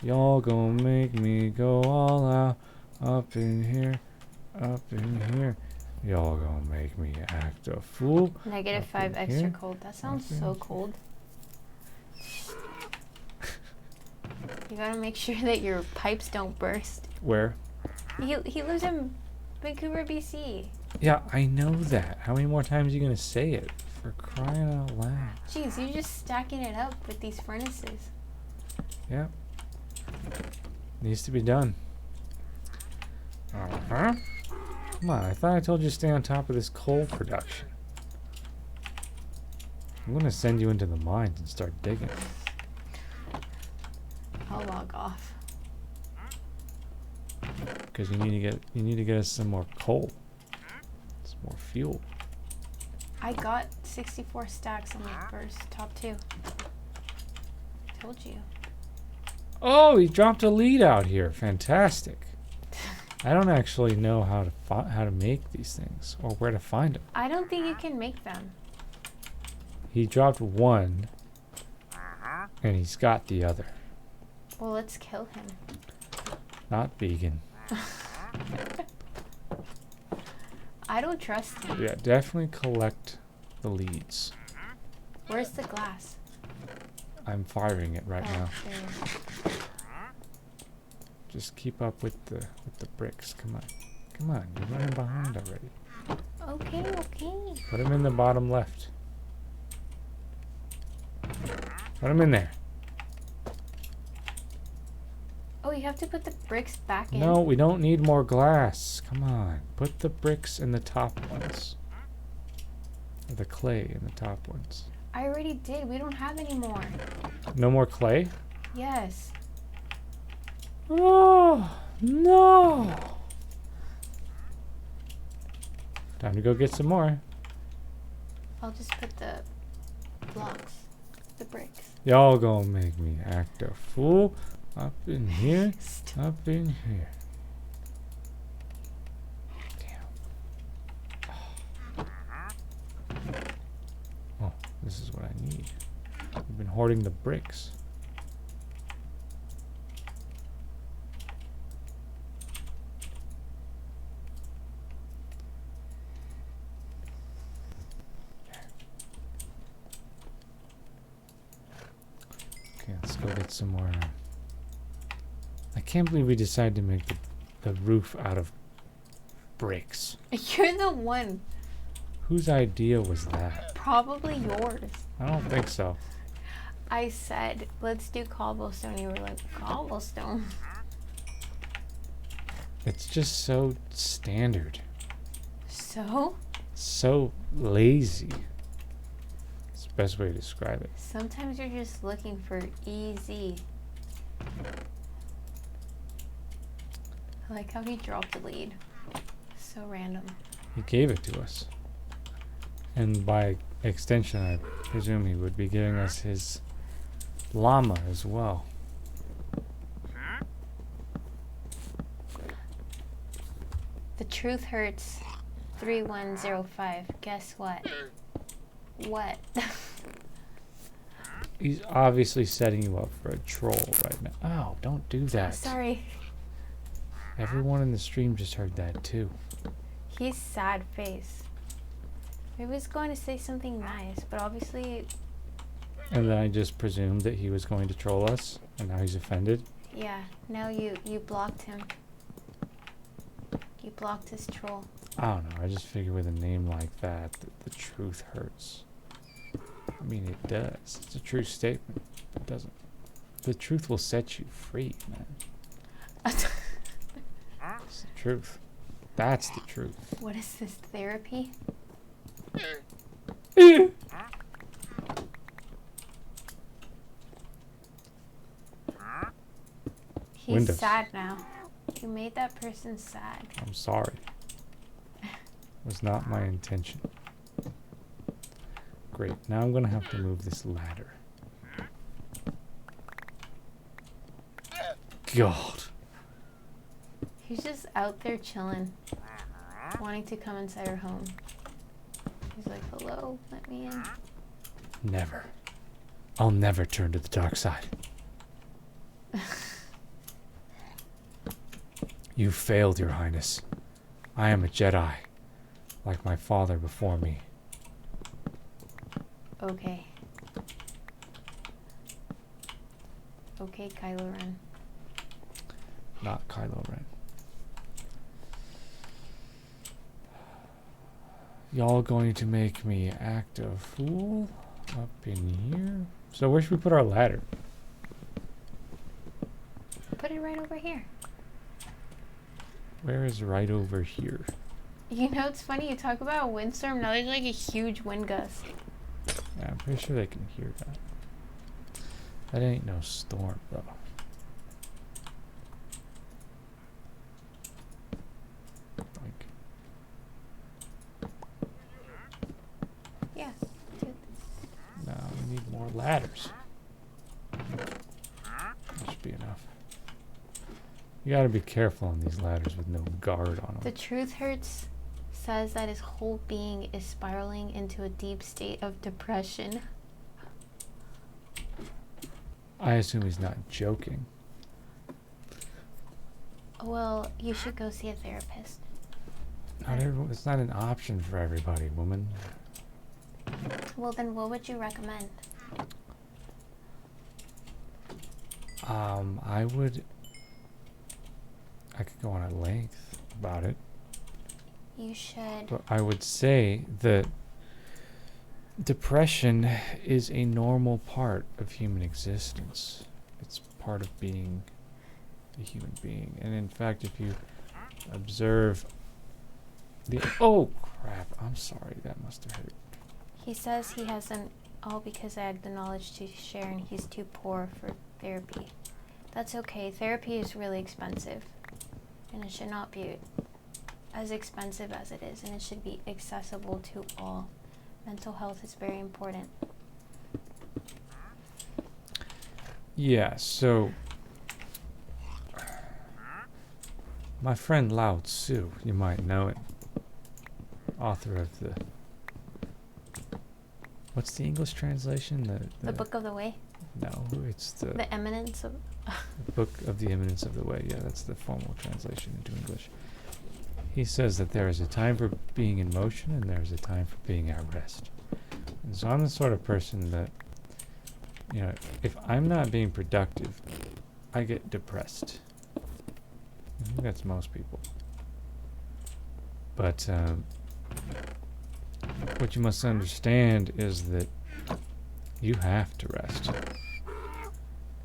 Y'all gonna make me go all out. Up in here. Up in here. Y'all gonna make me act a fool. -5 extra cold. That sounds so cold. You gotta make sure that your pipes don't burst. Where? He lives in Vancouver, BC. Yeah, I know that. How many more times are you gonna say it? For crying out loud. Jeez, you're just stacking it up with these furnaces. Yeah. Needs to be done. Uh-huh. Come on, I thought I told you to stay on top of this coal production. I'm gonna send you into the mines and start digging. I'll log off. Because you need to get us some more coal. Some more fuel. I got 64 stacks on my first top 2. Told you. Oh, he dropped a lead out here. Fantastic. I don't actually know how to make these things or where to find them. I don't think you can make them. He dropped one, and he's got the other. Well, let's kill him. Not vegan. I don't trust him. Yeah, definitely collect the leads. Where's the glass? I'm firing it right now. There you go. Just keep up with the bricks. Come on. Come on, you're running behind already. Okay, okay. Put them in the bottom left. Put them in there. Oh, you have to put the bricks back in? No, we don't need more glass. Come on. Put the bricks in the top ones. Or the clay in the top ones. I already did. We don't have any more. No more clay? Yes. Oh, no. Time to go get some more. I'll just put the blocks, the bricks. Y'all gonna make me act a fool. Up in here. Up in here. Damn. Oh, this is what I need. I've been hoarding the bricks. Okay, let's go get some more. I can't believe we decided to make the roof out of bricks. You're the one. Whose idea was that? Probably yours. I don't think so. I said, let's do cobblestone. You were like, cobblestone? It's just so standard. So? So lazy. It's the best way to describe it. Sometimes you're just looking for easy. I like how he dropped the lead. So random. He gave it to us. And by extension, I presume he would be giving us his llama as well. The truth hurts. 3105. Guess what? What? He's obviously setting you up for a troll right now. Oh, don't do that. Sorry. Everyone in the stream just heard that too. He's sad face. He was going to say something nice, but obviously... And then I just presumed that he was going to troll us, and now he's offended. Yeah, now you blocked him. You blocked his troll. I don't know, I just figure with a name like that, the truth hurts. I mean, it does. It's a true statement. It doesn't. The truth will set you free, man. It's the truth. That's the truth. What is this, therapy? He's Windows. sad now. You made that person sad. I'm sorry. It was not my intention. Great. Now I'm going to have to move this ladder. God. He's just out there chilling, wanting to come inside our home. He's like, hello, let me in. Never. I'll never turn to the dark side. You failed, Your Highness. I am a Jedi, like my father before me. Okay. Okay, Kylo Ren. Not Kylo Ren. Y'all going to make me act a fool up in here? So where should we put our ladder? Put it right over here. Where is right over here? You know, it's funny, you talk about a windstorm, now there's like a huge wind gust. Yeah, I'm pretty sure they can hear that. That ain't no storm, though. Like, Yeah. Dude. no, we need more ladders. That should be enough. You gotta be careful on these ladders with no guard on them. The truth hurts says that his whole being is spiraling into a deep state of depression. I assume he's not joking. Well, you should go see a therapist. Not everyone, it's not an option for everybody, woman. Well, then what would you recommend? I could go on at length about it. You should. But I would say that depression is a normal part of human existence. It's part of being a human being. And in fact, if you observe the... Oh, crap. I'm sorry. That must have hurt. He says he hasn't, all because I had the knowledge to share and he's too poor for therapy. That's okay. Therapy is really expensive. And it should not be as expensive as it is. And it should be accessible to all. Mental health is very important. Yeah, so... My friend Lao Tzu, you might know it. Author of the... What's the English translation? The Book of the Way? No, it's the... The Eminence of... The Book of the Eminence of the Way. Yeah, that's the formal translation into English. He says that there is a time for being in motion and there is a time for being at rest. And so I'm the sort of person that, you know, if I'm not being productive, I get depressed. I think that's most people. But what you must understand is that you have to rest.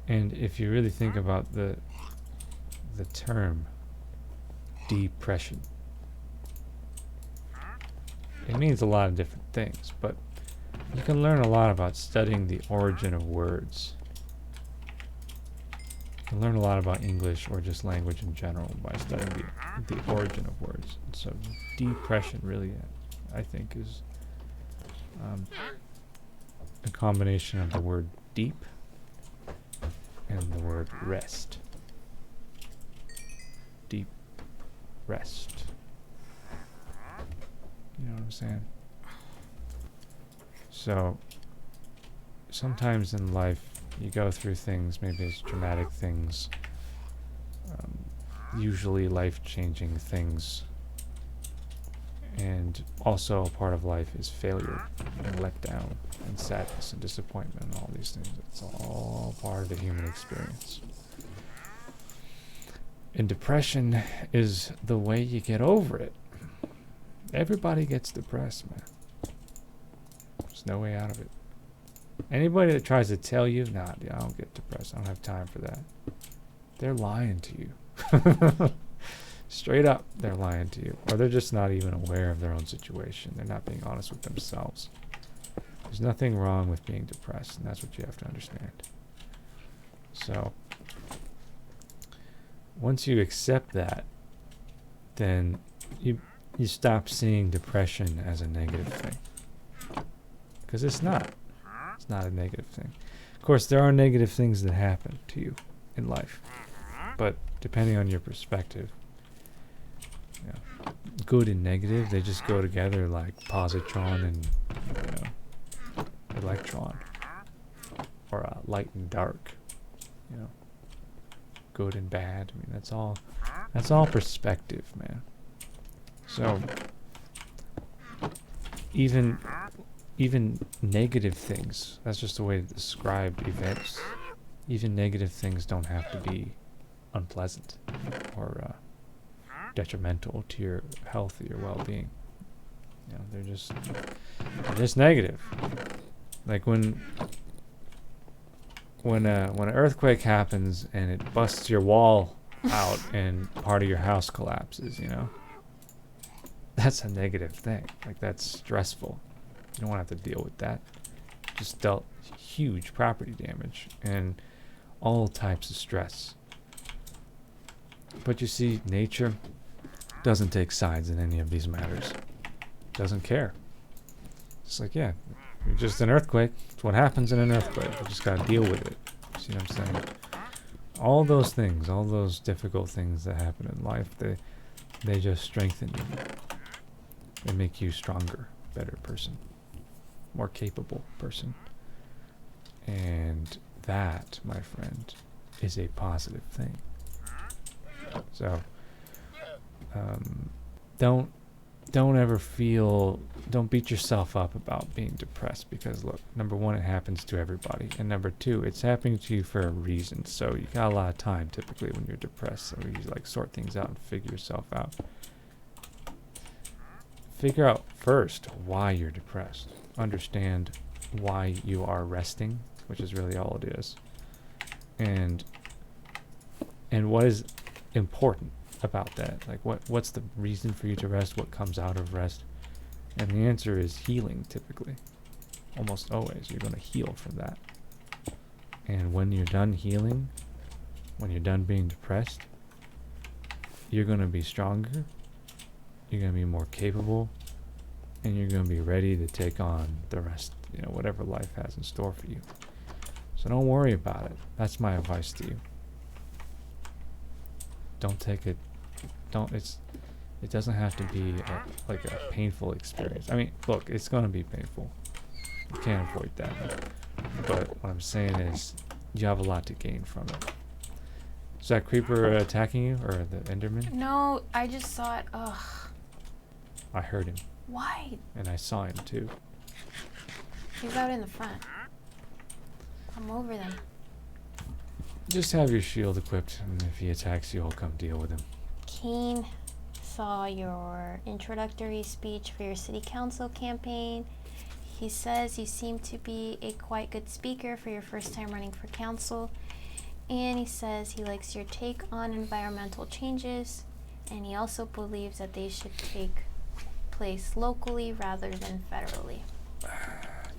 And if you really think about the term depression, it means a lot of different things, but you can learn a lot about studying the origin of words. can learn a lot about English or just language in general by studying the origin of words. And so depression really, I think, is a combination of the word deep and the word rest. Deep rest. You know what I'm saying? So sometimes in life you go through things, maybe it's traumatic things, usually life-changing things, and also a part of life is failure and letdown and sadness and disappointment and all these things. It's all part of the human experience. And depression is the way you get over it. Everybody gets depressed, man. There's no way out of it. Anybody that tries to tell you, nah, dude, I don't get depressed, I don't have time for that, they're lying to you. Straight up, they're lying to you. Or they're just not even aware of their own situation. They're not being honest with themselves. There's nothing wrong with being depressed, and that's what you have to understand. So, once you accept that, then you stop seeing depression as a negative thing. Because it's not. It's not a negative thing. Of course, there are negative things that happen to you in life. But depending on your perspective, good and negative, they just go together like positron and electron. Or light and dark. Good and bad. I mean, that's all perspective, man. So even negative things, that's just a way to describe events. Even negative things don't have to be unpleasant or detrimental to your health or your well-being. They're just negative. Like when an earthquake happens and it busts your wall out and part of your house collapses, that's a negative thing. Like, that's stressful. You don't want to have to deal with that. Just dealt huge property damage and all types of stress. But you see, nature doesn't take sides in any of these matters. Doesn't care. It's like, yeah, you're just an earthquake. It's what happens in an earthquake. You just got to deal with it. See what I'm saying? All those things, all those difficult things that happen in life, they just strengthen you. They make you stronger, better person, more capable person. And that, my friend, is a positive thing. So, don't beat yourself up about being depressed, because look, number one, it happens to everybody, and number two, it's happening to you for a reason. So you got a lot of time typically when you're depressed, so you like sort things out and figure yourself out. Figure out first why you're depressed. Understand why you are resting, which is really all it is, and what is important about that. Like, what's the reason for you to rest? What comes out of rest? And the answer is healing. Typically, almost always, you're going to heal from that. And when you're done healing, when you're done being depressed, you're going to be stronger, you're going to be more capable, and you're going to be ready to take on the rest, whatever life has in store for you. So don't worry about it. That's my advice to you. Don't take it. It doesn't have to be a painful experience. I mean, look, it's going to be painful. You can't avoid that. But what I'm saying is, you have a lot to gain from it. Is that creeper attacking you, or the Enderman? No, I just saw it. Ugh. I heard him. Why? And I saw him too. He's out in the front. I'm over them. Just have your shield equipped, and if he attacks you, I'll come deal with him. Keen saw your introductory speech for your city council campaign. He says you seem to be a quite good speaker for your first time running for council. And he says he likes your take on environmental changes. And he also believes that they should take place locally rather than federally.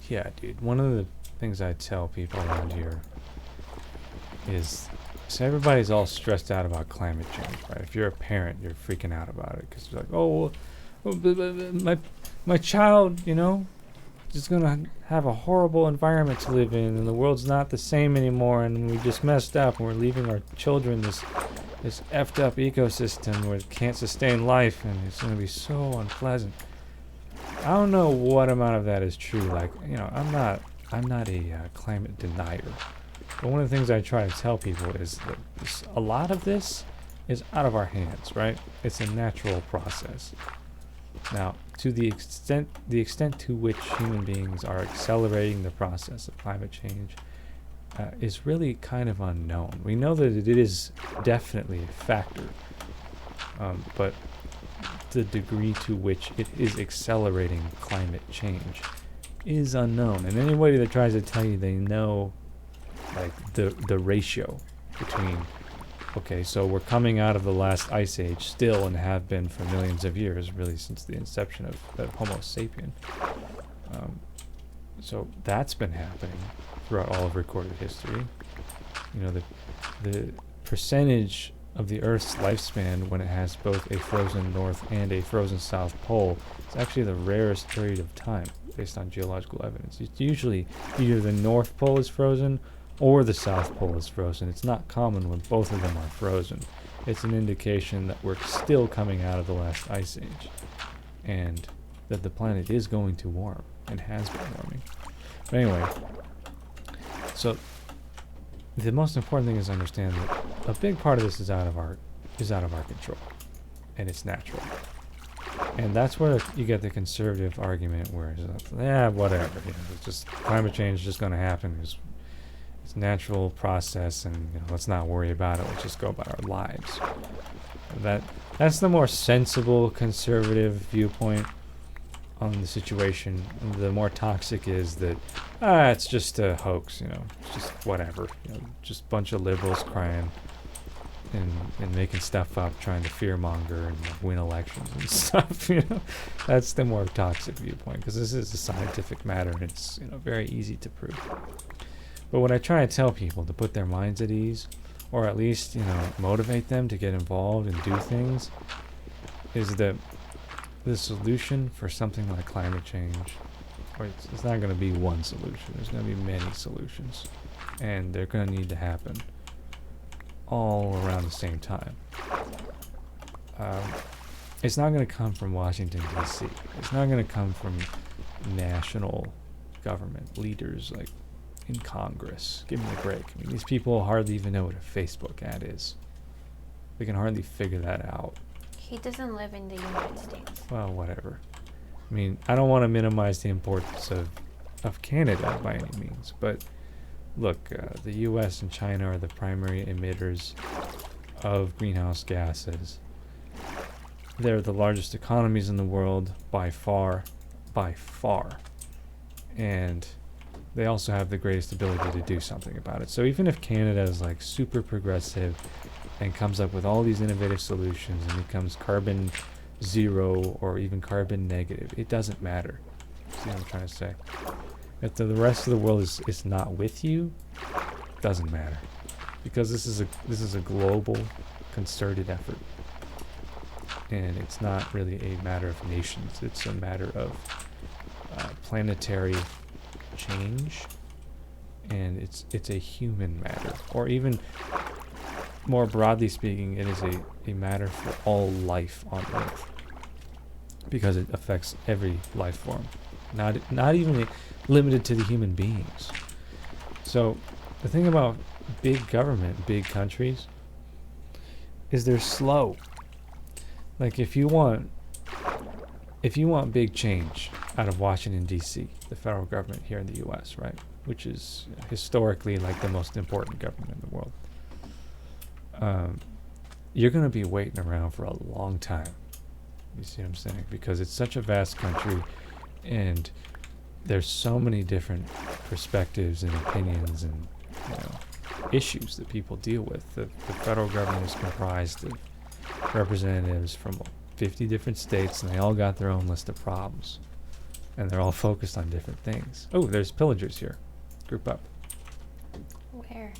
Yeah, dude. One of the things I tell people around here is So everybody's all stressed out about climate change, right? If you're a parent, you're freaking out about it because you're like, oh, my child, is gonna have a horrible environment to live in, and the world's not the same anymore, and we just messed up, and we're leaving our children this effed up ecosystem where it can't sustain life, and it's gonna be so unpleasant. I don't know what amount of that is true. Like, I'm not a climate denier. But one of the things I try to tell people is that a lot of this is out of our hands, right? It's a natural process. Now, to the extent to which human beings are accelerating the process of climate change is really kind of unknown. We know that it is definitely a factor, but the degree to which it is accelerating climate change is unknown. And anybody that tries to tell you they know, like, the ratio between, okay, so we're coming out of the last ice age still and have been for millions of years, really since the inception of Homo sapien. So that's been happening throughout all of recorded history. The percentage of the Earth's lifespan when it has both a frozen north and a frozen south pole is actually the rarest period of time based on geological evidence. It's usually either the North Pole is frozen or the South Pole is frozen. It's not common when both of them are frozen. It's an indication that we're still coming out of the last ice age and that the planet is going to warm and has been warming. But anyway, so the most important thing is to understand that a big part of this is out of our control, and it's natural. And that's where you get the conservative argument where it's like, whatever, it's just climate change is just going to happen. It's a natural process, and let's not worry about it. Let's just go about our lives. That's the more sensible conservative viewpoint on the situation. The more toxic is that it's just a hoax, it's just whatever, just a bunch of liberals crying and making stuff up, trying to fearmonger and win elections and stuff. That's the more toxic viewpoint, because this is a scientific matter and it's very easy to prove. But what I try to tell people to put their minds at ease, or at least motivate them to get involved and do things, is that the solution for something like climate change, it's not going to be one solution. There's going to be many solutions, and they're going to need to happen all around the same time. It's not going to come from Washington, D.C. It's not going to come from national government leaders like in Congress. Give me a break. I mean, these people hardly even know what a Facebook ad is. They can hardly figure that out. He doesn't live in the United States. Well, whatever. I mean, I don't want to minimize the importance of Canada by any means, but look, the U.S. and China are the primary emitters of greenhouse gases. They're the largest economies in the world by far, and they also have the greatest ability to do something about it. So even if Canada is like super progressive and comes up with all these innovative solutions and becomes carbon zero or even carbon negative, it doesn't matter. See what I'm trying to say? If the rest of the world is not with you, it doesn't matter, because this is a global concerted effort, and it's not really a matter of nations. It's a matter of planetary change, and it's a human matter, or even more broadly speaking, it is a matter for all life on Earth, because it affects every life form, not even limited to the human beings. So the thing about big government, big countries, is they're slow. Like if you want big change out of Washington, D.C., the federal government here in the U.S., right, which is historically like the most important government in the world, you're going to be waiting around for a long time. You see what I'm saying? Because it's such a vast country, and there's so many different perspectives and opinions and issues that people deal with. The federal government is comprised of representatives from 50 different states, and they all got their own list of problems, and they're all focused on different things. Oh, there's pillagers here. Group up. Where?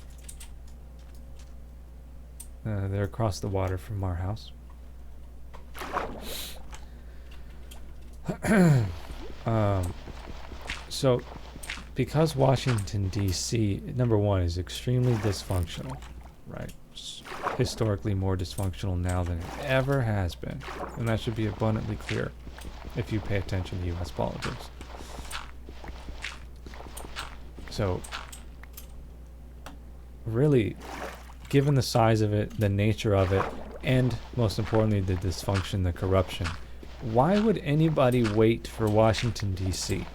They're across the water from our house. So, because Washington, D.C., number one, is extremely dysfunctional, right? Historically more dysfunctional now than it ever has been. And that should be abundantly clear if you pay attention to U.S. politics. So, really, given the size of it, the nature of it, and most importantly, the dysfunction, the corruption, why would anybody wait for Washington, D.C.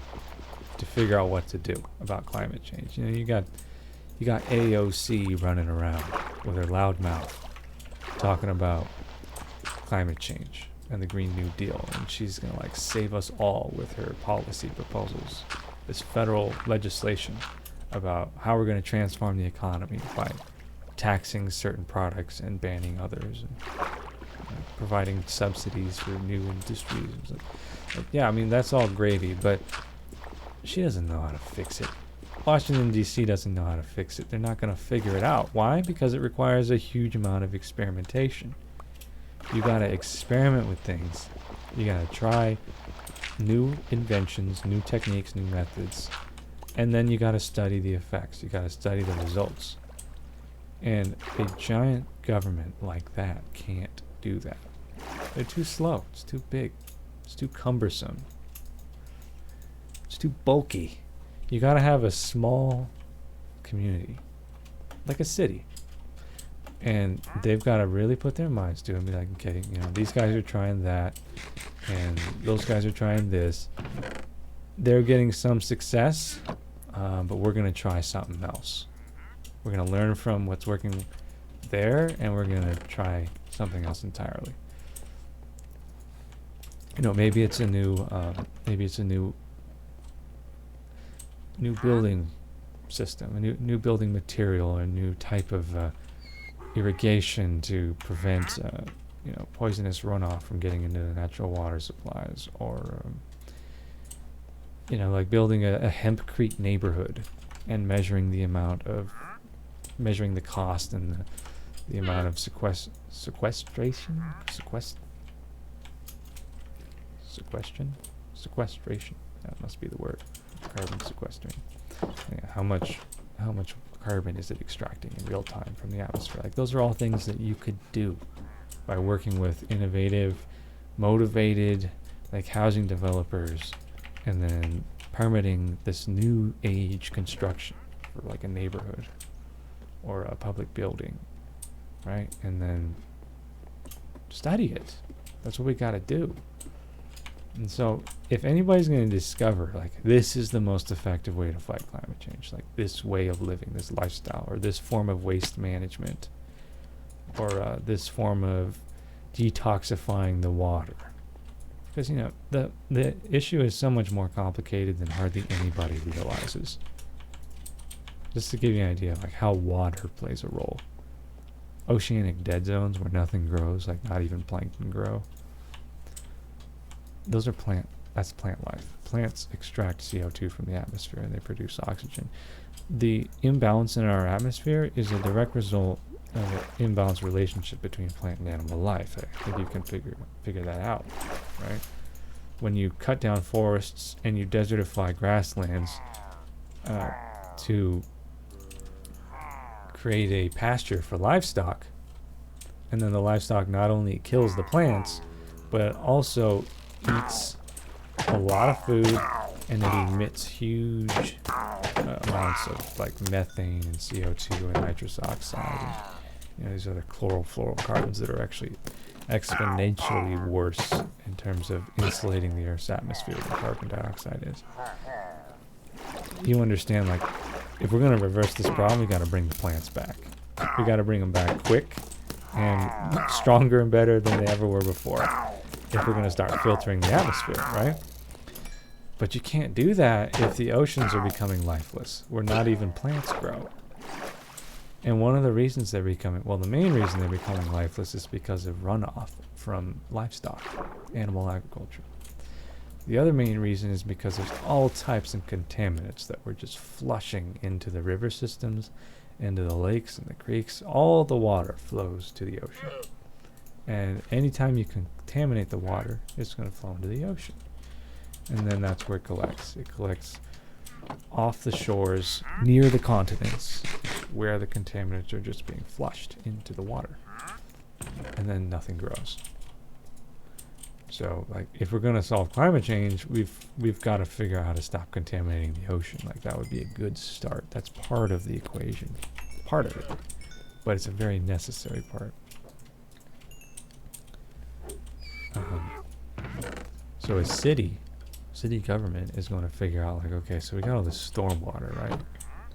to figure out what to do about climate change? You know, you got AOC running around with her loud mouth talking about climate change and the Green New Deal, and she's gonna like save us all with her policy proposals, this federal legislation about how we're gonna transform the economy by taxing certain products and banning others, and providing subsidies for new industries. Yeah, I mean, that's all gravy, but she doesn't know how to fix it. Washington, D.C. doesn't know how to fix it. They're not going to figure it out. Why? Because it requires a huge amount of experimentation. You got to experiment with things. You got to try new inventions, new techniques, new methods, and then you got to study the effects. You got to study the results. And a giant government like that can't do that. They're too slow. It's too big. It's too cumbersome. It's too bulky. You gotta have a small community, like a city, and they've got to really put their minds to it and be like, okay, you know, these guys are trying that, and those guys are trying this. They're getting some success, but we're gonna try something else. We're gonna learn from what's working there, and we're gonna try something else entirely. You know, maybe it's a new building system, a new building material, a new type of irrigation to prevent poisonous runoff from getting into the natural water supplies, or like building a hempcrete neighborhood and measuring the cost and the amount of sequestration. That must be the word. Carbon sequestering. Yeah, how much carbon is it extracting in real time from the atmosphere? Like, those are all things that you could do by working with innovative, motivated, like, housing developers, and then permitting this new age construction for like a neighborhood or a public building, right? And then study it. That's what we got to do. And so, if anybody's going to discover, like, this is the most effective way to fight climate change, like this way of living, this lifestyle, or this form of waste management, or this form of detoxifying the water, because the issue is so much more complicated than hardly anybody realizes. Just to give you an idea of like how water plays a role. Oceanic dead zones where nothing grows, like not even plankton grow. That's plant life. Plants extract CO2 from the atmosphere and they produce oxygen. The imbalance in our atmosphere is a direct result of an imbalanced relationship between plant and animal life. I think you can figure that out, right? When you cut down forests and you desertify grasslands to create a pasture for livestock, and then the livestock not only kills the plants, but it also eats a lot of food, and it emits huge amounts of like methane and CO2 and nitrous oxide, and these other chlorofluorocarbons that are actually exponentially worse in terms of insulating the Earth's atmosphere than carbon dioxide is. You understand, like, if we're going to reverse this problem, we got to bring the plants back. We got to bring them back quick and stronger and better than they ever were before, if we're going to start filtering the atmosphere, right? But you can't do that if the oceans are becoming lifeless, where not even plants grow. And one of the reasons they're becoming, the main reason they're becoming lifeless is because of runoff from livestock, animal agriculture. The other main reason is because there's all types of contaminants that we're just flushing into the river systems into the lakes and the creeks. All the water flows to the ocean. And anytime you contaminate the water, it's going to flow into the ocean. And then that's where it collects. It collects off the shores near the continents where the contaminants are just being flushed into the water. And then nothing grows. So, like, if we're going to solve climate change, we've got to figure out how to stop contaminating the ocean. Like, that would be a good start. That's part of the equation. Part of it. But it's a very necessary part. So a city government is going to figure out, like, okay, so we got all this stormwater, right?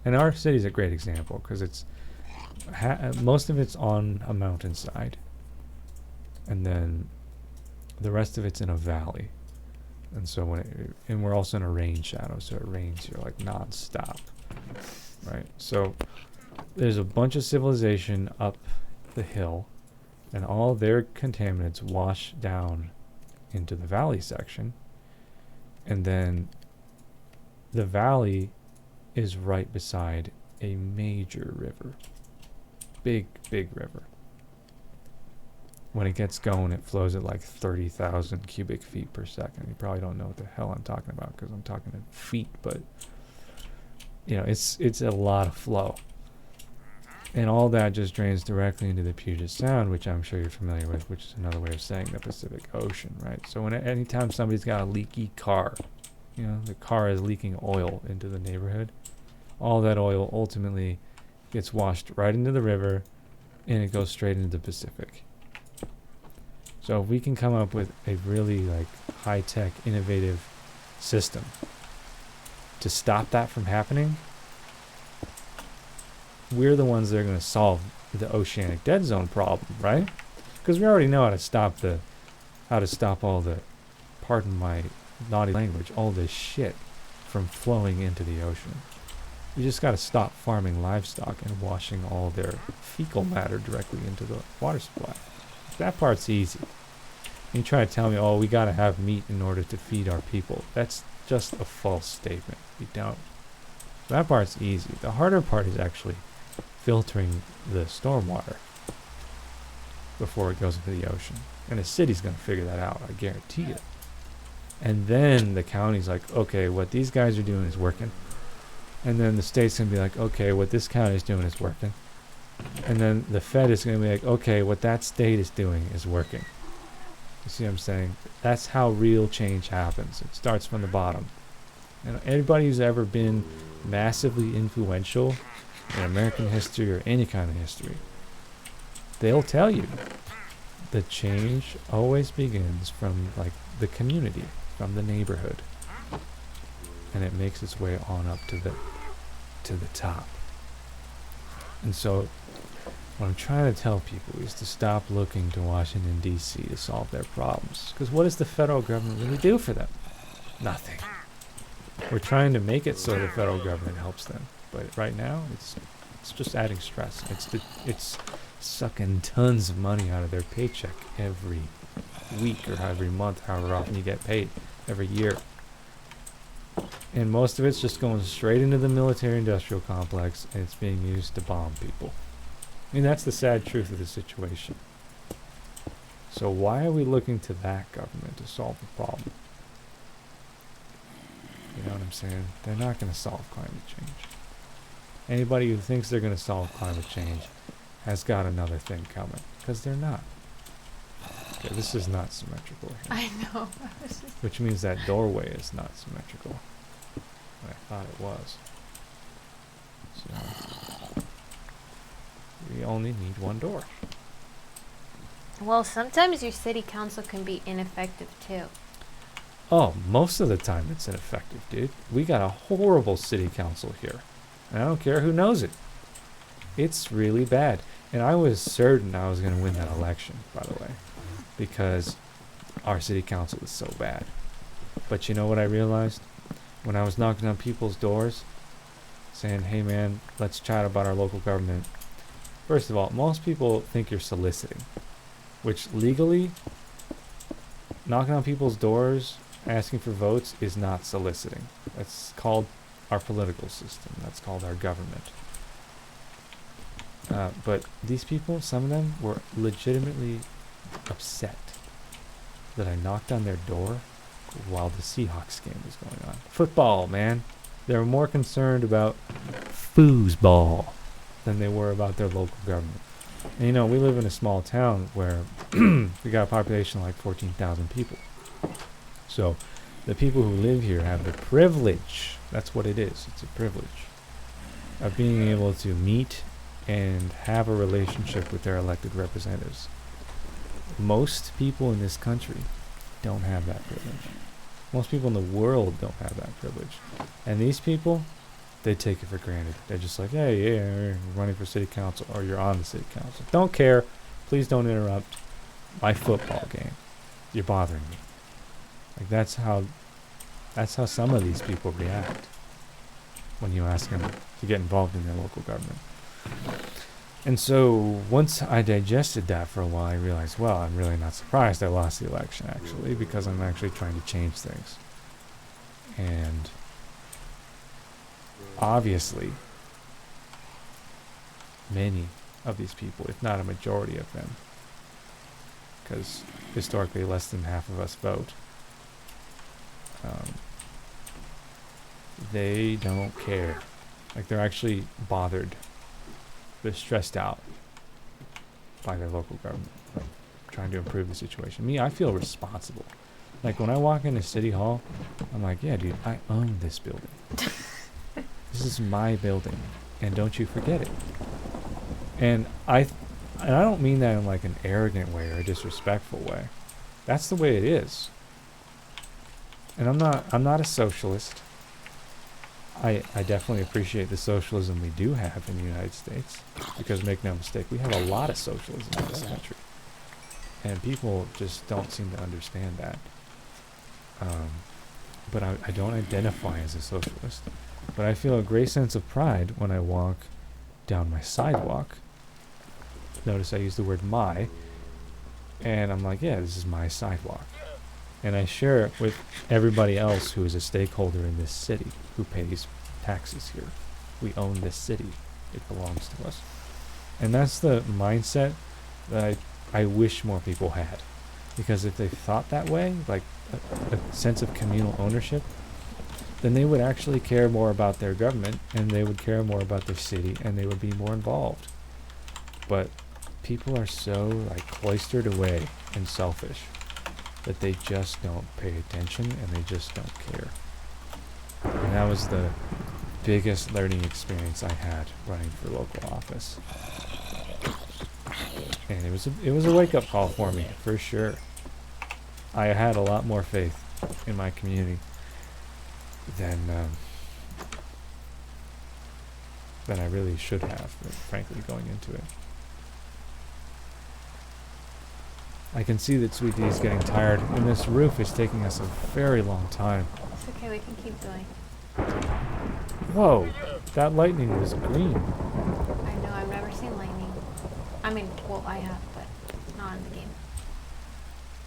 And our city's a great example because it's most of it's on a mountainside, and then the rest of it's in a valley. And so and we're also in a rain shadow, so it rains here like non-stop, right? So there's a bunch of civilization up the hill, and all their contaminants wash down into the valley section. And then the valley is right beside a major river. Big river. When it gets going, it flows at like 30,000 cubic feet per second. You probably don't know what the hell I'm talking about because I'm talking in feet, but you know, it's a lot of flow. And all that just drains directly into the Puget Sound, which I'm sure you're familiar with, which is another way of saying the Pacific Ocean, right? So anytime somebody's got a leaky car, you know, the car is leaking oil into the neighborhood, all that oil ultimately gets washed right into the river, and it goes straight into the Pacific. So if we can come up with a really like high-tech, innovative system to stop that from happening, we're the ones that are going to solve the oceanic dead zone problem, right? Because we already know how to stop all the, pardon my naughty language, all this shit from flowing into the ocean. We just got to stop farming livestock and washing all their fecal matter directly into the water supply. That part's easy. And you try to tell me, oh, we got to have meat in order to feed our people. That's just a false statement. We don't. That part's easy. The harder part is actually filtering the stormwater before it goes into the ocean. And the city's going to figure that out, I guarantee it. And then the county's like, okay, what these guys are doing is working. And then the state's going to be like, okay, what this county's doing is working. And then the Fed is going to be like, okay, what that state is doing is working. You see what I'm saying? That's how real change happens. It starts from the bottom. And anybody who's ever been massively influential in American history or any kind of history, they'll tell you the change always begins from like the community, from the neighborhood, and it makes its way on up to the top. And so what I'm trying to tell people is to stop looking to Washington, D.C. to solve their problems. Because what does the federal government really do for them? Nothing. We're trying to make it so the federal government helps them. But right now, it's just adding stress. It's sucking tons of money out of their paycheck every week or every month, however often you get paid, every year. And most of it's just going straight into the military-industrial complex, and it's being used to bomb people. I mean, that's the sad truth of the situation. So why are we looking to that government to solve the problem? You know what I'm saying? They're not going to solve climate change. Anybody who thinks they're going to solve climate change has got another thing coming, because they're not. Okay, this is not symmetrical here. I know. Which means that doorway is not symmetrical. I thought it was. So we only need one door. Well, sometimes your city council can be ineffective too. Oh, most of the time it's ineffective, dude. We got a horrible city council here. And I don't care who knows it. It's really bad. And I was certain I was going to win that election, by the way, because our city council is so bad. But you know what I realized? When I was knocking on people's doors, saying, hey man, let's chat about our local government. First of all, most people think you're soliciting, which legally, knocking on people's doors, asking for votes is not soliciting. That's called our political system. That's called our government. But these people, some of them, were legitimately upset that I knocked on their door while the Seahawks game was going on. Football, man. They were more concerned about foosball than they were about their local government. And, we live in a small town where we got a population of like 14,000 people. So the people who live here have the privilege, that's what it is, it's a privilege, of being able to meet and have a relationship with their elected representatives. Most people in this country don't have that privilege. Most people in the world don't have that privilege. And these people, they take it for granted. They're just like, hey, yeah, you're running for city council, or you're on the city council. Don't care. Please don't interrupt my football game. You're bothering me. Like, that's how some of these people react when you ask them to get involved in their local government. And so once I digested that for a while, I realized, well, I'm really not surprised I lost the election, actually, because I'm actually trying to change things. And obviously, many of these people, if not a majority of them, because historically less than half of us vote, they don't care. Like, they're actually bothered. They're stressed out by their local government, like, trying to improve the situation. Me, I feel responsible. Like, when I walk into City Hall, I'm like, yeah, dude, I own this building. This is my building, and don't you forget it. And I don't mean that in like an arrogant way or a disrespectful way. That's the way it is. And I'm not a socialist. I definitely appreciate the socialism we do have in the United States, because make no mistake, we have a lot of socialism in this country, and people just don't seem to understand that. But I don't identify as a socialist, but I feel a great sense of pride when I walk down my sidewalk. Notice I use the word my, and I'm like, yeah, this is my sidewalk. And I share it with everybody else who is a stakeholder in this city, who pays taxes here. We own this city. It belongs to us. And that's the mindset that I wish more people had. Because if they thought that way, like a sense of communal ownership, then they would actually care more about their government, and they would care more about their city, and they would be more involved. But people are so like cloistered away and selfish that they just don't pay attention, and they just don't care. And that was the biggest learning experience I had running for local office. And it was a wake-up call for me, for sure. I had a lot more faith in my community than I really should have, frankly, going into it. I can see that Sweet D is getting tired, and this roof is taking us a very long time. It's okay, we can keep going. Whoa, that lightning was green. I know, I've never seen lightning. I mean, well, I have, but not in the game.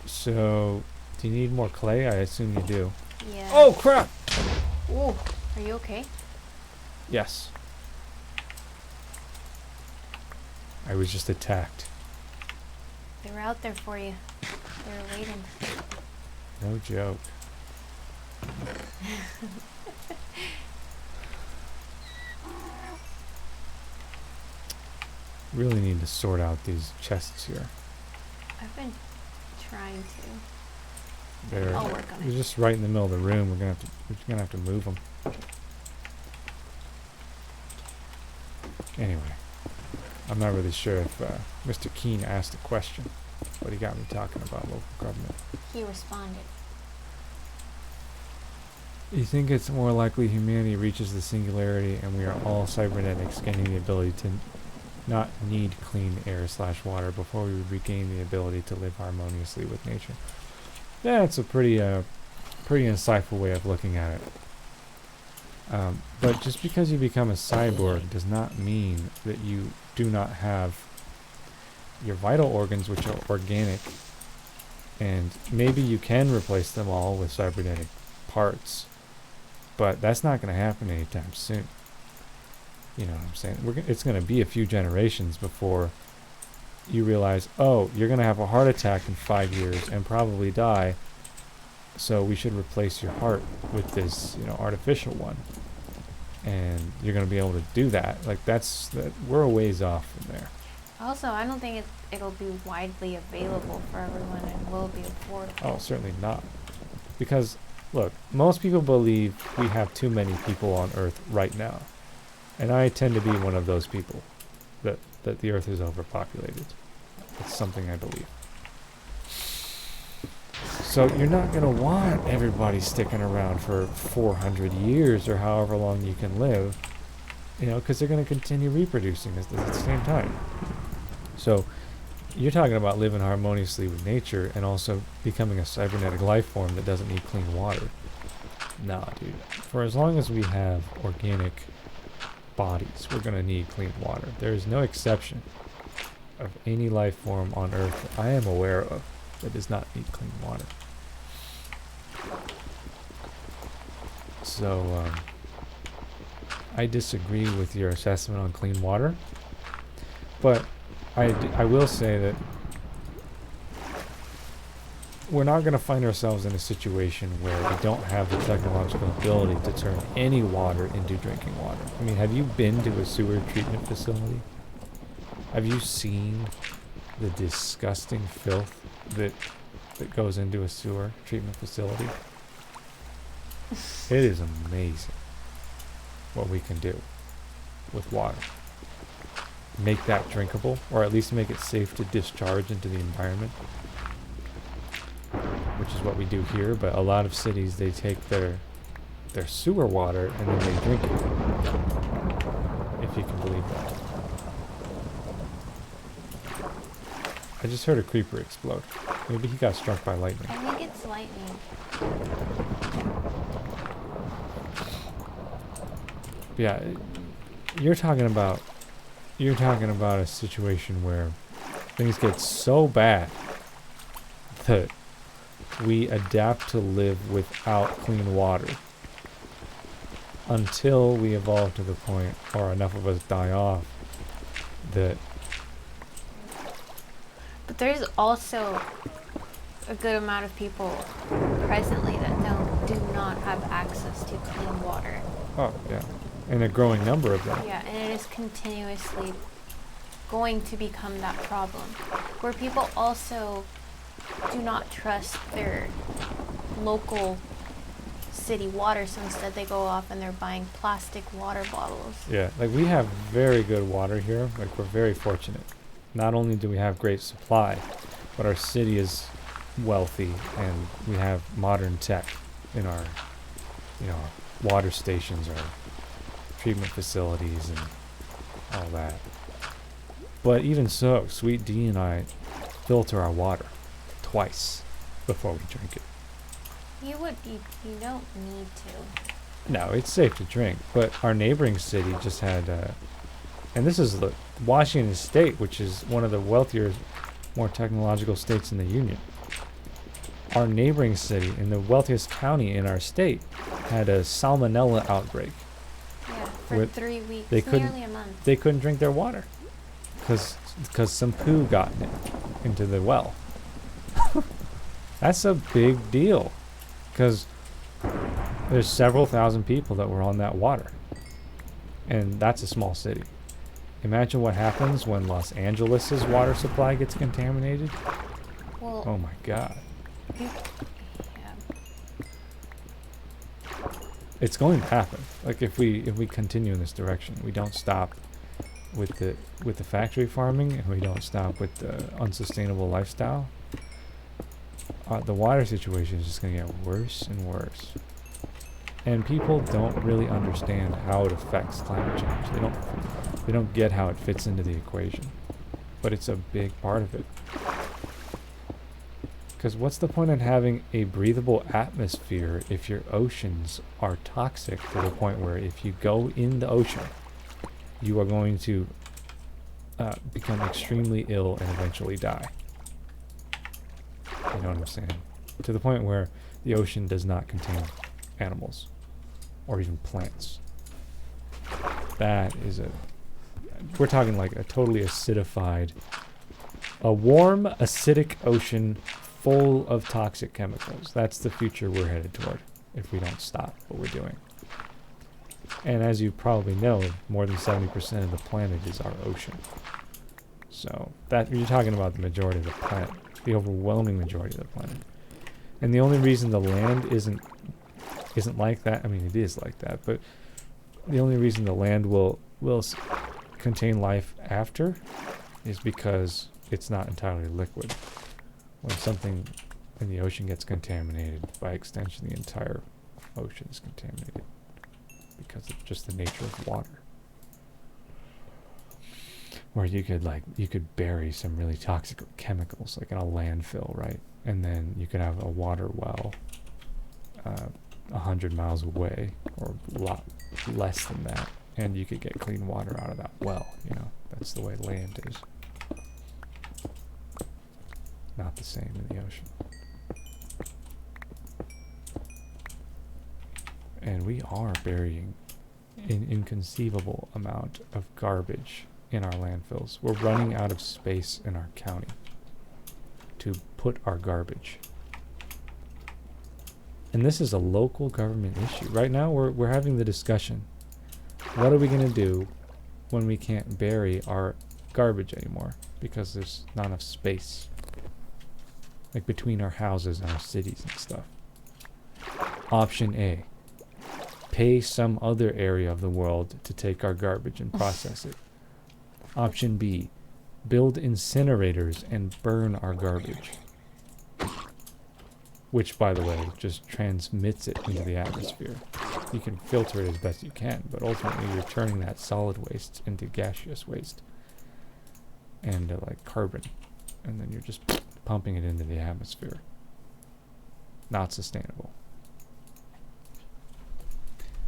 So, do you need more clay? I assume you do. Yeah. Oh, crap! Ooh, are you okay? Yes. I was just attacked. They were out there for you. They were waiting. No joke. Really need to sort out these chests here. I've been trying to. They're I'll work on it. just right in the middle of the room. We're gonna have to move them. Anyway, I'm not really sure if Mr. Keene asked a question, but he got me talking about local government. He responded. You think it's more likely humanity reaches the singularity and we are all cybernetics, gaining the ability to not need clean air/water before we regain the ability to live harmoniously with nature? Yeah, it's a pretty insightful way of looking at it. But just because you become a cyborg does not mean that you do not have your vital organs, which are organic, and maybe you can replace them all with cybernetic parts, but that's not going to happen anytime soon. You know what I'm saying? It's going to be a few generations before you realize, oh, you're going to have a heart attack in 5 years and probably die, so we should replace your heart with this, artificial one. And you're going to be able to do that. Like, we're a ways off from there. Also, I don't think it'll be widely available for everyone and will be affordable. Oh, certainly not. Because, look, most people believe we have too many people on Earth right now. And I tend to be one of those people that the Earth is overpopulated. It's something I believe. So you're not going to want everybody sticking around for 400 years or however long you can live, because they're going to continue reproducing at the same time. So you're talking about living harmoniously with nature and also becoming a cybernetic life form that doesn't need clean water. Nah, dude. For as long as we have organic bodies, we're going to need clean water. There is no exception of any life form on Earth that I am aware of that does not need clean water. So, I disagree with your assessment on clean water, but I will say that we're not going to find ourselves in a situation where we don't have the technological ability to turn any water into drinking water. I mean, have you been to a sewer treatment facility? Have you seen the disgusting filth that goes into a sewer treatment facility? It is amazing what we can do with water. Make that drinkable, or at least make it safe to discharge into the environment, which is what we do here. But a lot of cities, they take their sewer water and then they drink it, if you can believe that. I just heard a creeper explode. Maybe he got struck by lightning. I think it's lightning. Yeah, you're talking about a situation where things get so bad that we adapt to live without clean water until we evolve to the point, or enough of us die off, that... But there's also a good amount of people presently that do not have access to clean water. Oh, yeah. And a growing number of them. Yeah, and it is continuously going to become that problem, where people also do not trust their local city water, so instead they go off and they're buying plastic water bottles. Yeah, like we have very good water here. Like, we're very fortunate. Not only do we have great supply, but our city is wealthy and we have modern tech in our, water stations, our treatment facilities and all that. But even so, Sweet D and I filter our water twice before we drink it. You don't need to. No, it's safe to drink, but our neighboring city just had, and this is the Washington State, which is one of the wealthier, more technological states in the Union. Our neighboring city, in the wealthiest county in our state, had a salmonella outbreak. Yeah, for 3 weeks, nearly a month. They couldn't drink their water because some poo got into the well. That's a big deal, because there's several thousand people that were on that water, and that's a small city. Imagine what happens when Los Angeles's water supply gets contaminated. Well, oh my God. Yeah. It's going to happen. Like, if we continue in this direction, we don't stop with the factory farming, and we don't stop with the unsustainable lifestyle, the water situation is just going to get worse and worse. And people don't really understand how it affects climate change. They don't get how it fits into the equation, but it's a big part of it. Because what's the point in having a breathable atmosphere if your oceans are toxic to the point where if you go in the ocean, you are going to become extremely ill and eventually die? You know what I'm saying? To the point where the ocean does not contain animals or even plants. that is we're talking like a totally acidified, a warm, acidic ocean full of toxic chemicals. That's the future we're headed toward if we don't stop what we're doing. And as you probably know, more than 70% of the planet is our ocean. So that you're talking about the majority of the planet, the overwhelming majority of the planet. And the only reason the land isn't like that, I mean it is like that, but the only reason the land will contain life after is because it's not entirely liquid. When something in the ocean gets contaminated, by extension the entire ocean is contaminated because of just the nature of water. Or you could bury some really toxic chemicals like in a landfill, right? And then you could have a water well 100 miles away, or a lot less than that, and you could get clean water out of that well. That's the way land is. Not the same in the ocean. And we are burying an inconceivable amount of garbage in our landfills. We're running out of space in our county to put our garbage. And this is a local government issue. Right now we're having the discussion. What are we going to do when we can't bury our garbage anymore because there's not enough space, like between our houses and our cities and stuff? Option A, pay some other area of the world to take our garbage and process it. Option B, build incinerators and burn our garbage. Which, by the way, just transmits it into the atmosphere. You can filter it as best you can, but ultimately you're turning that solid waste into gaseous waste and like carbon, and then you're just pumping it into the atmosphere. Not sustainable.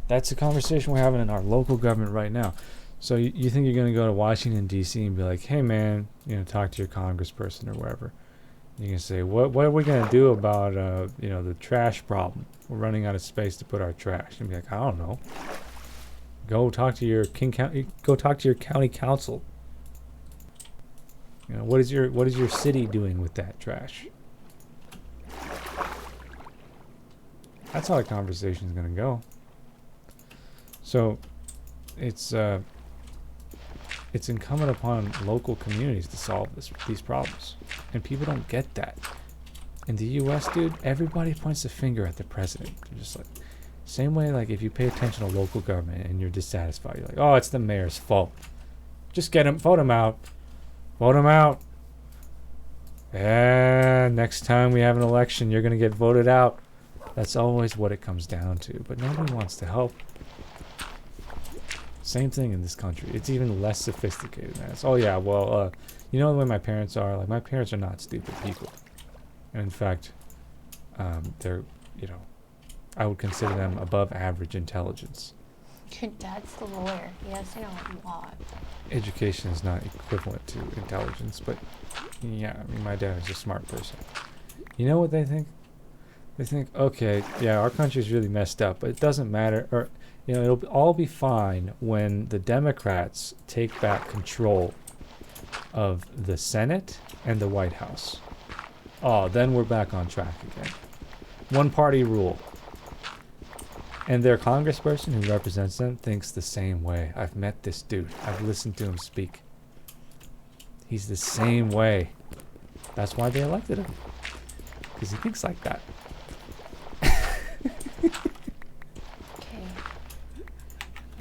That's a conversation we're having in our local government right now. So you think you're going to go to Washington, D.C. and be like, hey man, talk to your congressperson or wherever. You can say, what are we going to do about, the trash problem? We're running out of space to put our trash. And be like, I don't know. Go talk to your county council. What is your city doing with that trash? That's how the conversation is going to go. So it's incumbent upon local communities to solve these problems. And people don't get that. In the U.S., dude, everybody points the finger at the president. They're just like, same way, like, if you pay attention to local government and you're dissatisfied, you're like, oh, it's the mayor's fault. Just vote him out. Vote him out. And next time we have an election, you're going to get voted out. That's always what it comes down to. But nobody wants to help. Same thing in this country. It's even less sophisticated than that. Oh yeah, well, the way my parents are? Like, my parents are not stupid people. And in fact, they're, I would consider them above average intelligence. Your dad's the lawyer. He has to know a lot. Education is not equivalent to intelligence, but yeah, my dad is a smart person. You know what they think? They think, okay, yeah, our country's really messed up, but it doesn't matter, or it'll all be fine when the Democrats take back control of the Senate and the White House. Oh, then we're back on track again. One party rule. And their congressperson who represents them thinks the same way. I've met this dude. I've listened to him speak. He's the same way. That's why they elected him. Because he thinks like that.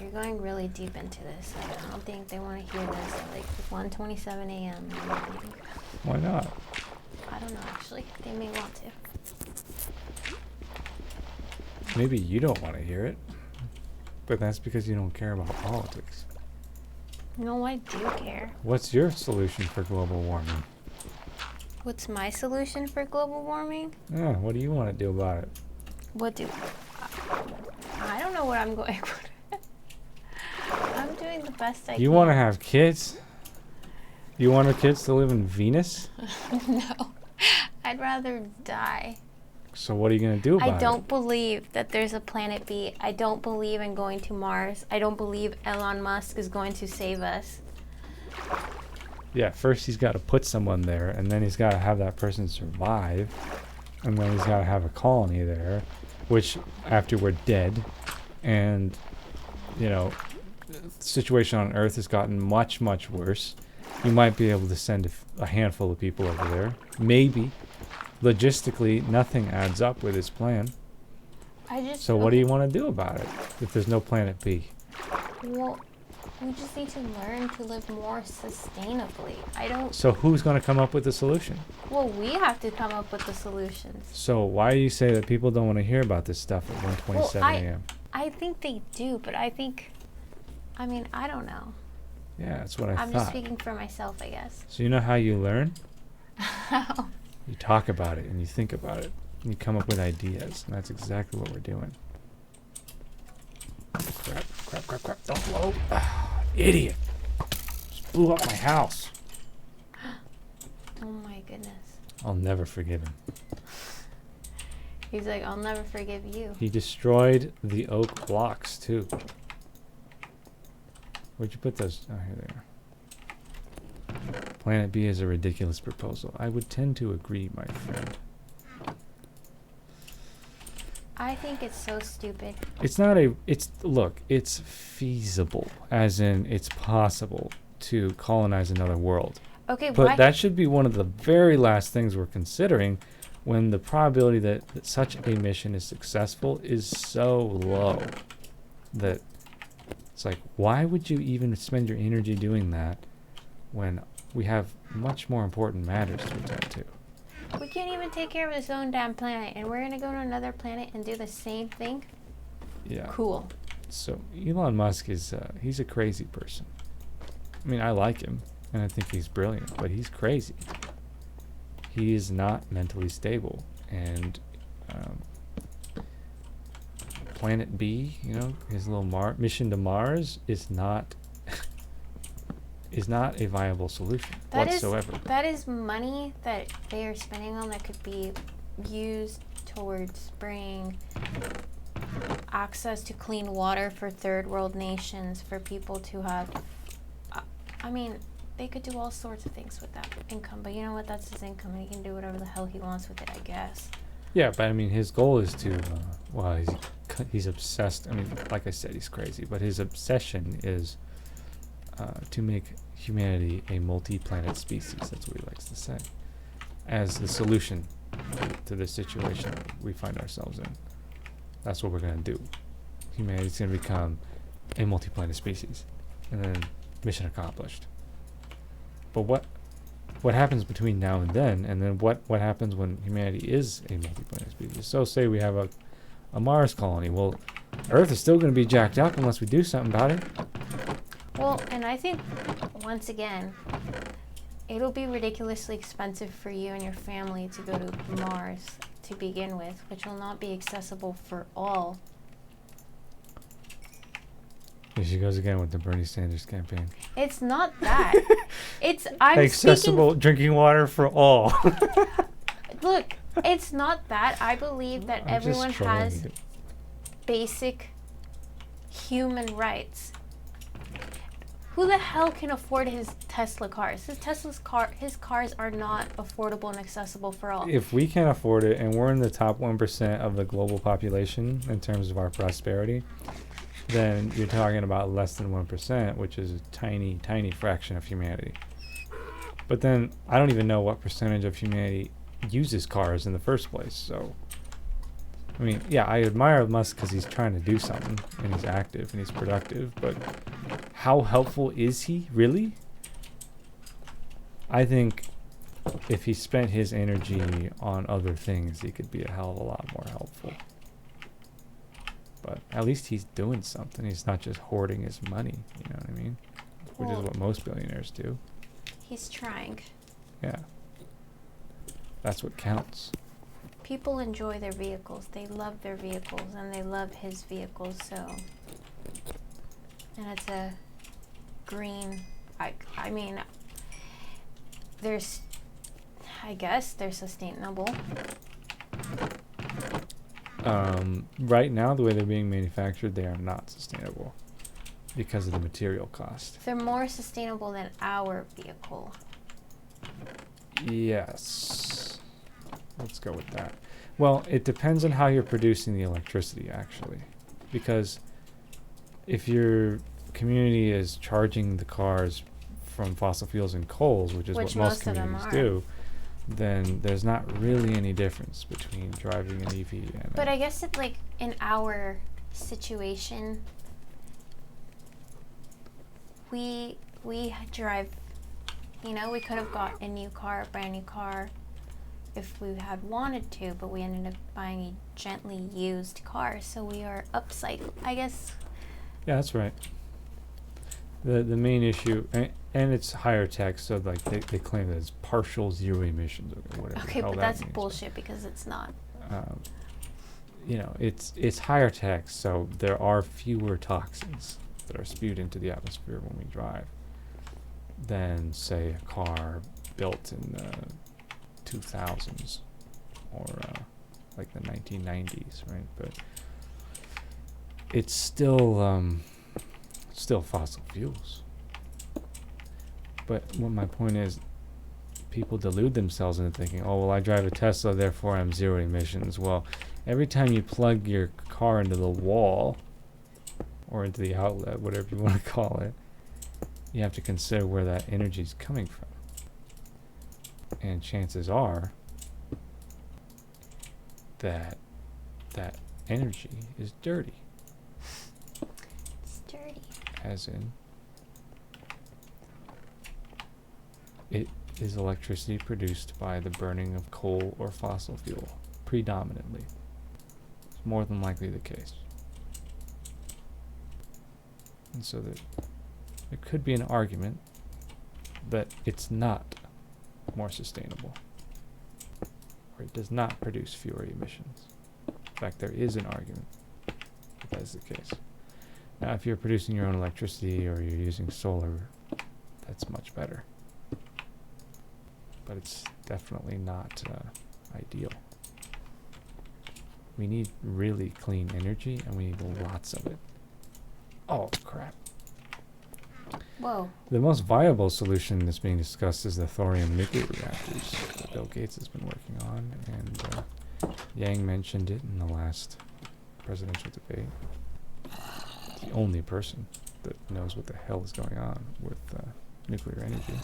You're going really deep into this. Like, I don't think they want to hear this at like 1:27 a.m. Why not? I don't know, actually. They may want to. Maybe you don't want to hear it, but that's because you don't care about politics. No, I do care. What's your solution for global warming? What's my solution for global warming? Yeah, what do you want to do about it? I don't know what I'm going for. I'm doing the best I can. You want to have kids? You want our kids to live in Venus? No. I'd rather die. So what are you going to do about it? I don't believe that there's a planet B. I don't believe in going to Mars. I don't believe Elon Musk is going to save us. Yeah, first he's got to put someone there, and then he's got to have that person survive, and then he's got to have a colony there, which after we're dead, and, you know, the situation on Earth has gotten much, much worse. You might be able to send a handful of people over there. Maybe. Logistically, nothing adds up with his plan. So what do you want to do about it if there's no planet B? Well, we just need to learn to live more sustainably. So who's going to come up with the solution? Well, we have to come up with the solutions. So why do you say that people don't want to hear about this stuff at 1:27 a.m.? I think they do, but I don't know. Yeah, that's what I thought. I'm just speaking for myself, I guess. So you know how you learn? How? You talk about it and you think about it and you come up with ideas, and that's exactly what we're doing. Crap. Don't blow. Idiot. Just blew up my house. Oh my goodness. I'll never forgive him. He's like, I'll never forgive you. He destroyed the oak blocks too. Where'd you put those? Oh, here they are. Planet B is a ridiculous proposal. I would tend to agree, my friend. I think it's so stupid. It's feasible, as in it's possible to colonize another world. Okay, but that should be one of the very last things we're considering when the probability that such a mission is successful is so low that it's like, why would you even spend your energy doing that when we have much more important matters to attend to? We can't even take care of this own damn planet, and we're gonna go to another planet and do the same thing? Yeah. Cool. So Elon Musk he's a crazy person. I mean, I like him, and I think he's brilliant, but he's crazy. He is not mentally stable, and Planet B, you know, his little mission to Mars is not a viable solution whatsoever. That is money that they are spending on that could be used towards bringing access to clean water for third world nations, for people to have, they could do all sorts of things with that income, but you know what, that's his income, and he can do whatever the hell he wants with it, I guess. Yeah, but I mean, his goal is to, he's obsessed. I mean, like I said, he's crazy, but his obsession is to make humanity a multi-planet species. That's what he likes to say, as the solution to this situation we find ourselves in. That's what we're going to do. Humanity's going to become a multi-planet species, and then mission accomplished. But what happens between now and then what happens when humanity is a multi-planet species? So say we have a Mars colony. Well, Earth is still going to be jacked up unless we do something about it. Well, and I think, once again, it'll be ridiculously expensive for you and your family to go to Mars to begin with, which will not be accessible for all. Here she goes again with the Bernie Sanders campaign. It's not that. I'm accessible drinking water for all. Look, it's not that. I believe that everyone has basic human rights. Who the hell can afford his Tesla cars? His cars are not affordable and accessible for all. If we can't afford it, and we're in the top 1% of the global population in terms of our prosperity, then you're talking about less than 1%, which is a tiny, tiny fraction of humanity. But then I don't even know what percentage of humanity uses cars in the first place. So, I mean, yeah, I admire Musk because he's trying to do something, and he's active, and he's productive, but how helpful is he, really? I think if he spent his energy on other things, he could be a hell of a lot more helpful. But at least he's doing something. He's not just hoarding his money, you know what I mean? Which is what most billionaires do. He's trying. Yeah. That's what counts. People enjoy their vehicles. They love their vehicles, and they love his vehicles, so. And it's a green, I mean, I guess they're sustainable. Right now, the way they're being manufactured, they are not sustainable because of the material cost. They're more sustainable than our vehicle. Yes. Let's go with that. Well, it depends on how you're producing the electricity, actually. Because if your community is charging the cars from fossil fuels and coals, which is what most communities do, then there's not really any difference between driving an EV and But I guess it, like, in our situation, we drive, you know, we could have got a new car, a brand new car, if we had wanted to, but we ended up buying a gently used car, so we are upcycle, I guess. Yeah, that's right. The main issue, and it's higher tech, so like they claim that it's partial zero emissions or whatever. Okay, but that's bullshit because it's not. You know, it's higher tech, so there are fewer toxins that are spewed into the atmosphere when we drive than, say, a car built in the 2000s or like the 1990s, right? But it's still fossil fuels. But what my point is, people delude themselves into thinking, oh, well, I drive a Tesla, therefore I'm zero emissions. Well, every time you plug your car into the wall or into the outlet, whatever you want to call it, you have to consider where that energy is coming from. And chances are that that energy is dirty. It's dirty. As in, it is electricity produced by the burning of coal or fossil fuel, predominantly. It's more than likely the case. And so there could be an argument that it's not more sustainable, or it does not produce fewer emissions. In fact, there is an argument that that is the case. Now, if you're producing your own electricity or you're using solar, that's much better. But it's definitely not ideal. We need really clean energy, and we need lots of it. Oh, crap. Whoa. The most viable solution that's being discussed is the thorium nuclear reactors that Bill Gates has been working on, and Yang mentioned it in the last presidential debate. The only person that knows what the hell is going on with nuclear energy.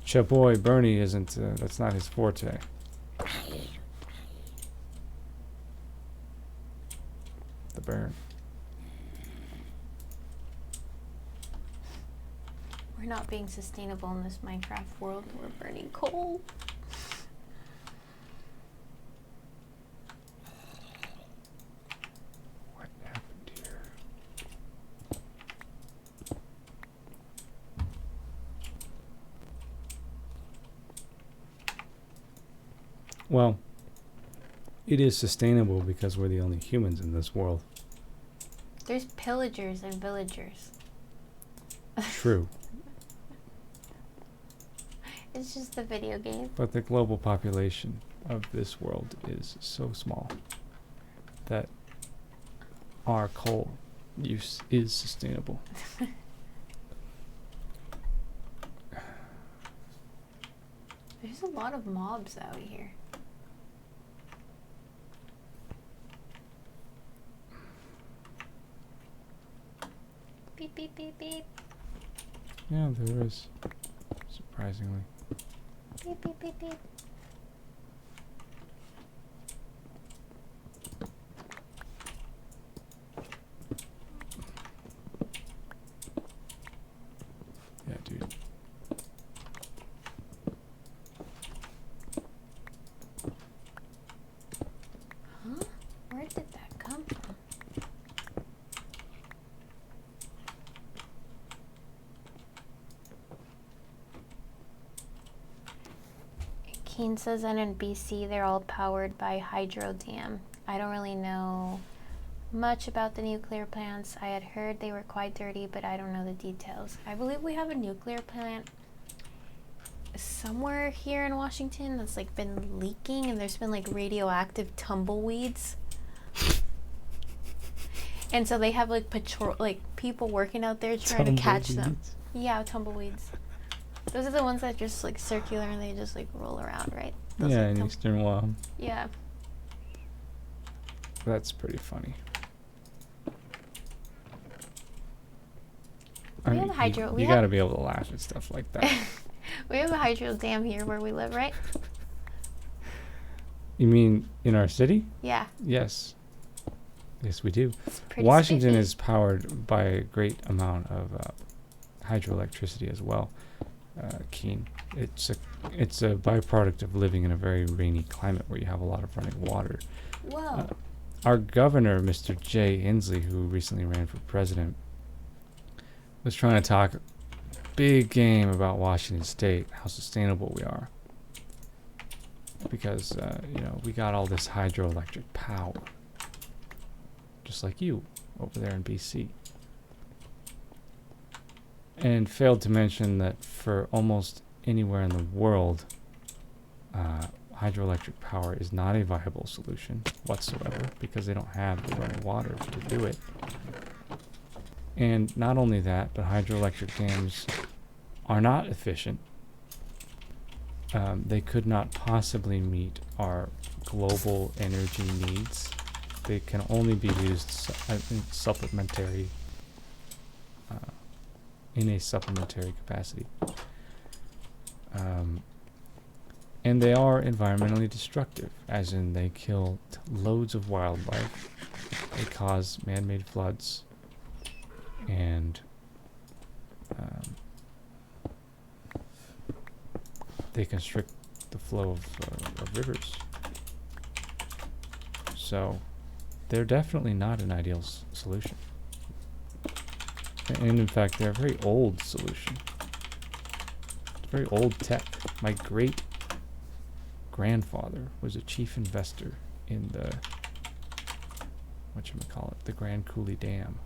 Chaboy Bernie isn't, that's not his forte. The burn. We're not being sustainable in this Minecraft world. We're burning coal. What happened here? Well, it is sustainable because we're the only humans in this world. There's pillagers and villagers. True. It's just a video game. But the global population of this world is so small that our coal use is sustainable. There's a lot of mobs out here. Beep, beep, beep, beep. Yeah, there is. Surprisingly. Beep, beep, beep, beep. Yeah, dude. Huh? Where did that come from? Keen says that in BC they're all powered by hydro dam. I don't really know much about the nuclear plants. I had heard they were quite dirty, but I don't know the details. I believe we have a nuclear plant somewhere here in Washington that's like been leaking, and there's been like radioactive tumbleweeds. And so they have like people working out there trying to catch them. Yeah, tumbleweeds. Those are the ones that just like circular and they just like roll around, right? Those yeah, in Eastern Guam. Yeah. That's pretty funny. We have a hydro. You gotta be able to laugh at stuff like that. We have a hydro dam here where we live, right? You mean in our city? Yeah. Yes. Yes, we do. Washington is powered by a great amount of hydroelectricity as well. Keen. It's a byproduct of living in a very rainy climate where you have a lot of running water. Whoa. Our governor, Mr. Jay Inslee, who recently ran for president, was trying to talk big game about Washington State, how sustainable we are. Because, we got all this hydroelectric power. Just like you over there in BC. And failed to mention that for almost anywhere in the world, hydroelectric power is not a viable solution whatsoever because they don't have the running water to do it. And not only that, but hydroelectric dams are not efficient. They could not possibly meet our global energy needs. They can only be used in a supplementary capacity. And they are environmentally destructive, as in they kill loads of wildlife. They cause man-made floods. And they constrict the flow of rivers. So they're definitely not an ideal solution. And in fact, they're a very old solution. It's very old tech. My great grandfather was a chief investor in the the Grand Coulee Dam.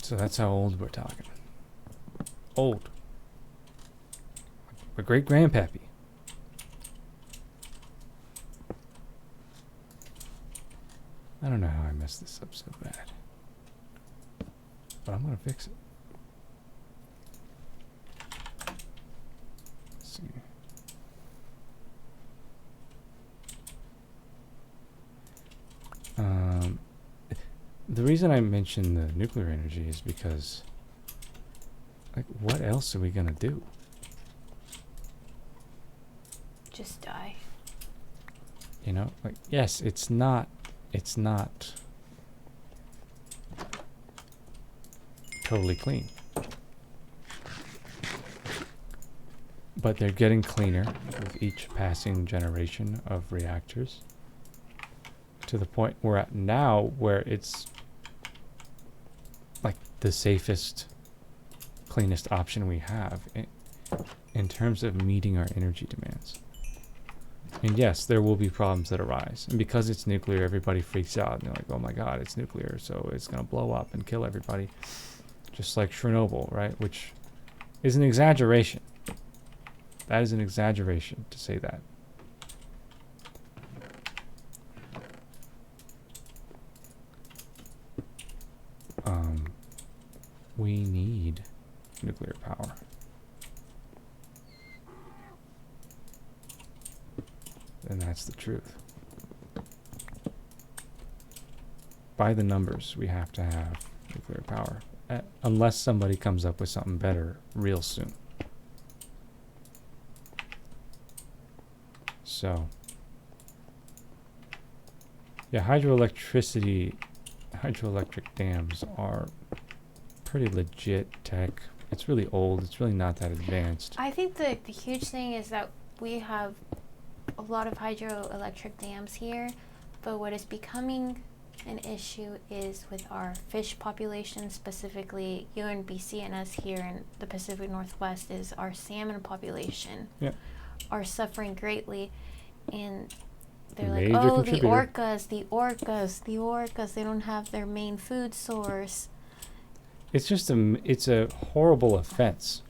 So that's how old we're talking. Old. My great grandpappy. I don't know how I messed this up so bad. But I'm gonna fix it. Let's see. The reason I mention the nuclear energy is because, like, what else are we gonna do? Just die. Yes, it's not totally clean. But they're getting cleaner with each passing generation of reactors. To the point we're at now where it's like the safest, cleanest option we have in terms of meeting our energy demands. And yes, there will be problems that arise. And because it's nuclear, everybody freaks out. And they're like, oh my God, it's nuclear, so it's going to blow up and kill everybody. Just like Chernobyl, right? Which is an exaggeration. That is an exaggeration to say that. We need nuclear power. And that's the truth. By the numbers, we have to have nuclear power. Unless somebody comes up with something better real soon. So, yeah, hydroelectric dams are pretty legit tech. It's really old. It's really not that advanced. I think the huge thing is that we have a lot of hydroelectric dams here, but what is becoming an issue is with our fish population, specifically you in BC and us here in the Pacific Northwest, is our salmon population are suffering greatly. And they're like, oh, the orcas, they don't have their main food source. it's just it's a horrible offense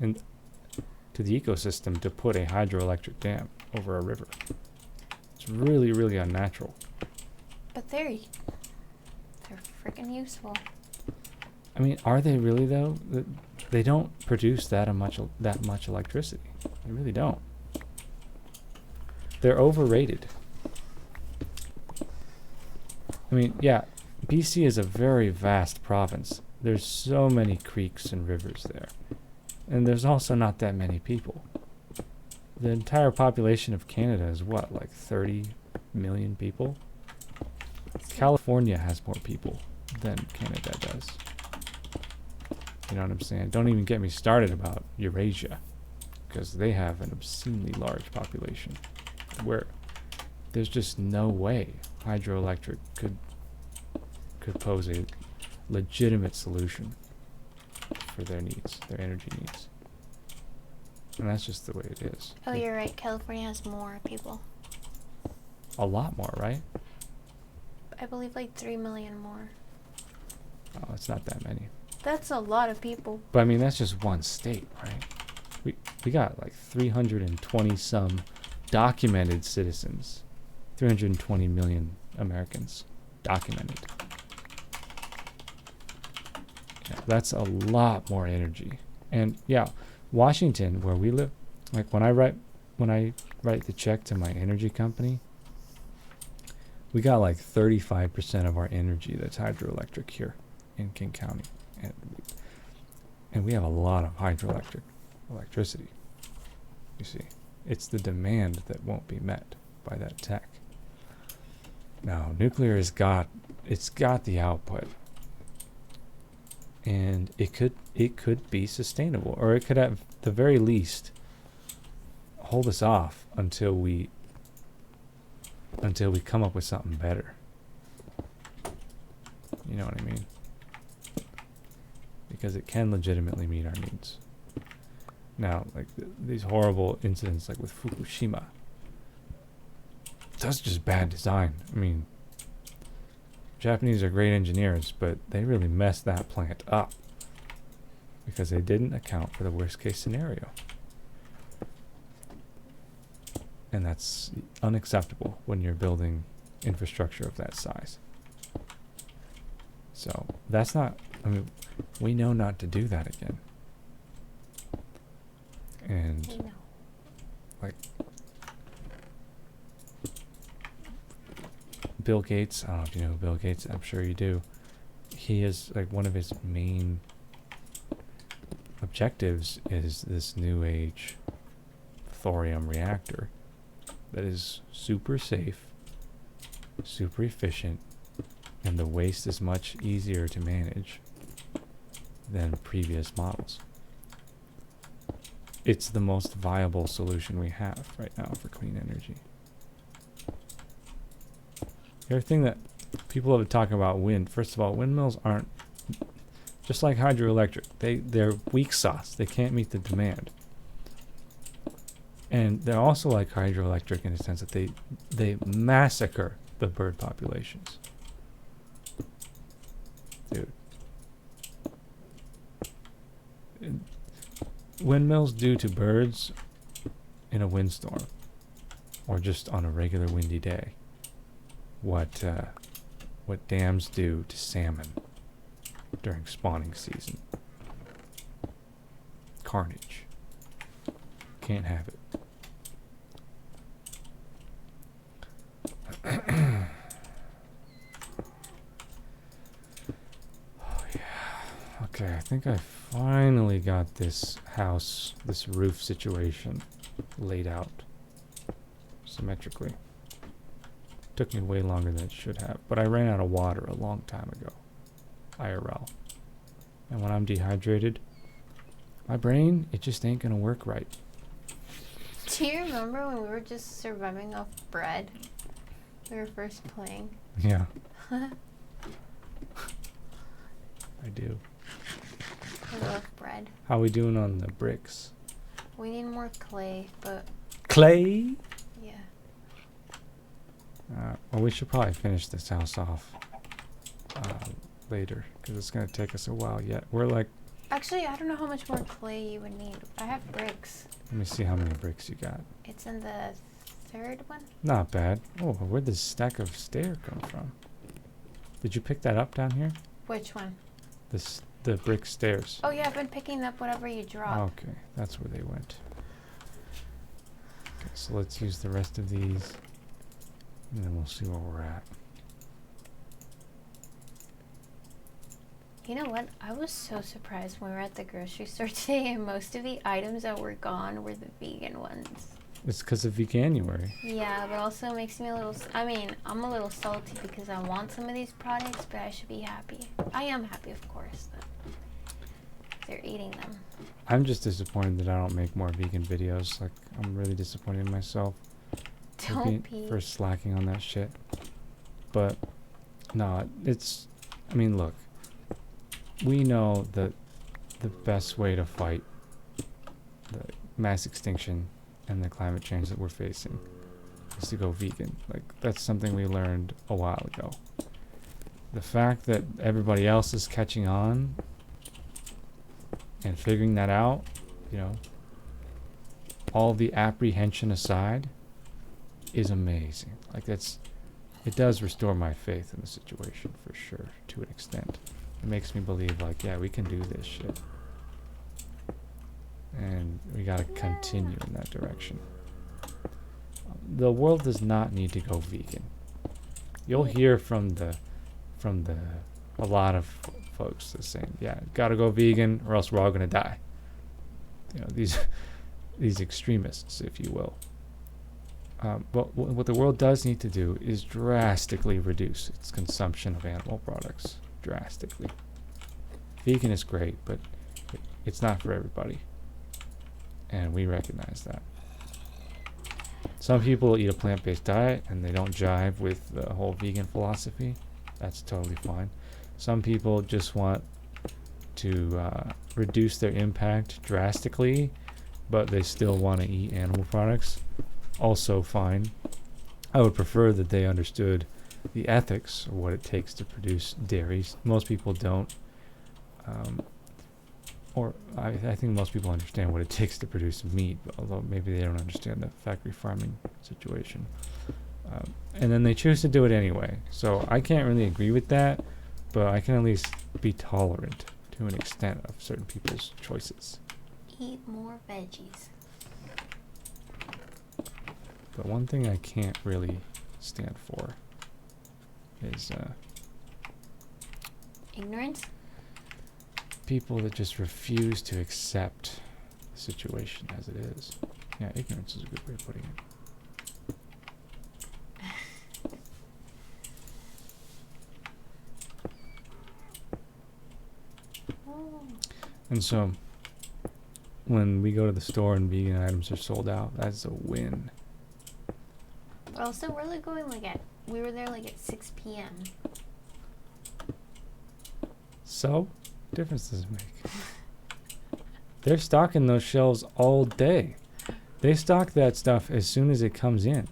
to the ecosystem to put a hydroelectric dam over a river. It's really, really unnatural. But they're freaking useful. I mean, are they really though? They don't produce that much electricity. They really don't. They're overrated. I mean, yeah, BC is a very vast province. There's so many creeks and rivers there. And there's also not that many people. The entire population of Canada is what, like 30 million people? California has more people than Canada does. You know what I'm saying? Don't even get me started about Eurasia, because they have an obscenely large population where there's just no way hydroelectric could pose a legitimate solution for their needs, their energy needs. And that's just the way it is. Oh, you're right. California has more people. A lot more, right? I believe like 3 million more. Oh, it's not that many. That's a lot of people. But I mean, that's just one state, right? We got like 320 some documented citizens. 320 million Americans documented. Yeah, that's a lot more energy. And yeah, Washington, where we live, like when I write the check to my energy company, we got like 35% of our energy that's hydroelectric here in King County. And we have a lot of hydroelectric electricity. You see, it's the demand that won't be met by that tech. Now, nuclear got the output, and it could be sustainable, or it could at the very least hold us off until we come up with something better. You know what I mean? Because it can legitimately meet our needs. Now, like these horrible incidents like with Fukushima, that's just bad design. I mean, Japanese are great engineers, but they really messed that plant up because they didn't account for the worst case scenario. And that's unacceptable when you're building infrastructure of that size. So that's not, I mean, we know not to do that again. And We know. like Bill Gates, I don't know if you know Bill Gates, I'm sure you do. He is like one of his main objectives is this new age thorium reactor that is super safe, super efficient, and the waste is much easier to manage than previous models. It's the most viable solution we have right now for clean energy. The other thing that people have been talking about wind, first of all, windmills aren't, just like hydroelectric, they're weak sauce. They can't meet the demand. And they're also like hydroelectric in a sense that they massacre the bird populations. Dude. Windmills do to birds in a windstorm or just on a regular windy day what dams do to salmon during spawning season. Carnage. Can't have it. Oh yeah. Okay, I think I finally got this house, this roof situation laid out symmetrically. Took me way longer than it should have, but I ran out of water a long time ago. IRL. And when I'm dehydrated, my brain, it just ain't gonna work right. Do you remember when we were just surviving off bread? We were first playing. Yeah. I do. I love bread. How we doing on the bricks? We need more clay, but Clay? yeah. Well, we should probably finish this house off later because it's going to take us a while yet. We're like... Actually, I don't know how much more clay you would need. I have bricks. Let me see how many bricks you got. It's in the third one. Not bad. Oh, where'd this stack of stair come from? Did you pick that up down here? Which one? The brick stairs. Oh yeah, I've been picking up whatever you drop. Okay, that's where they went. Okay, so let's use the rest of these, and then we'll see where we're at. You know what? I was so surprised when we were at the grocery store today, and most of the items that were gone were the vegan ones. It's because of Veganuary. Yeah, but also makes me a little... I mean, I'm a little salty because I want some of these products, but I should be happy. I am happy, of course, that they're eating them. I'm just disappointed that I don't make more vegan videos. Like, I'm really disappointed in myself for slacking on that shit. But, no, it's... I mean, look. We know that the best way to fight the mass extinction and the climate change that we're facing is to go vegan. Like, that's something we learned a while ago. The fact that everybody else is catching on and figuring that out, you know, all the apprehension aside, is amazing. Like, it does restore my faith in the situation for sure, to an extent. It makes me believe, like, yeah, we can do this shit. And we gotta continue in that direction. The world does not need to go vegan. You'll hear from a lot of folks that saying, yeah, gotta go vegan or else we're all gonna die. You know, these extremists, if you will. But what the world does need to do is drastically reduce its consumption of animal products. Drastically. Vegan is great, but it's not for everybody. And we recognize that. Some people eat a plant-based diet and they don't jive with the whole vegan philosophy. That's totally fine. Some people just want to reduce their impact drastically, but they still want to eat animal products. Also fine. I would prefer that they understood the ethics of what it takes to produce dairies. Most people don't. Or I think most people understand what it takes to produce meat, although maybe they don't understand the factory farming situation. And then they choose to do it anyway. So I can't really agree with that, but I can at least be tolerant to an extent of certain people's choices. Eat more veggies. But one thing I can't really stand for is ignorance? People that just refuse to accept the situation as it is. Yeah, ignorance is a good way of putting it. Oh. And so, when we go to the store and vegan items are sold out, that's a win. Also, we were there like at 6 p.m. So, difference does it make? They're stocking those shelves all day. They stock that stuff as soon as it comes in.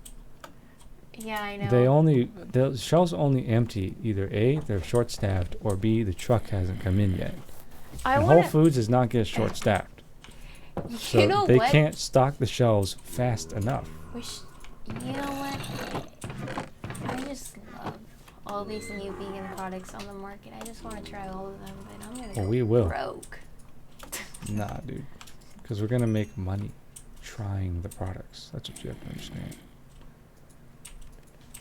Yeah, I know. The shelves only empty either A, they're short-staffed, or B, the truck hasn't come in yet. And Whole Foods does not get short-staffed. So you know they what? can't stock the shelves fast enough. You know what? I just love all these new vegan products on the market. I just want to try all of them, but I'm going to we will. broke. Nah, dude. Because we're going to make money trying the products. That's what you have to understand.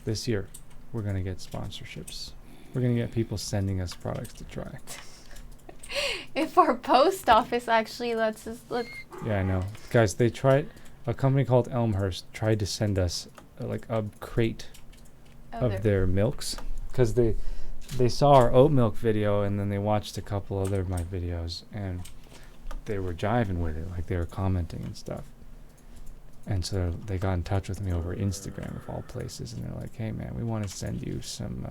This year, we're going to get sponsorships. We're going to get people sending us products to try. If our post office actually lets us look. Yeah, I know. Guys, a company called Elmhurst tried to send us like a crate of their milks. Because they saw our oat milk video and then they watched a couple other of my videos and they were jiving with it. Like they were commenting and stuff. And so they got in touch with me over Instagram of all places, and they're like, "Hey man, we want to send you some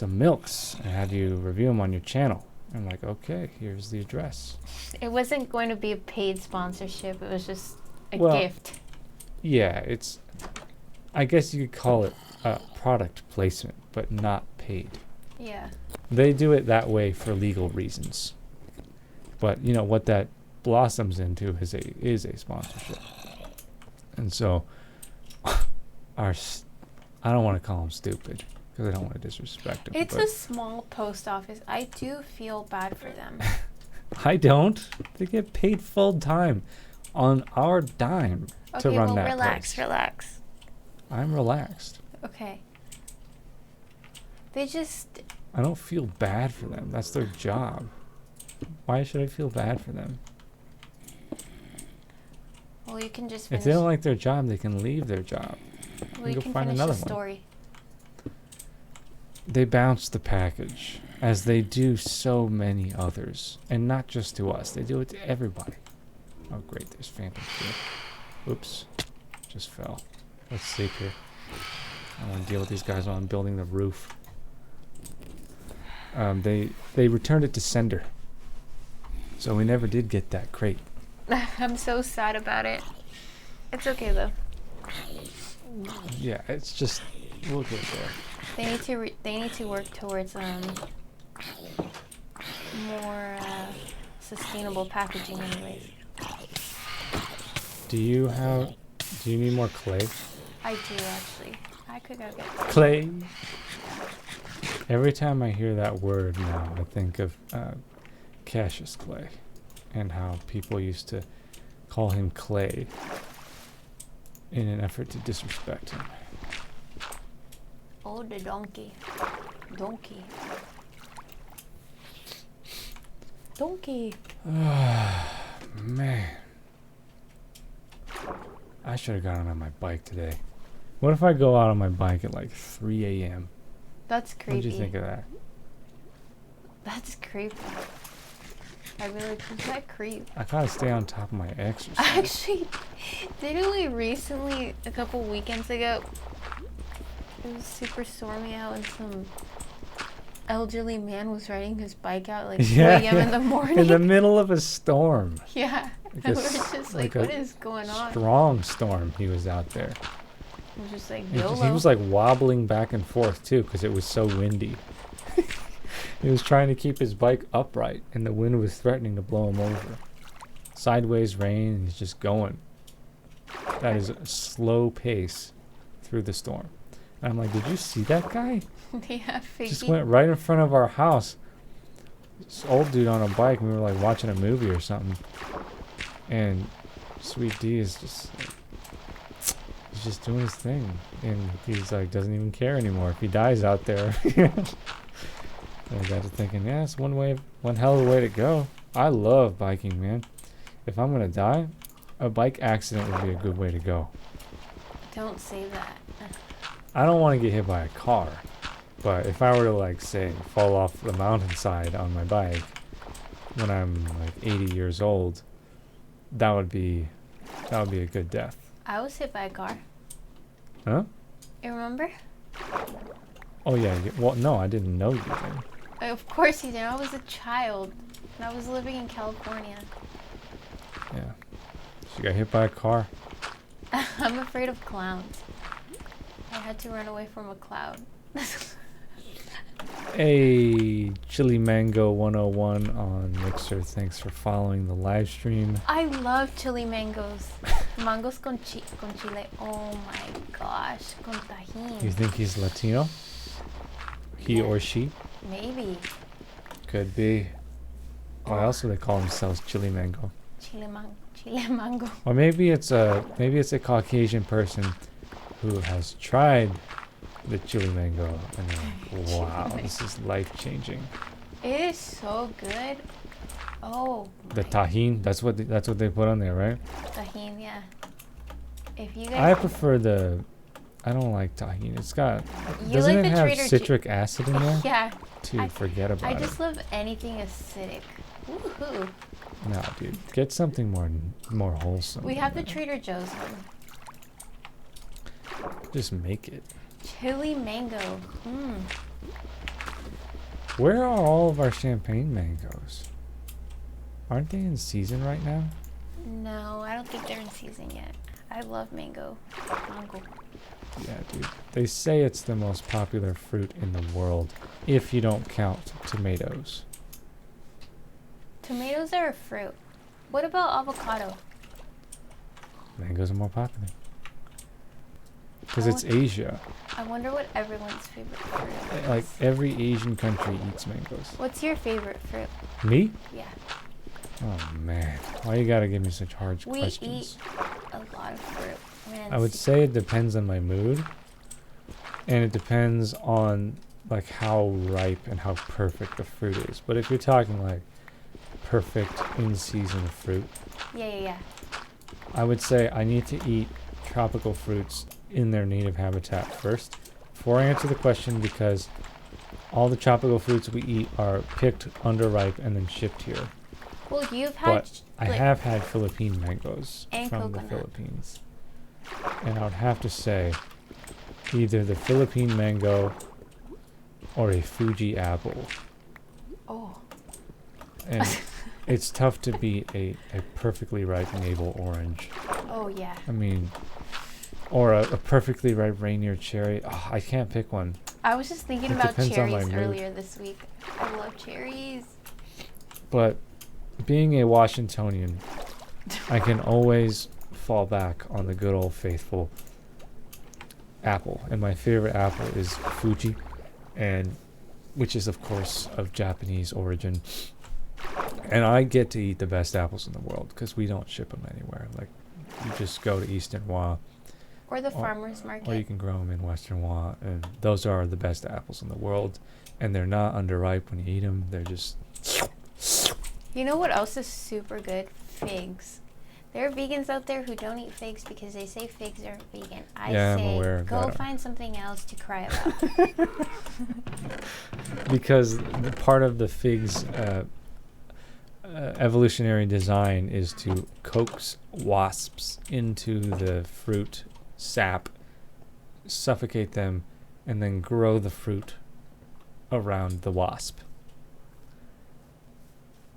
milks and have you review them on your channel." I'm like, "Okay, here's the address." It wasn't going to be a paid sponsorship. It was just a gift. Yeah, I guess you could call it product placement, but not paid. Yeah. They do it that way for legal reasons. But you know what that blossoms into is a sponsorship. And so I don't want to call them stupid because I don't want to disrespect them. It's a small post office. I do feel bad for them. I don't. They get paid full time on our dime to run that place. Relax. I'm relaxed. Okay. They just... I don't feel bad for them. That's their job. Why should I feel bad for them? Well, you can just finish. If they don't like their job, they can leave their job. Well, you can finish the story. They bounce the package, as they do so many others. And not just to us. They do it to everybody. Oh, great. There's phantom here. Oops. Just fell. Let's sleep here. I want to deal with these guys while I'm building the roof. They returned it to sender. So we never did get that crate. I'm so sad about it. It's okay though. Yeah, it's just we'll get there. They need to work towards more sustainable packaging, anyways. Do you need more clay? I do actually. I could go get clay. Every time I hear that word now, I think of Cassius Clay and how people used to call him Clay in an effort to disrespect him. Oh, the donkey. Donkey. Man. I should have gotten on my bike today. What if I go out on my bike at like 3 a.m.? That's creepy. What did you think of that? That's creepy. I'd be like, who's that creep? I gotta stay on top of my exercise. Actually, didn't we recently, a couple weekends ago, it was super stormy out and some elderly man was riding his bike out like 2 a.m. in the morning. In the middle of a storm. Yeah. Like and we're just like what is going on? Strong storm he was out there. It was just like, He was like wobbling back and forth too because it was so windy. He was trying to keep his bike upright and the wind was threatening to blow him over. Sideways rain and he's just going. That is a slow pace through the storm. And I'm like, did you see that guy? Yeah, just went right in front of our house. This old dude on a bike. We were like watching a movie or something. And Sweet D is just he's just doing his thing. And he's like doesn't even care anymore if he dies out there. And I got to thinking, yeah, it's one hell of a way to go. I love biking, man. If I'm gonna die, a bike accident would be a good way to go. Don't say that. I don't want to get hit by a car, but if I were to like say fall off the mountainside on my bike when I'm like 80 years old, that would be a good death. I was hit by a car. Huh? You remember? Oh yeah. Well, no, I didn't know you then. Of course you did. I was a child. And I was living in California. Yeah. She got hit by a car. I'm afraid of clowns. I had to run away from a cloud. Hey, Chili Mango 101 on Mixer. Thanks for following the live stream. I love chili mangoes. Mangos con chile. Oh my gosh. Con tajin. You think he's Latino? He or she? Maybe. Could be. Why else do they call themselves Chili Mango? Chile mango. Or maybe it's a Caucasian person who has tried the chili mango and they're like, wow, this is life changing. It is so good. Oh. The tahini, that's what they put on there, right? Tahini, yeah. If you guys I prefer I don't like tahini. Doesn't it have citric acid in there? Yeah. Forget about it. I just love anything acidic. Woohoo. No, dude. Get something more wholesome. We have the Trader Joe's one. Just make it. Chili mango. Where are all of our champagne mangoes? Aren't they in season right now? No, I don't think they're in season yet. I love mango. Mango. Yeah, dude. They say it's the most popular fruit in the world, if you don't count tomatoes. Tomatoes are a fruit. What about avocado? Mangoes are more popular. Because it's Asia. I wonder what everyone's favorite fruit is. Like, every Asian country eats mangoes. What's your favorite fruit? Me? Yeah. Oh, man. Why you gotta give me such hard We questions? eat a lot of fruit. Man, I would say it depends on my mood. And it depends on, like, how ripe and how perfect the fruit is. But if you're talking, like, perfect in-season fruit, Yeah. I would say I need to eat tropical fruits in their native habitat first before I answer the question, because all the tropical fruits we eat are picked underripe and then shipped here. Well, you've had... But I have had Philippine mangoes and from coconut. the Philippines. And I would have to say either the Philippine mango or a Fuji apple. Oh. And it's tough to beat a perfectly ripe navel orange. Oh, yeah. I mean, or a perfectly ripe Rainier cherry. Oh, I can't pick one. I was just thinking It about depends on my cherries mood. earlier this week. I love cherries. But being a Washingtonian, I can always fall back on the good old faithful apple. And my favorite apple is Fuji, and which is, of course, of Japanese origin. And I get to eat the best apples in the world because we don't ship them anywhere. Like, you just go to Eastern Wa, Or the farmer's market. or you can grow them in Western Wa, and those are the best apples in the world. And they're not underripe when you eat them. They're just... You know what else is super good? Figs. There are vegans out there who don't eat figs because they say figs aren't vegan. I Yeah, I'm say aware of go that. find something else to cry about. Because the part of the fig's evolutionary design is to coax wasps into the fruit sap, suffocate them, and then grow the fruit around the wasp.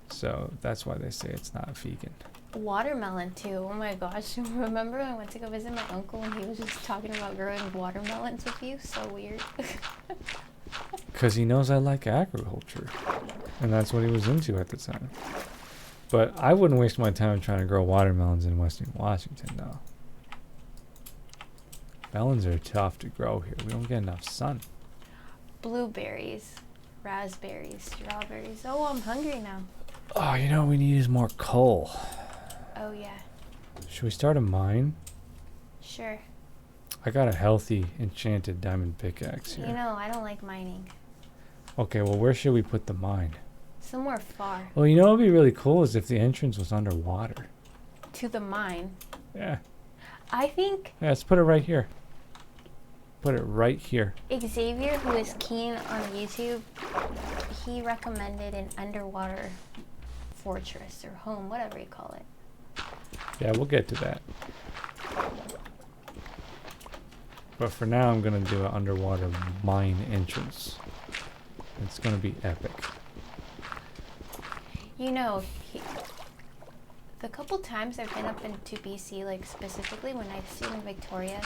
So that's why they say it's not vegan. Watermelon too. Oh my gosh. Remember when I went to go visit my uncle and he was just talking about growing watermelons with you? So weird. Because he knows I like agriculture. And that's what he was into at the time. But I wouldn't waste my time trying to grow watermelons in Western Washington, though. Melons are tough to grow here. We don't get enough sun. Blueberries, raspberries, strawberries. Oh, I'm hungry now. Oh, you know what we need is more coal. Oh, yeah. Should we start a mine? Sure. I got a healthy, enchanted diamond pickaxe here. You know, I don't like mining. Okay, well, where should we put the mine? Somewhere far. Well, you know what would be really cool is if the entrance was underwater. To the mine. Yeah. I think Yeah, let's put it right here. Put it right here. Xavier, who is keen on YouTube, he recommended an underwater fortress or home, whatever you call it. Yeah, we'll get to that. But for now, I'm going to do an underwater mine entrance. It's going to be epic. You know, the couple times I've been up into BC, like specifically when I stayed in Victoria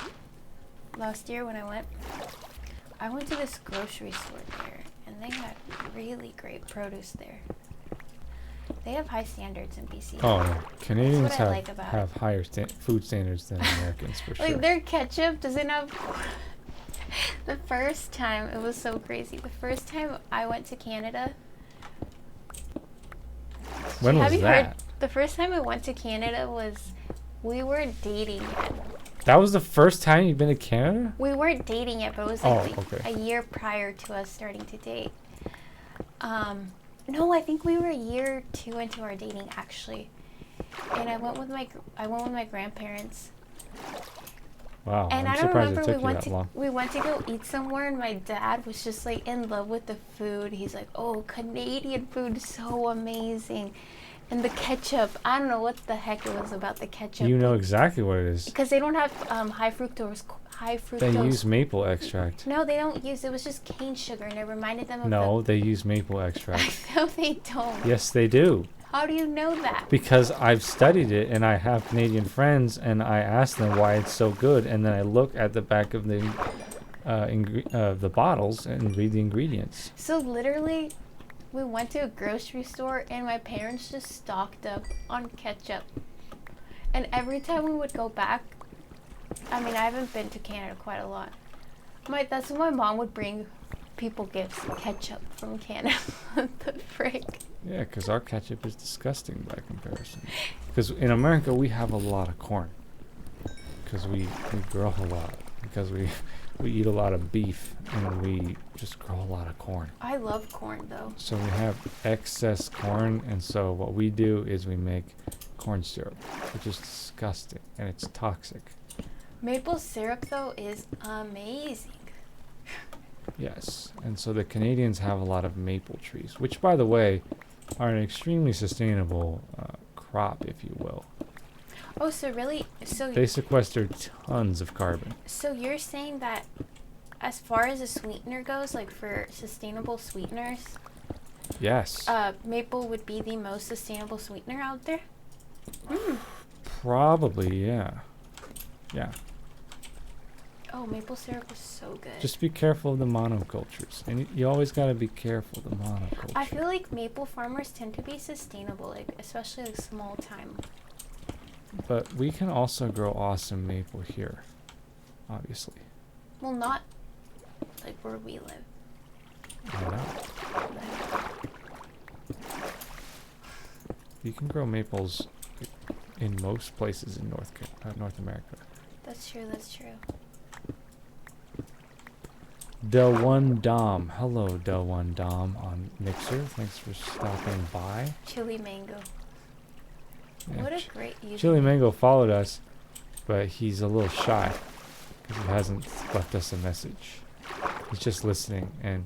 last year when I went to this grocery store there, and they had really great produce there. They have high standards in BC. Oh, yeah. Canadians That's what I like about have higher food standards than Americans, for sure. Like, their ketchup doesn't have... The first time, it was so crazy. The first time I went to Canada... When was that? Heard, the first time I went to Canada was... We weren't dating yet. That was the first time you've been to Canada? We weren't dating yet, but it was like a year prior to us starting to date. No, I think we were a year or two into our dating, actually. And I went with my grandparents. Wow, And I'm I don't surprised remember it took you that long. we went to go eat somewhere, and my dad was just like in love with the food. He's like, "Oh, Canadian food is so amazing." And the ketchup, I don't know what the heck it was about the ketchup. You know exactly what it is. Because they don't have high fructose. They use maple extract. No, they don't use. It was just cane sugar, and it reminded them of. No, they use maple extract. No, they don't. Yes, they do. How do you know that? Because I've studied it, and I have Canadian friends, and I ask them why it's so good, and then I look at the back of the bottles and read the ingredients. So literally, we went to a grocery store, and my parents just stocked up on ketchup. And every time we would go back, I mean, I haven't been to Canada quite a lot. That's when my mom would bring people gifts, ketchup from Canada. The frick. Yeah, because our ketchup is disgusting by comparison. Because in America, we have a lot of corn. Because we grow a lot. Because we eat a lot of beef, and we just grow a lot of corn. I love corn, though. So we have excess corn, and so what we do is we make corn syrup, which is disgusting, and it's toxic. Maple syrup, though, is amazing. Yes, and so the Canadians have a lot of maple trees, which, by the way, are an extremely sustainable crop, if you will. Oh, so really? So They sequester tons of carbon. So you're saying that as far as a sweetener goes, like for sustainable sweeteners, Yes. maple would be the most sustainable sweetener out there? Probably, yeah. Yeah. Oh, maple syrup is so good. Just be careful of the monocultures. And you always got to be careful of the monoculture. I feel like maple farmers tend to be sustainable, like especially like small time. But we can also grow awesome maple here, obviously. Well, not like where we live. I know. You can grow maples in most places in North America. That's true, that's true. Del One Dom. Hello, Del One Dom on Mixer. Thanks for stopping by. Chili mango. Yeah, What a great user. Chili Mango followed us, but he's a little shy because he hasn't left us a message. He's just listening and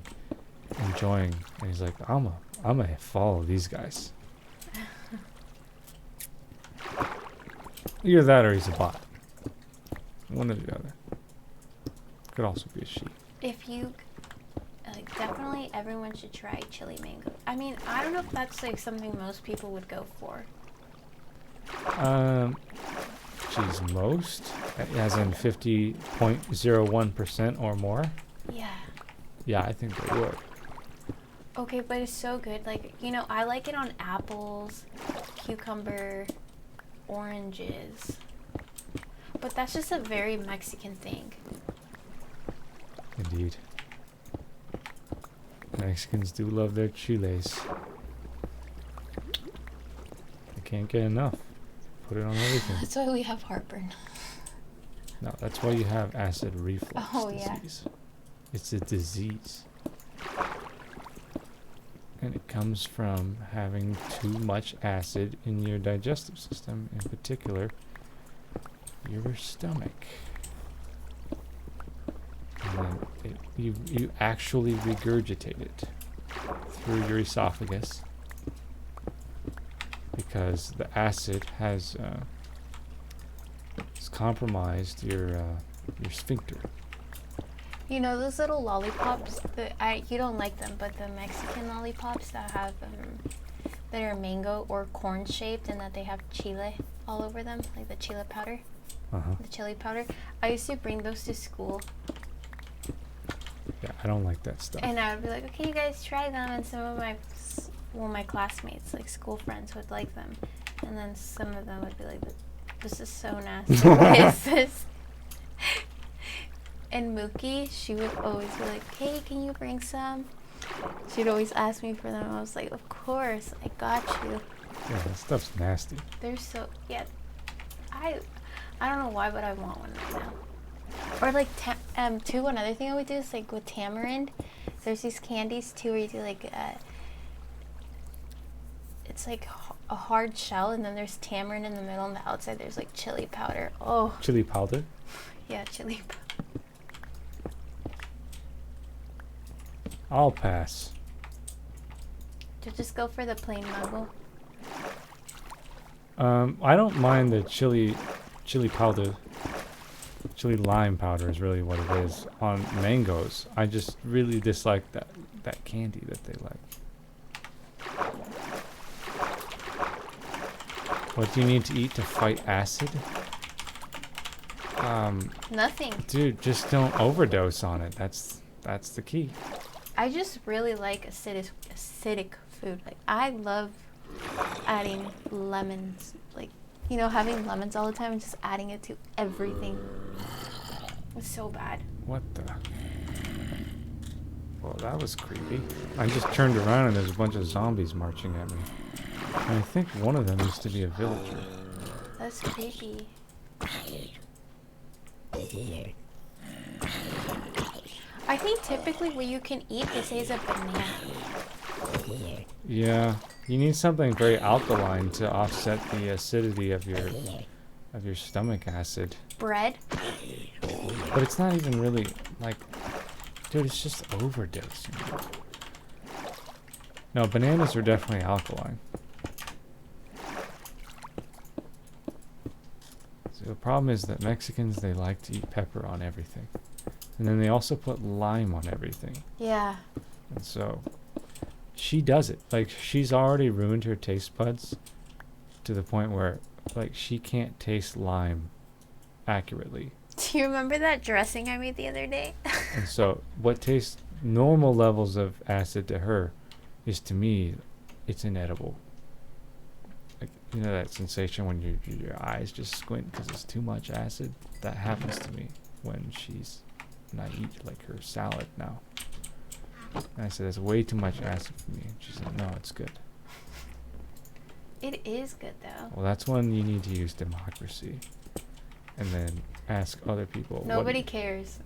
enjoying, and he's like, I'm gonna follow these guys. Either that or he's a bot. One or the other. Could also be a sheep. If you, definitely everyone should try chili mango. I mean, I don't know if that's like something most people would go for. Geez, most? As in 50.01% or more? Yeah. Yeah, I think they would. Okay, but it's so good. Like, I like it on apples, cucumber, oranges. But that's just a very Mexican thing. Indeed. Mexicans do love their chiles. They can't get enough. Put it on everything. That's why we have heartburn. No, that's why you have acid reflux Yeah. disease. It's a disease. And it comes from having too much acid in your digestive system, in particular, your stomach. And then you actually regurgitate it through your esophagus because the acid has compromised your sphincter. Those little lollipops, you don't like them, but the Mexican lollipops that have, that are mango or corn shaped and that they have chile all over them, like the chile powder, the chili powder. I used to bring those to school. Yeah, I don't like that stuff. And I would be like, okay, you guys try them. And some of my classmates, like school friends, would like them. And then some of them would be like, this is so nasty. What is this? And Mookie, she would always be like, hey, can you bring some? She'd always ask me for them. I was like, of course, I got you. Yeah, that stuff's nasty. They're so, yeah. I don't know why, but I want one right now. Or like, another thing I would do is like with tamarind, there's these candies too where you do like, it's like a hard shell and then there's tamarind in the middle and the outside there's like chili powder. Oh. Chili powder? Yeah, chili powder. I'll pass. Just go for the plain mango. I don't mind the chili powder. Chili lime powder is really what it is on mangoes. I just really dislike that candy that they like. What do you need to eat to fight acid? Nothing. Dude, just don't overdose on it. That's the key. I just really like acidic food. Like, I love adding lemons. Like, you know, having lemons all the time and just adding it to everything. It's so bad. What the? Well, that was creepy. I just turned around and there's a bunch of zombies marching at me. And I think one of them used to be a villager. That's creepy. I think typically what you can eat, they say, is a banana. Yeah, you need something very alkaline to offset the acidity of your stomach acid. Bread? But it's not even really like, dude, it's just overdosing. No, bananas are definitely alkaline. So the problem is that Mexicans, they like to eat pepper on everything. And then they also put lime on everything. Yeah. And so she does it. Like, she's already ruined her taste buds to the point where, like, she can't taste lime accurately. Do you remember that dressing I made the other day? And so what tastes normal levels of acid to her is, to me, it's inedible. Like, you know that sensation when your eyes just squint because it's too much acid? That happens to me when I eat like her salad now. And I said, that's way too much acid for me. And she said, no, it's good. It is good, though. Well, that's when you need to use democracy. And then ask other people. Nobody cares.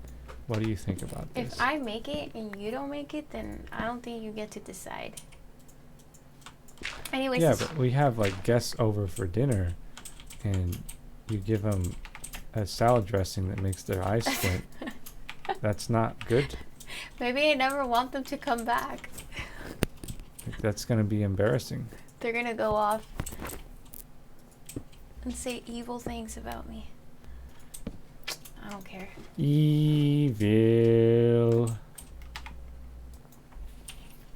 What do you think about this? If I make it and you don't make it, then I don't think you get to decide. Anyways. Yeah, but we have like guests over for dinner, and you give them a salad dressing that makes their eyes squint. That's not good. Maybe I never want them to come back. Like, that's going to be embarrassing. They're going to go off and say evil things about me. I don't care. Evil.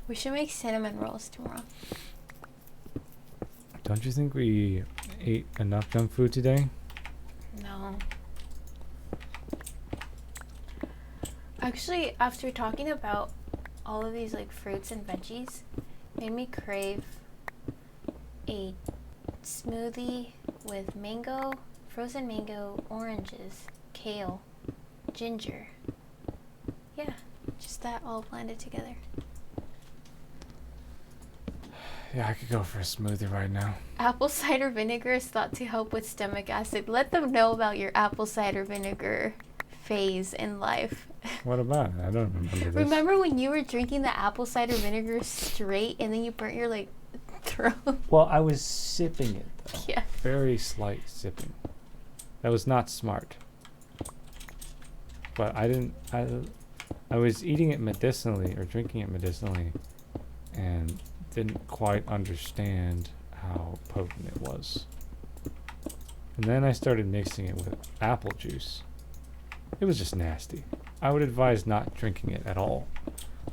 We should make cinnamon rolls tomorrow. Don't you think we ate enough junk food today? No. Actually, after talking about all of these like fruits and veggies, made me crave a smoothie with mango, frozen mango, oranges, kale, ginger. Yeah, just that all blended together. Yeah, I could go for a smoothie right now. Apple cider vinegar is thought to help with stomach acid. Let them know about your apple cider vinegar phase in life. What about it? I don't remember this. Remember when you were drinking the apple cider vinegar straight and then you burnt your like throat? Well, I was sipping it though. Yeah. Very slight sipping. That was not smart. But I was eating it medicinally or drinking it medicinally and didn't quite understand how potent it was. And then I started mixing it with apple juice. It was just nasty. I would advise not drinking it at all,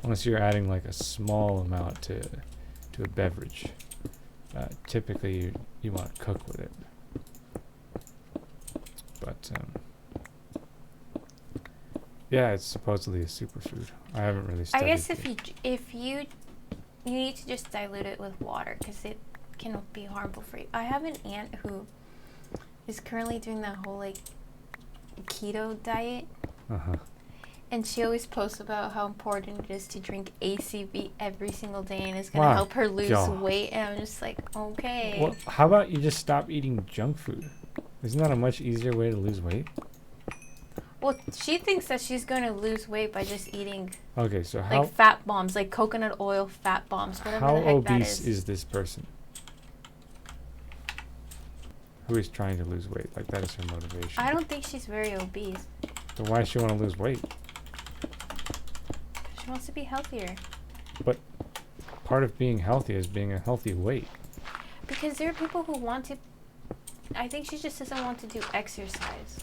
unless you're adding like a small amount to a beverage. Typically, you want to cook with it. But yeah, it's supposedly a superfood. I haven't really studied. I guess if you need to just dilute it with water because it can be harmful for you. I have an aunt who is currently doing that whole like keto diet. Uh-huh. And she always posts about how important it is to drink ACV every single day and it's going to help her lose weight. And I'm just like, okay. Well, how about you just stop eating junk food? Isn't that a much easier way to lose weight? Well, she thinks that she's going to lose weight by just eating so like fat bombs, like coconut oil fat bombs, whatever how the heck that obese is this person? Who is trying to lose weight? Like, that is her motivation. I don't think she's very obese. So why does she want to lose weight? She wants to be healthier. But part of being healthy is being a healthy weight. Because there are people who want to. I think she just doesn't want to do exercise.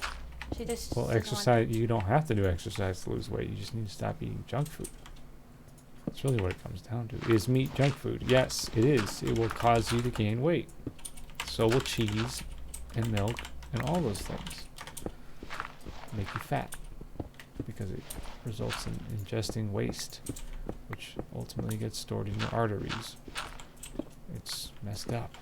She just. Well, exercise. You don't have to do exercise to lose weight. You just need to stop eating junk food. That's really what it comes down to. Is meat junk food? Yes, it is. It will cause you to gain weight. So will cheese and milk and all those things. Make you fat because it results in ingesting waste, which ultimately gets stored in your arteries. It's messed up.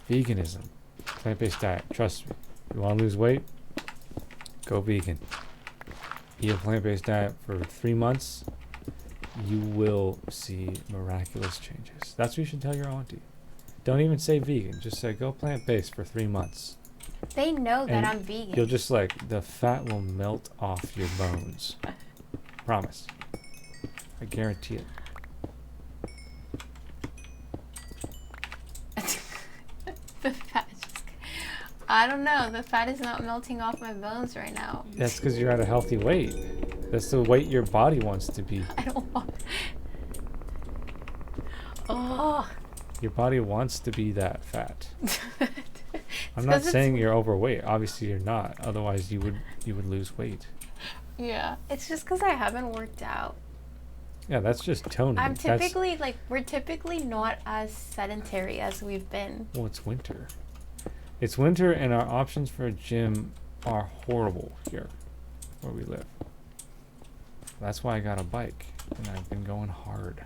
Veganism, plant-based diet. Trust me, if you want to lose weight, go vegan. Eat a plant-based diet for 3 months, you will see miraculous changes. That's what you should tell your auntie. Don't even say vegan, just say go plant-based for 3 months. They know that And I'm vegan. you'll just the fat will melt off your bones. Promise. I guarantee it. The fat I don't know. The fat is not melting off my bones right now. That's because you're at a healthy weight. That's the weight your body wants to be. I don't want. Oh. Your body wants to be that fat. I'm not saying you're overweight. Obviously, you're not. Otherwise, you would lose weight. Yeah, it's just because I haven't worked out. Yeah, that's just toning. I'm typically we're typically not as sedentary as we've been. Well, it's winter. It's winter, and our options for a gym are horrible here, where we live. That's why I got a bike, and I've been going hard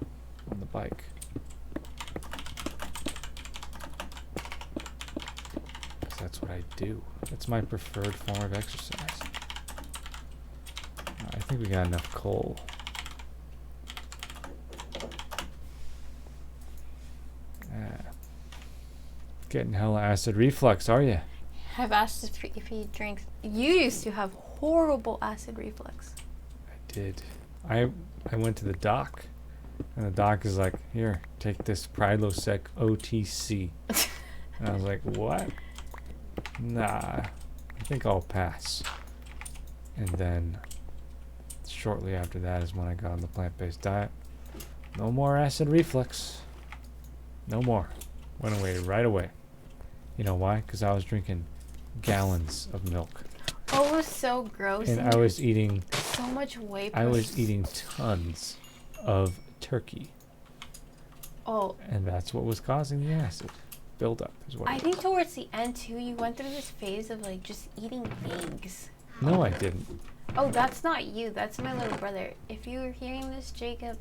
on the bike. Because that's what I do. That's my preferred form of exercise. I think we got enough coal. Getting hella acid reflux, are you? I've asked if he drinks. You used to have horrible acid reflux. I did. I went to the doc, and the doc is like, "Here, take this Prilosec OTC." And I was like, "What? Nah, I think I'll pass." And then shortly after that is when I got on the plant-based diet. No more acid reflux. No more. Went away right away. You know why? Because I was drinking gallons of milk. Oh, it was so gross. And I was eating so much whey protein. I was eating tons of turkey. Oh. And that's what was causing the acid buildup. I think towards the end too, you went through this phase of just eating eggs. No, I didn't. Oh, that's not you. That's my little brother. If you're hearing this, Jacob,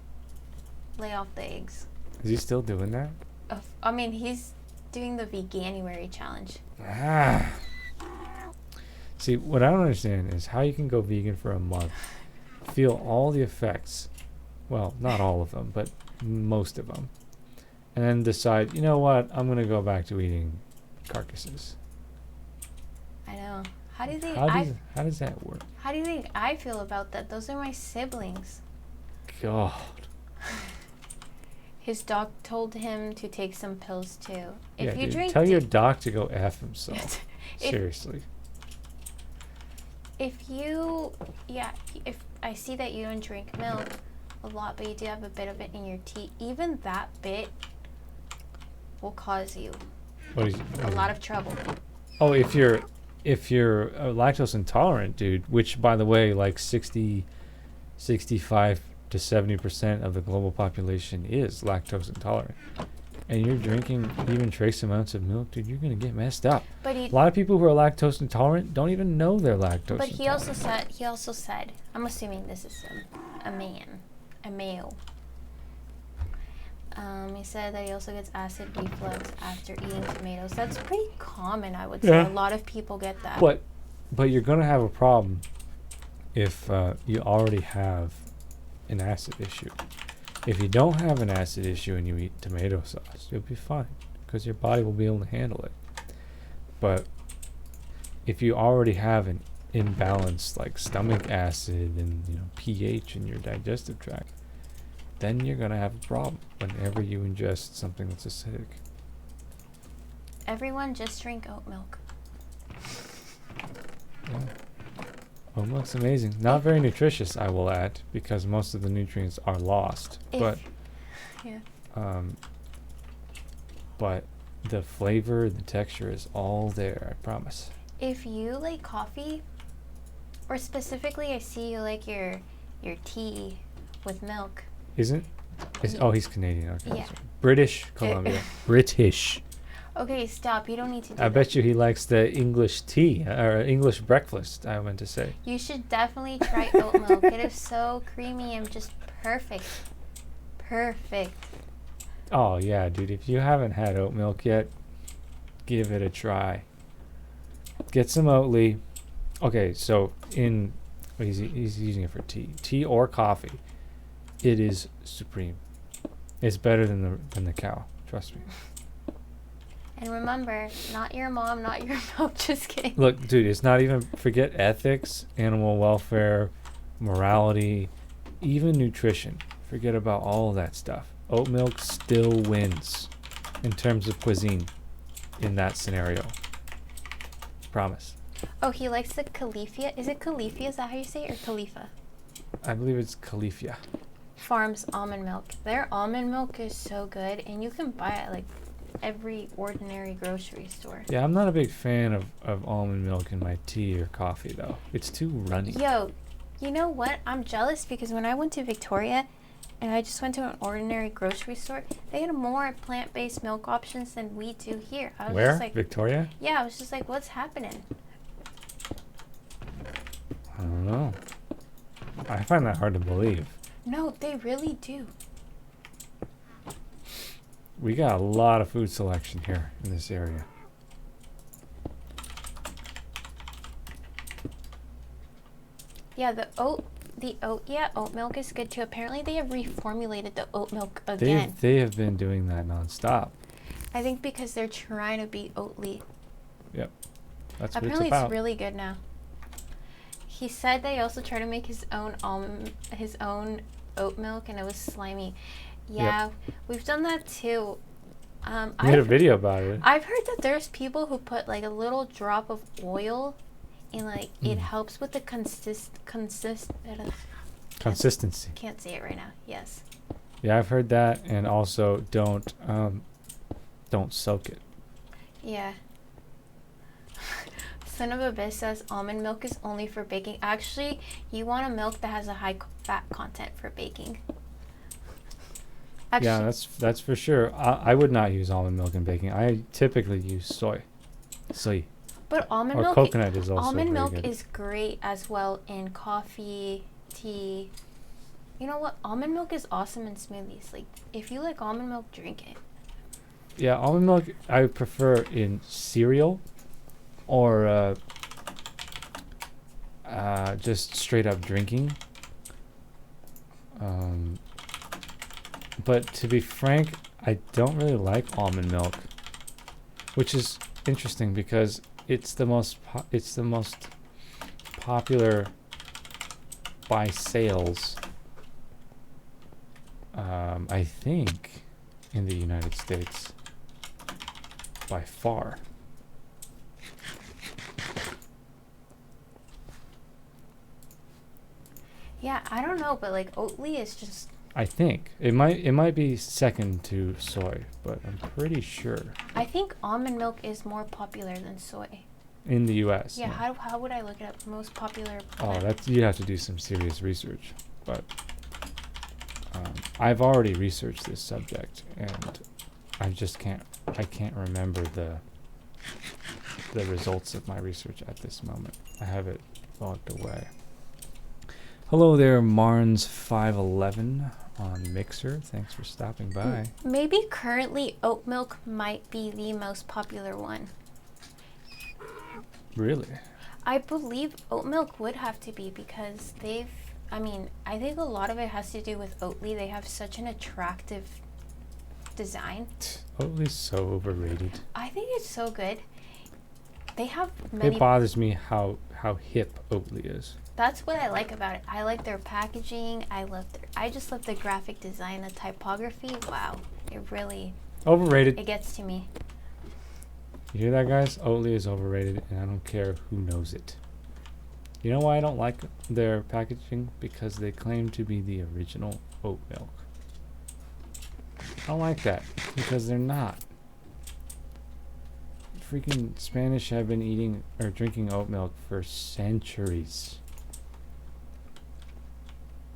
lay off the eggs. Is he still doing that? I mean, he's doing the Veganuary challenge. See, what I don't understand is how you can go vegan for a month, feel all the effects, well, not all of them, but most of them, and then decide, you know what, I'm going to go back to eating carcasses. I know. How do you think how does that work? How do you think I feel about that? Those are my siblings. God. His doc told him to take some pills too. If you drink tell your doc to go F himself. Seriously. If I see that you don't drink milk a lot, but you do have a bit of it in your tea, even that bit will cause you a lot of trouble. Oh, if you're lactose intolerant, dude, which by the way, 65 to 70% of the global population is lactose intolerant, and you're drinking even trace amounts of milk, dude, you're gonna get messed up. But a lot of people who are lactose intolerant don't even know they're lactose intolerant. But he also said, I'm assuming this is a male. He said that he also gets acid reflux after eating tomatoes. That's pretty common, I would say. A lot of people get that. But you're gonna have a problem if you already have an acid issue. If you don't have an acid issue and you eat tomato sauce, you'll be fine because your body will be able to handle it. But if you already have an imbalanced stomach acid and pH in your digestive tract, then you're gonna have a problem whenever you ingest something that's acidic. Everyone just drink oat milk. Yeah. Oat milk's amazing. Not very nutritious, I will add, because most of the nutrients are lost. But the flavor, the texture is all there, I promise. If you like coffee, or specifically I see you like your tea with milk. Isn't He's Canadian. Okay. Yeah. British Columbia. British. Okay, stop. You don't need to do I that. bet you he likes the English tea or English breakfast, I meant to say. You should definitely try oat milk. It is so creamy and just perfect. Perfect. Oh, yeah, dude. If you haven't had oat milk yet, give it a try. Get some Oatly. Okay, so he's using it for tea or coffee. It is supreme. It's better than the cow. Trust me. And remember, not your mom, not your milk. Just kidding. Look, dude, it's not even, forget ethics, animal welfare, morality, even nutrition. Forget about all of that stuff. Oat milk still wins in terms of cuisine in that scenario. Promise. Oh, he likes the Califia. Is it Califia? Is that how you say it? Or Khalifa? I believe it's Califia. Farms almond milk. Their almond milk is so good, and you can buy it like every ordinary grocery store. Yeah, I'm not a big fan of almond milk in my tea or coffee, though. It's too runny. Yo, you know what? I'm jealous because when I went to Victoria and I just went to an ordinary grocery store, they had more plant-based milk options than we do here. I was Where? just like, Victoria? yeah, I was just like, what's happening? I don't know. I find that hard to believe. No, they really do. We got a lot of food selection here in this area. Yeah, oat milk is good too. Apparently they have reformulated the oat milk again. They have been doing that nonstop. I think because they're trying to beat Oatly. Yep. That's Apparently what it's about. it's really good now. He said they also try to make his own oat milk, and it was slimy. Yeah, we've done that too. I made a video about it. I've heard that there's people who put like a little drop of oil, and like it helps with the consistency. Can't say it right now. Yes. Yeah, I've heard that, and also don't soak it. Yeah. Son of a bitch says almond milk is only for baking. Actually, you want a milk that has a high fat content for baking. Actually, yeah, that's for sure. I would not use almond milk in baking. I typically use soy. But almond or milk, coconut is also almond very milk good. is great as well in coffee, tea. You know what? Almond milk is awesome in smoothies. Like, if you like almond milk, drink it. Yeah, almond milk I prefer in cereal or just straight up drinking. But to be frank, I don't really like almond milk, which is interesting because it's the most popular by sales. I think in the United States by far. Yeah, I don't know, but like Oatly is just. I think it might be second to soy, but I'm pretty sure. I think almond milk is more popular than soy. In the U.S. Yeah, no. how would I look it up? Most popular. Oh, you'd have to do some serious research, but I've already researched this subject, and I can't remember the results of my research at this moment. I have it logged away. Hello there, Marns511 on Mixer. Thanks for stopping by. Maybe currently oat milk might be the most popular one. Really? I believe oat milk would have to be because I think a lot of it has to do with Oatly. They have such an attractive design. Oatly's so overrated. I think it's so good. They have many. It bothers me how hip Oatly is. That's what I like about it. I like their packaging. I just love the graphic design, the typography. Wow, it really Overrated. it gets to me. You hear that, guys? Oatly is overrated, and I don't care who knows it. You know why I don't like their packaging? Because they claim to be the original oat milk. I don't like that, because they're not. Freaking Spanish have been eating or drinking oat milk for centuries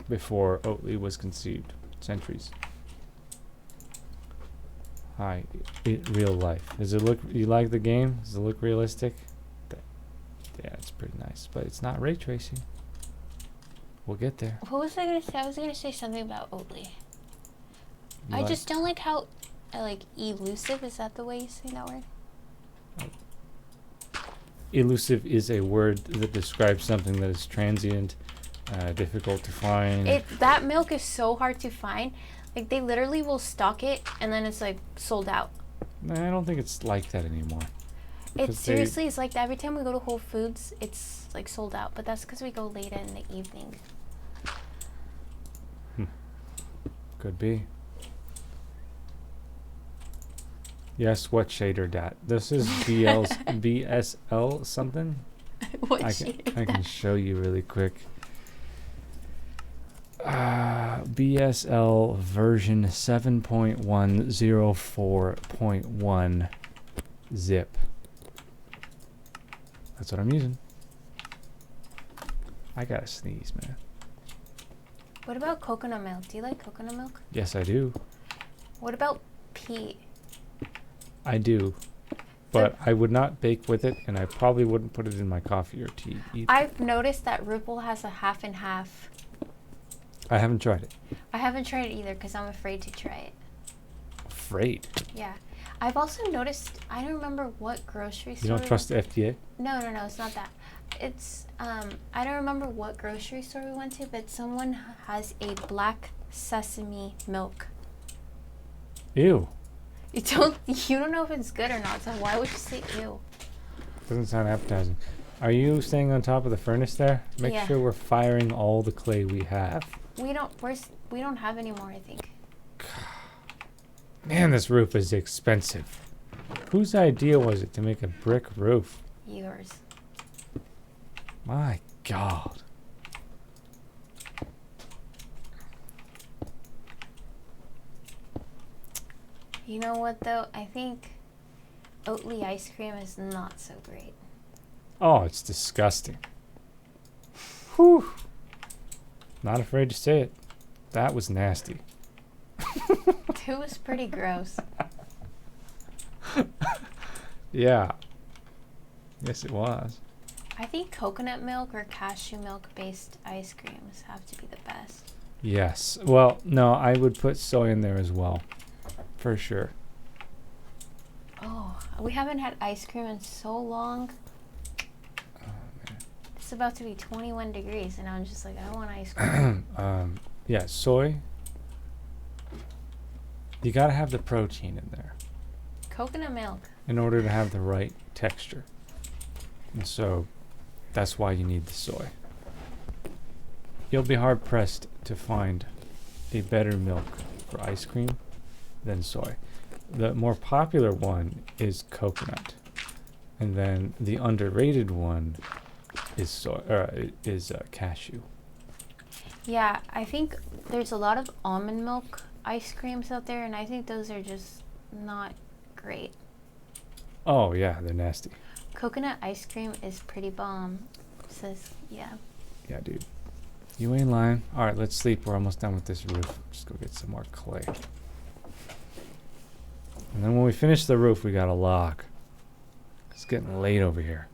before Oatly was conceived. Centuries. Hi, real life. Does it look? You like the game? Does it look realistic? Yeah, it's pretty nice, but it's not ray tracing. We'll get there. What was I gonna say? I was gonna say something about Oatly. I just don't like how, like, elusive. Is that the way you say that word? Elusive is a word that describes something that is transient, difficult to find. That milk is so hard to find. Like, they literally will stock it and then it's like sold out. I don't think it's like that anymore. It's seriously, it's like that. Every time we go to Whole Foods, it's like sold out. But that's because we go late in the evening. Could be. Yes, what shader dat? This is BSL something. What I can show you really quick. BSL version 7.104.1 zip. That's what I'm using. I gotta sneeze, man. What about coconut milk? Do you like coconut milk? Yes, I do. What about pea? I do. But I would not bake with it, and I probably wouldn't put it in my coffee or tea either. I've noticed that Ripple has a half and half. I haven't tried it. I haven't tried it either because I'm afraid to try it. Afraid? Yeah. I've also noticed, I don't remember what grocery store. You don't trust the FDA? No, it's not that. It's, I don't remember what grocery store we went to, but someone has a black sesame milk. Ew. You don't know if it's good or not, so why would you say ew? Doesn't sound appetizing. Are you staying on top of the furnace there? Make sure we're firing all the clay we have. We don't have any more, I think. Man, this roof is expensive. Whose idea was it to make a brick roof? Yours. My God. You know what, though? I think Oatly ice cream is not so great. Oh, it's disgusting. Whew. Not afraid to say it. That was nasty. It was pretty gross. Yeah. Yes, it was. I think coconut milk or cashew milk based ice creams have to be the best. Yes. Well, no, I would put soy in there as well. For sure. Oh, we haven't had ice cream in so long. Oh, man. It's about to be 21 degrees, and I'm just like, I want ice cream. Yeah, soy. You gotta have the protein in there. Coconut milk. In order to have the right texture. And so, that's why you need the soy. You'll be hard pressed to find a better milk for ice cream than soy. The more popular one is coconut, and then the underrated one is soy. Is cashew. Yeah, I think there's a lot of almond milk ice creams out there, and I think those are just not great. Oh yeah, they're nasty. Coconut ice cream is pretty bomb. Says yeah. Yeah, dude. You ain't lying. All right, let's sleep. We're almost done with this roof. Just go get some more clay. And then when we finish the roof, we got a log. It's getting late over here.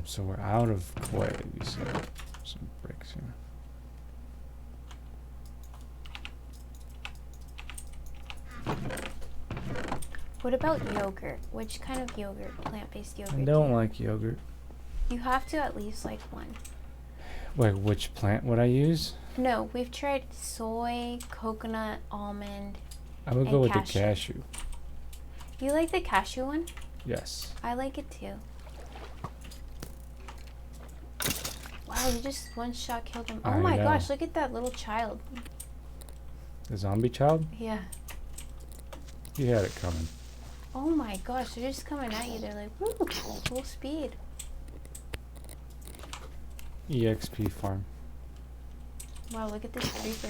So we're out of clay. You see some bricks here. What about yogurt? Which kind of yogurt? Plant-based yogurt? I don't like yogurt. You have to at least like one. Wait, which plant would I use? No, we've tried soy, coconut, almond, I would go with the cashew. You like the cashew one? Yes. I like it too. Wow, you just one shot killed him. Oh my gosh, look at that little child. The zombie child? Yeah. He had it coming. Oh my gosh, they're just coming at you. They're like, woo, full speed. EXP farm. Wow, look at this creeper.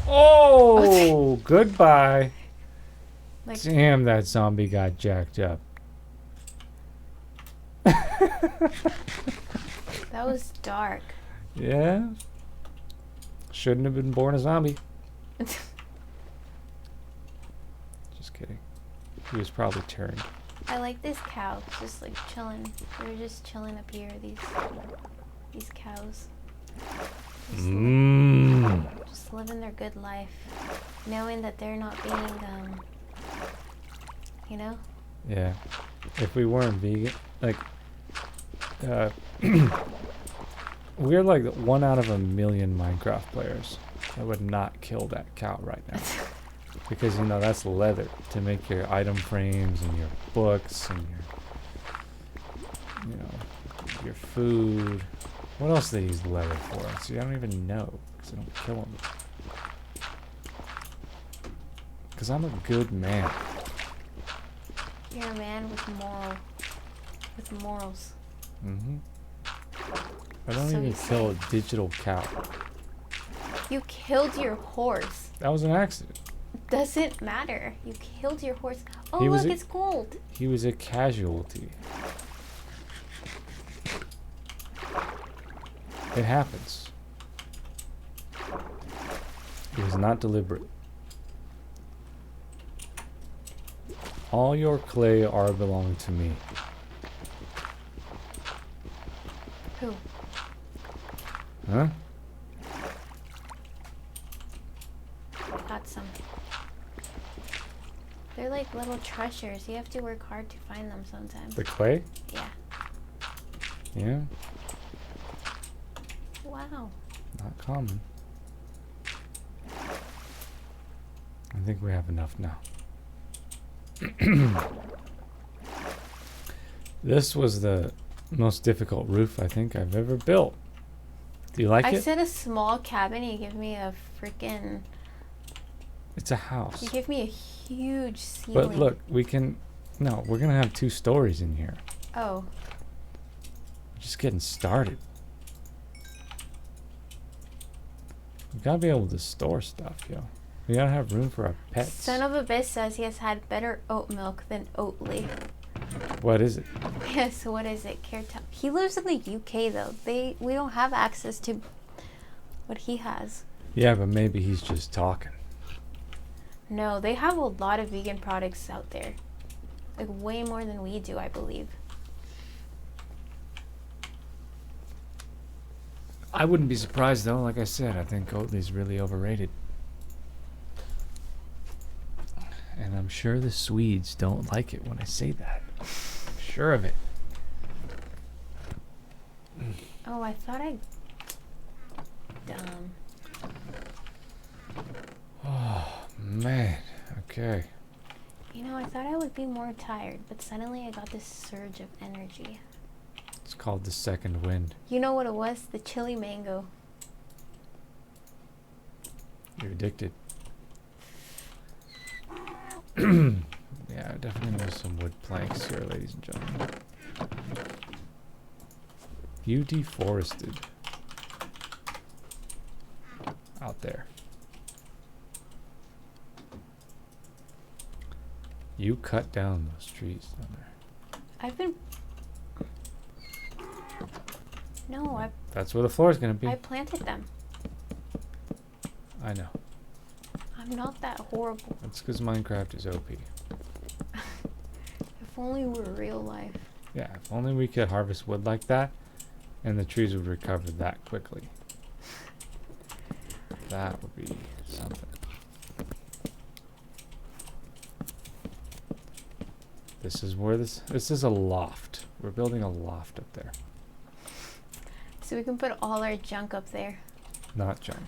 Oh, goodbye. Like, damn, that zombie got jacked up. that was dark. Yeah? Shouldn't have been born a zombie. Just kidding. He was probably turned. I like this cow, just like chilling. They're just chilling up here. These cows. Just living their good life, knowing that they're not being, you know. Yeah. If we weren't vegan, like, we're like 1 out of 1,000,000 Minecraft players that would not kill that cow right now. Because, you know, that's leather to make your item frames and your books and your, you know, your food. What else do they use leather for? See, I don't even know because I don't kill them. Because I'm a good man. You're a man with morals. Mm-hmm. I don't So even you kill say. a digital cow. You killed your horse. That was an accident. Doesn't matter. You killed your horse. Oh, He was look, a- it's gold. He was a casualty. It happens. It was not deliberate. All your clay are belong to me. Who? Huh? Got some. They're like little treasures. You have to work hard to find them sometimes. The clay? Yeah. Yeah. Wow. Not common. I think we have enough now. This was the most difficult roof I think I've ever built. Do you like I it? said a small cabin. You give me a freaking. It's a house. You give me a huge ceiling. But look, we can. No, we're gonna have 2 stories in here. Oh. We're just getting started. We gotta be able to store stuff, yo. We gotta have room for our pets. Son of a bitch says he has had better oat milk than Oatly. What is it? Yes, what is it? He lives in the UK though. We don't have access to what he has. Yeah, but maybe he's just talking. No, they have a lot of vegan products out there. Like way more than we do, I believe. I wouldn't be surprised though, like I said, I think Oatly's really overrated. And I'm sure the Swedes don't like it when I say that. I'm sure of it. Oh, I thought I... Dumb. Oh, man. Okay. You know, I thought I would be more tired, but suddenly I got this surge of energy. It's called the second wind. You know what it was? The chili mango. You're addicted. Yeah, I definitely need some wood planks here, ladies and gentlemen. You deforested. Out there. You cut down those trees down there. I've been... No, That's where the floor is going to be. I planted them. I know. I'm not that horrible. That's because Minecraft is OP. If only we were real life. Yeah, if only we could harvest wood like that, and the trees would recover that quickly. That would be something. This is where this is a loft. We're building a loft up there. So we can put all our junk up there. Not junk.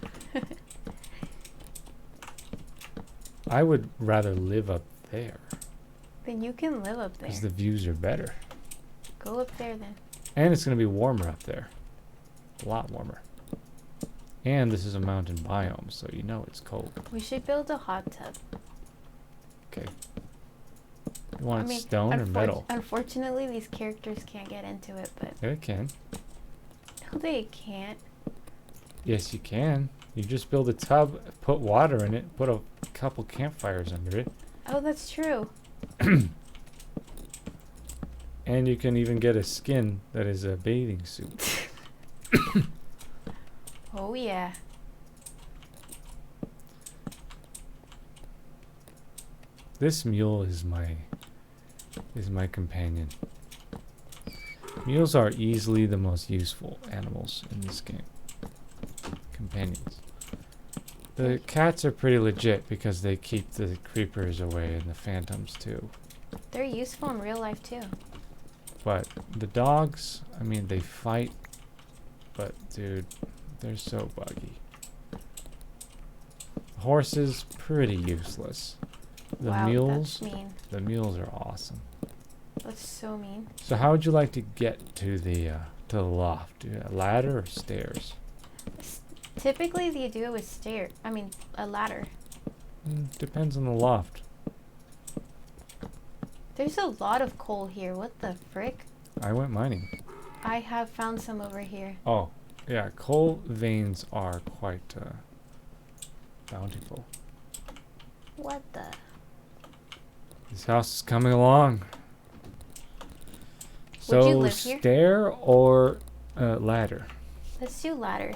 I would rather live up there. Then you can live up there. Because the views are better. Go up there then. And it's going to be warmer up there. A lot warmer. And this is a mountain biome, so you know it's cold. We should build a hot tub. Okay. You want it stone or metal? Unfortunately, these characters can't get into it, but... Yeah, it can. No, they can't. Yes, you can. You just build a tub, put water in it, put a couple campfires under it. Oh, that's true. And you can even get a skin that is a bathing suit. Oh, yeah. This mule is my companion. Mules are easily the most useful animals in this game. Companions. The cats are pretty legit because they keep the creepers away and the phantoms too. They're useful in real life too. But the dogs, I mean, they fight, but dude, they're so buggy. Horses, pretty useless. The Wow, mules, that's mean. the mules are awesome. That's so mean. So how would you like to get to the loft? A ladder or stairs? Typically, they do it with a ladder. Depends on the loft. There's a lot of coal here. What the frick? I went mining. I have found some over here. Oh, yeah, coal veins are quite bountiful. What the? This house is coming along. Would you So live here? stair or ladder? Let's do ladder.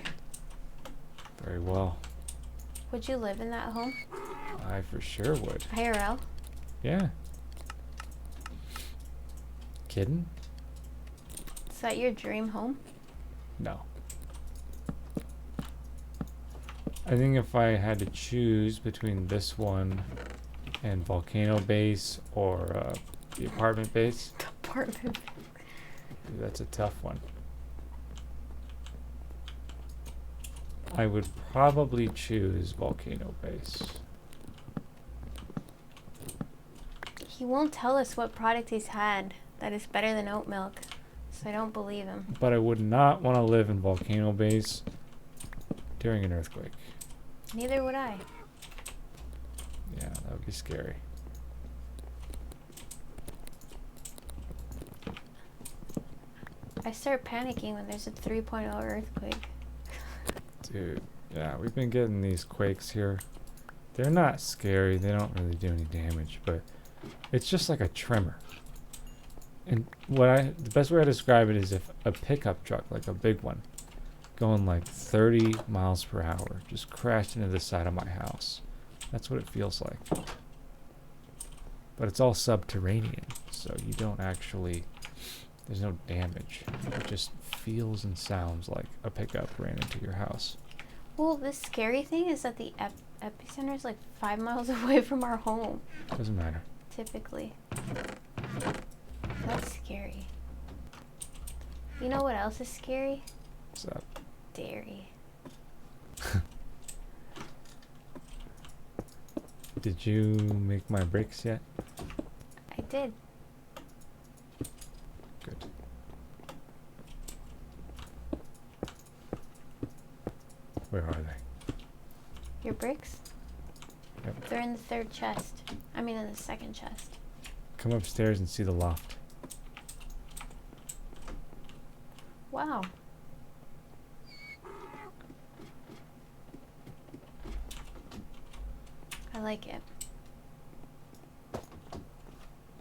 Very well. Would you live in that home? I for sure would. IRL? Yeah. Kidding? Is that your dream home? No. I think if I had to choose between this one and Volcano Base or the apartment base, Apartment. that's a tough one. I would probably choose Volcano Base. He won't tell us what product he's had that is better than oat milk, so I don't believe him. But I would not want to live in Volcano Base during an earthquake. Neither would I. Yeah, that would be scary. I start panicking when there's a 3.0 earthquake. Dude, yeah, we've been getting these quakes here. They're not scary, they don't really do any damage, but it's just like a tremor. And the best way to describe it is if a pickup truck, like a big one, going like 30 miles per hour, just crashed into the side of my house. That's what it feels like. But it's all subterranean, so you don't actually, there's no damage. It just feels and sounds like a pickup ran into your house. Well, the scary thing is that the epicenter is like 5 miles away from our home. Doesn't matter. Typically. That's scary. You know what else is scary? What's up? Dairy. Did you make my bricks yet? I did. Good. Where are they? Your bricks? Yep. They're in the third chest. I mean, in the second chest. Come upstairs and see the loft. Wow. I like it.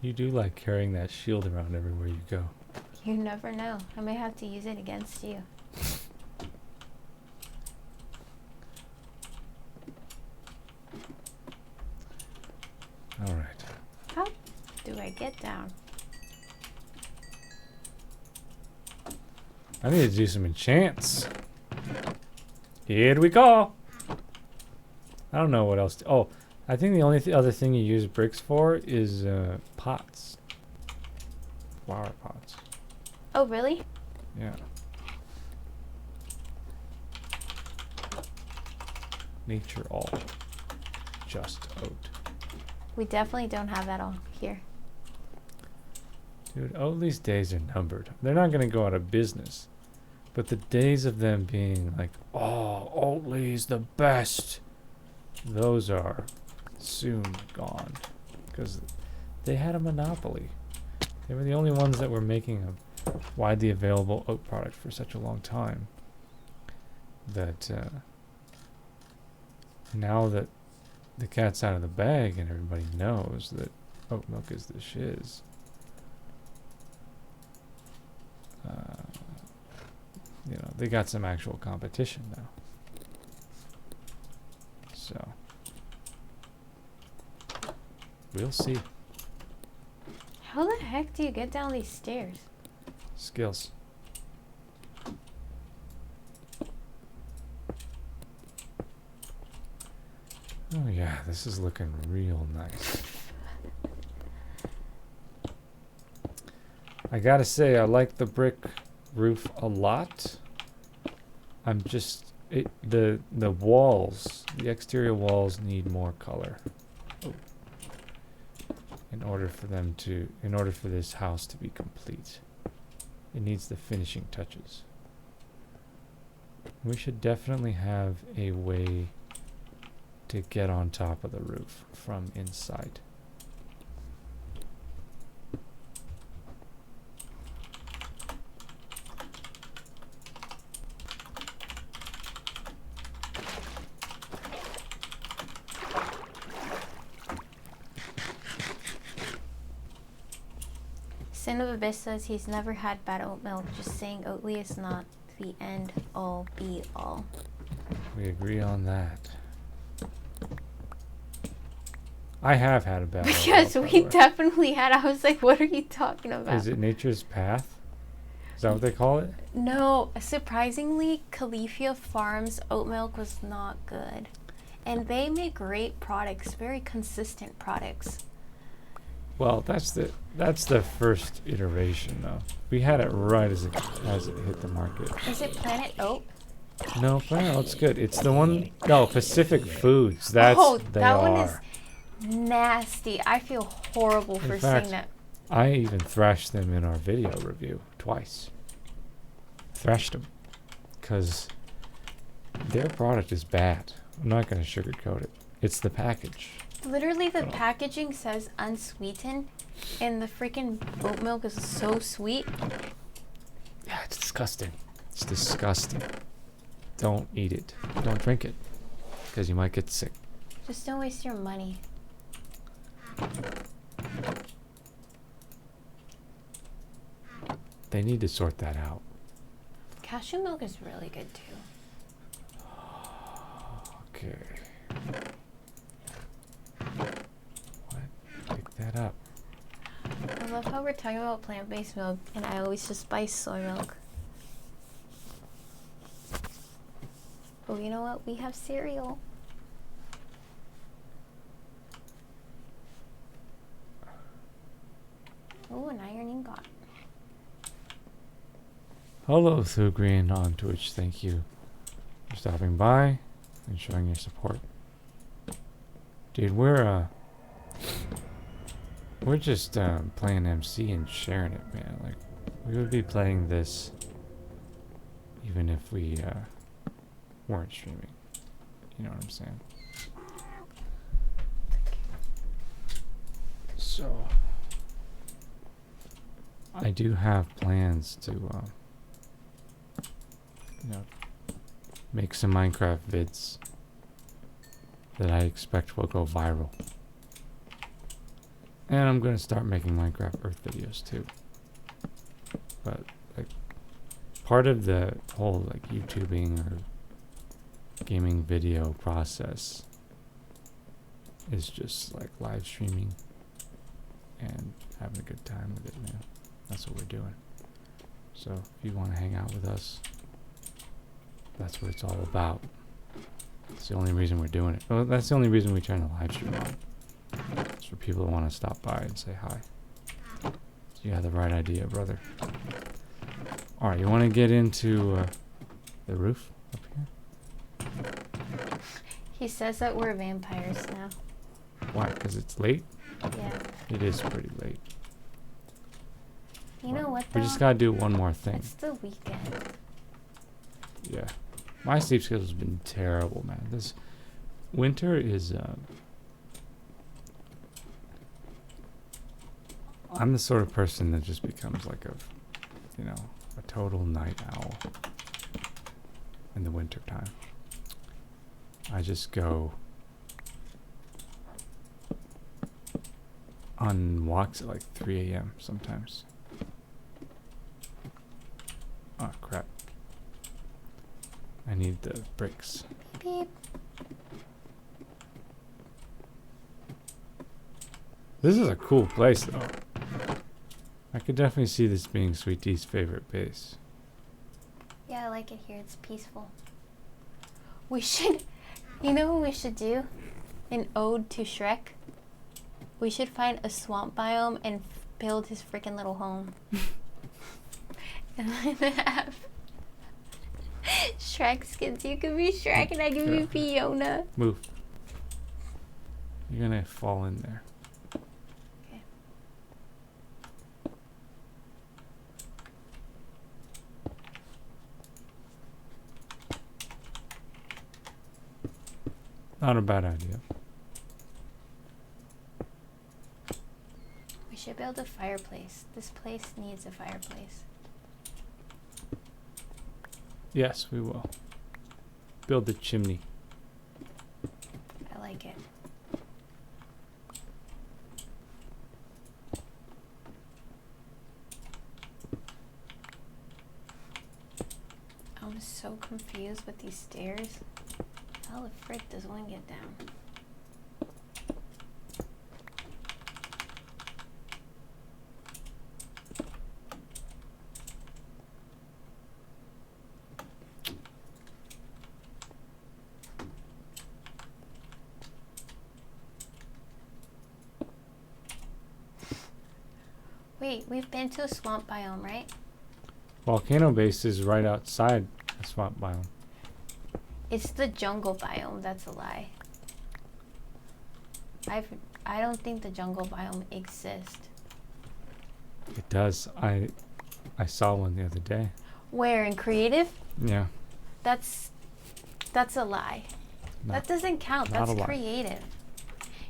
You do like carrying that shield around everywhere you go. You never know. I may have to use it against you. All right. How do I get down? I need to do some enchants. Here we go. I don't know what else. Oh, I think the only other thing you use bricks for is pots. Flower pots. Oh, really? Yeah. Nature all. Just oat. We definitely don't have that all here. Dude, Oatly's days are numbered. They're not going to go out of business. But the days of them being like, oh, Oatly's the best, those are soon gone. Because they had a monopoly. They were the only ones that were making a widely available oat product for such a long time. That now that the cat's out of the bag and everybody knows that oat milk is the shiz, you know, they got some actual competition now. So We'll see. How the heck do you get down these stairs? Skills. Oh yeah, this is looking real nice. I gotta say, I like the brick roof a lot. I'm just the walls, the exterior walls need more color. Oh. In order for this house to be complete. It needs the finishing touches. We should definitely have a way to get on top of the roof from inside. Sin of Abyss says he's never had bad oat milk. Just saying Oatly is not the end all be all. We agree on that. I have had a bad oat Yes, milk, we definitely had. I was like, what are you talking about? Is it Nature's Path? Is that what they call it? No, surprisingly, Califia Farms oat milk was not good. And they make great products, very consistent products. Well, that's the first iteration though. We had it right as it hit the market. Is it Planet Oat? No, Planet Oat's good. It's the one. No, Pacific Foods. That's that one is nasty. I feel horrible for saying that. I even thrashed them in our video review twice. Thrashed them because their product is bad. I'm not going to sugarcoat it. It's the package. Literally, the packaging says unsweetened, and the freaking oat milk is so sweet. Yeah, it's disgusting. It's disgusting. Don't eat it. Don't drink it, because you might get sick. Just don't waste your money. They need to sort that out. Cashew milk is really good too. Okay. What? Pick that up. I love how we're talking about plant-based milk, and I always just buy soy milk. But you know what? We have cereal. Oh, an iron ingot. Hello, Through Green on Twitch. Thank you for stopping by and showing your support. Dude, we're just playing MC and sharing it, man. Like, we would be playing this even if we weren't streaming. You know what I'm saying? So, I do have plans to, make some Minecraft vids that I expect will go viral. And I'm going to start making Minecraft Earth videos too. But, like, part of the whole, like, YouTubing or gaming video process is just, like, live streaming and having a good time with it, man. That's what we're doing. So, if you want to hang out with us, that's what it's all about. That's the only reason we're doing it. Well, that's the only reason we try to live stream on. It's for people who want to stop by and say hi. So you have the right idea, brother. Alright, you want to get into the roof up here? He says that we're vampires now. Why? Because it's late? Yeah. It is pretty late. You know what, though? We just gotta do one more thing. It's the weekend. Yeah. My sleep schedule's been terrible, man. This winter is, I'm the sort of person that just becomes like a total night owl in the winter time. I just go on walks at like 3 a.m. sometimes. Oh, crap. I need the bricks. Beep. This is a cool place, though. I could definitely see this being Sweet D's favorite base. Yeah, I like it here. It's peaceful. We should... You know what we should do? An ode to Shrek? We should find a swamp biome and build his freaking little home. And then have Shrek skins. You can be Shrek and I can be Fiona. Move. You're gonna fall in there. Okay. Not a bad idea. We should build a fireplace. This place needs a fireplace. Yes, we will. Build the chimney. I like it. I'm so confused with these stairs. How the frick does one get down? Wait, we've been to a swamp biome, right? Volcano base is right outside the swamp biome. It's the jungle biome. That's a lie. I don't think the jungle biome exists. It does. I saw one the other day. Where, in creative? Yeah. That's a lie. That doesn't count. That's creative.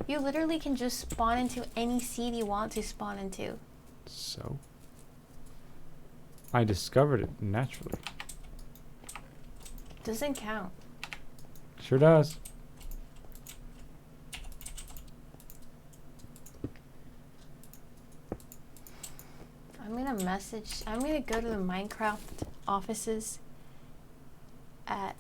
You literally can just spawn into any seed you want to spawn into. So? I discovered it naturally. Doesn't count. Sure does. I'm gonna go to the Minecraft offices at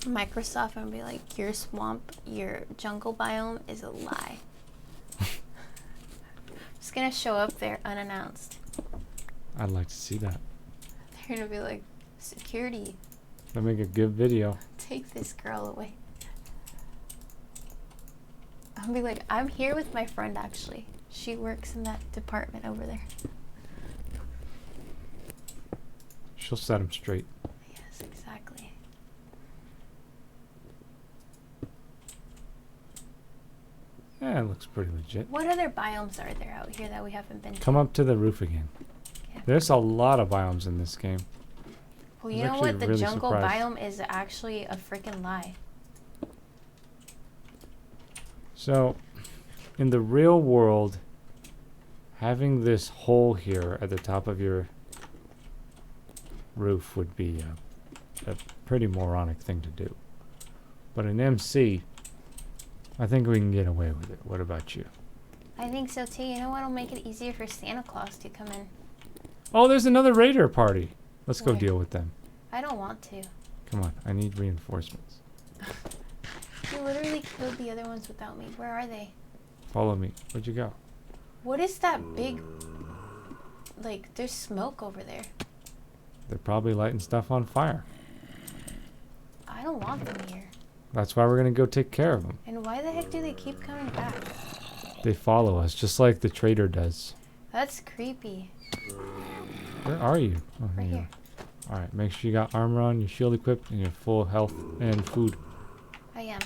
Microsoft and be like, your jungle biome is a lie. Just gonna show up there unannounced. I'd like to see that. They're gonna be like, security, That'd make a good video. take this girl away. I'll be like, I'm here with my friend actually. She works in that department over there. She'll set him straight. Yes, exactly. Yeah, it looks pretty legit. What other biomes are there out here that we haven't been to? Come up to the roof again. Okay. There's a lot of biomes in this game. Well, you I'm know actually what? The really jungle surprised. biome is actually a freaking lie. So, in the real world, having this hole here at the top of your roof would be a pretty moronic thing to do. But in MC, I think we can get away with it. What about you? I think so too. You know what'll make it easier for Santa Claus to come in? Oh, there's another raider party. Let's go Where? deal with them. I don't want to. Come on, I need reinforcements. You literally killed the other ones without me. Where are they? Follow me. Where'd you go? What is that big... Like, there's smoke over there. They're probably lighting stuff on fire. I don't want them here. That's why we're gonna go take care of them. And why the heck do they keep coming back? They follow us, just like the trader does. That's creepy. Where are you? Oh, Right you here. are. Alright, make sure you got armor on, your shield equipped, and your full health and food. I am.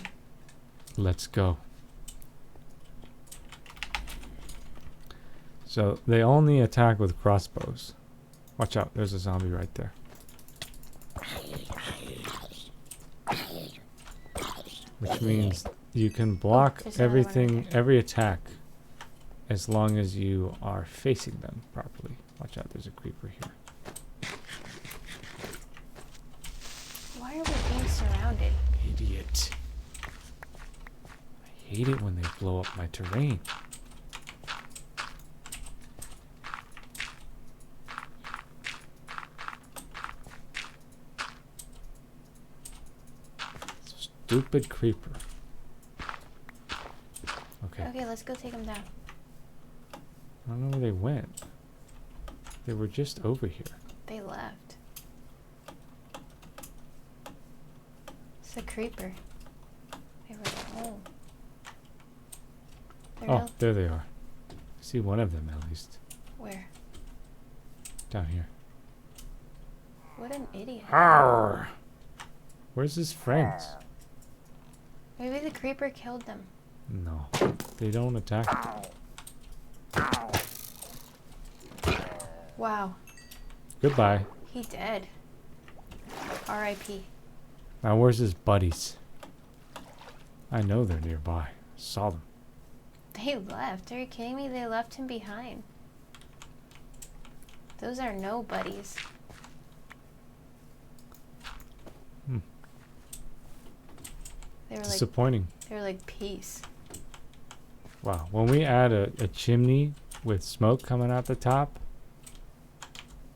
Let's go. So, they only attack with crossbows. Watch out, there's a zombie right there. Which means you can block there's another one right everything, every attack, as long as you are facing them properly. Watch out, there's a creeper here. Why are we being surrounded? Idiot. I hate it when they blow up my terrain. Stupid creeper. Okay, Okay, let's go take them down. I don't know where they went. They were just over here. They left. It's a creeper. They were home. Oh, there they are. I see one of them at least. Where? Down here. What an idiot. Arr! Where's his friends? Maybe the creeper killed them. No, they don't attack. Wow. Goodbye. He dead. R.I.P. Now where's his buddies? I know they're nearby. Saw them. They left. Are you kidding me? They left him behind. Those are nobodies. They were disappointing. They were like peace. Wow. When we add a chimney with smoke coming out the top,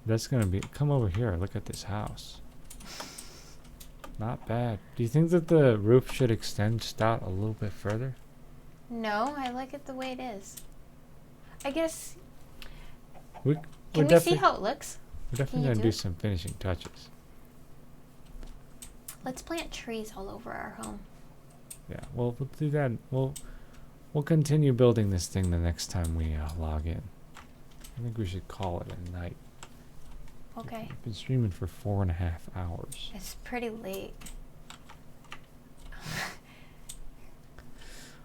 that's gonna be. Come over here. Look at this house. Not bad. Do you think that the roof should extend just out a little bit further? No, I like it the way it is. I guess. Can we see how it looks? We're definitely gonna do some finishing touches. Let's plant trees all over our home. Yeah, well, we'll do that. We'll continue building this thing the next time we log in. I think we should call it a night. Okay. We've been streaming for 4.5 hours. It's pretty late.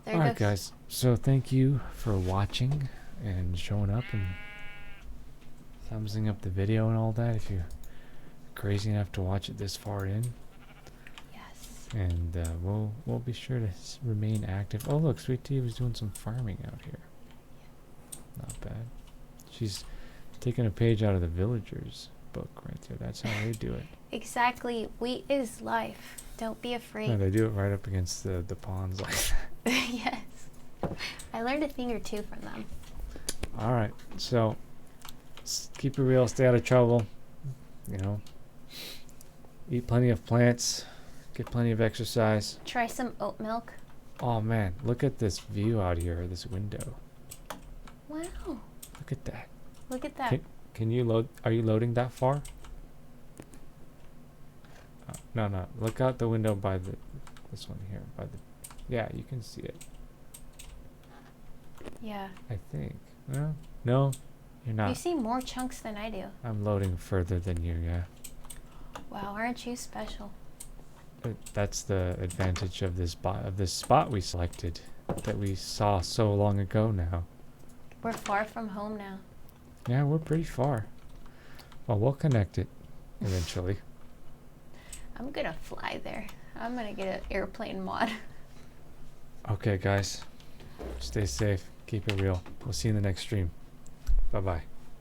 Alright guys, so thank you for watching and showing up and thumbsing up the video and all that if you're crazy enough to watch it this far in. Yes. And we'll be sure to remain active. Oh look, Sweet D was doing some farming out here. Not bad. She's taking a page out of the villagers book right there. That's how they do it. Exactly. Wheat is life. Don't be afraid. Yeah, they do it right up against the ponds like that. Yes. I learned a thing or two from them. Alright, so keep it real, stay out of trouble. You know, eat plenty of plants, get plenty of exercise. Try some oat milk. Oh man, look at this view out here, this window. Wow. Look at that. Look at that. Can you load? Are you loading that far? No. Look out the window by this one here. Yeah, you can see it. Yeah. I think. No, you're not. You see more chunks than I do. I'm loading further than you. Yeah. Wow, aren't you special? That's the advantage of this spot we selected that we saw so long ago now. We're far from home now. Yeah, we're pretty far. Well, we'll connect it eventually. I'm gonna fly there. I'm gonna get an airplane mod. Okay, guys. Stay safe. Keep it real. We'll see you in the next stream. Bye-bye.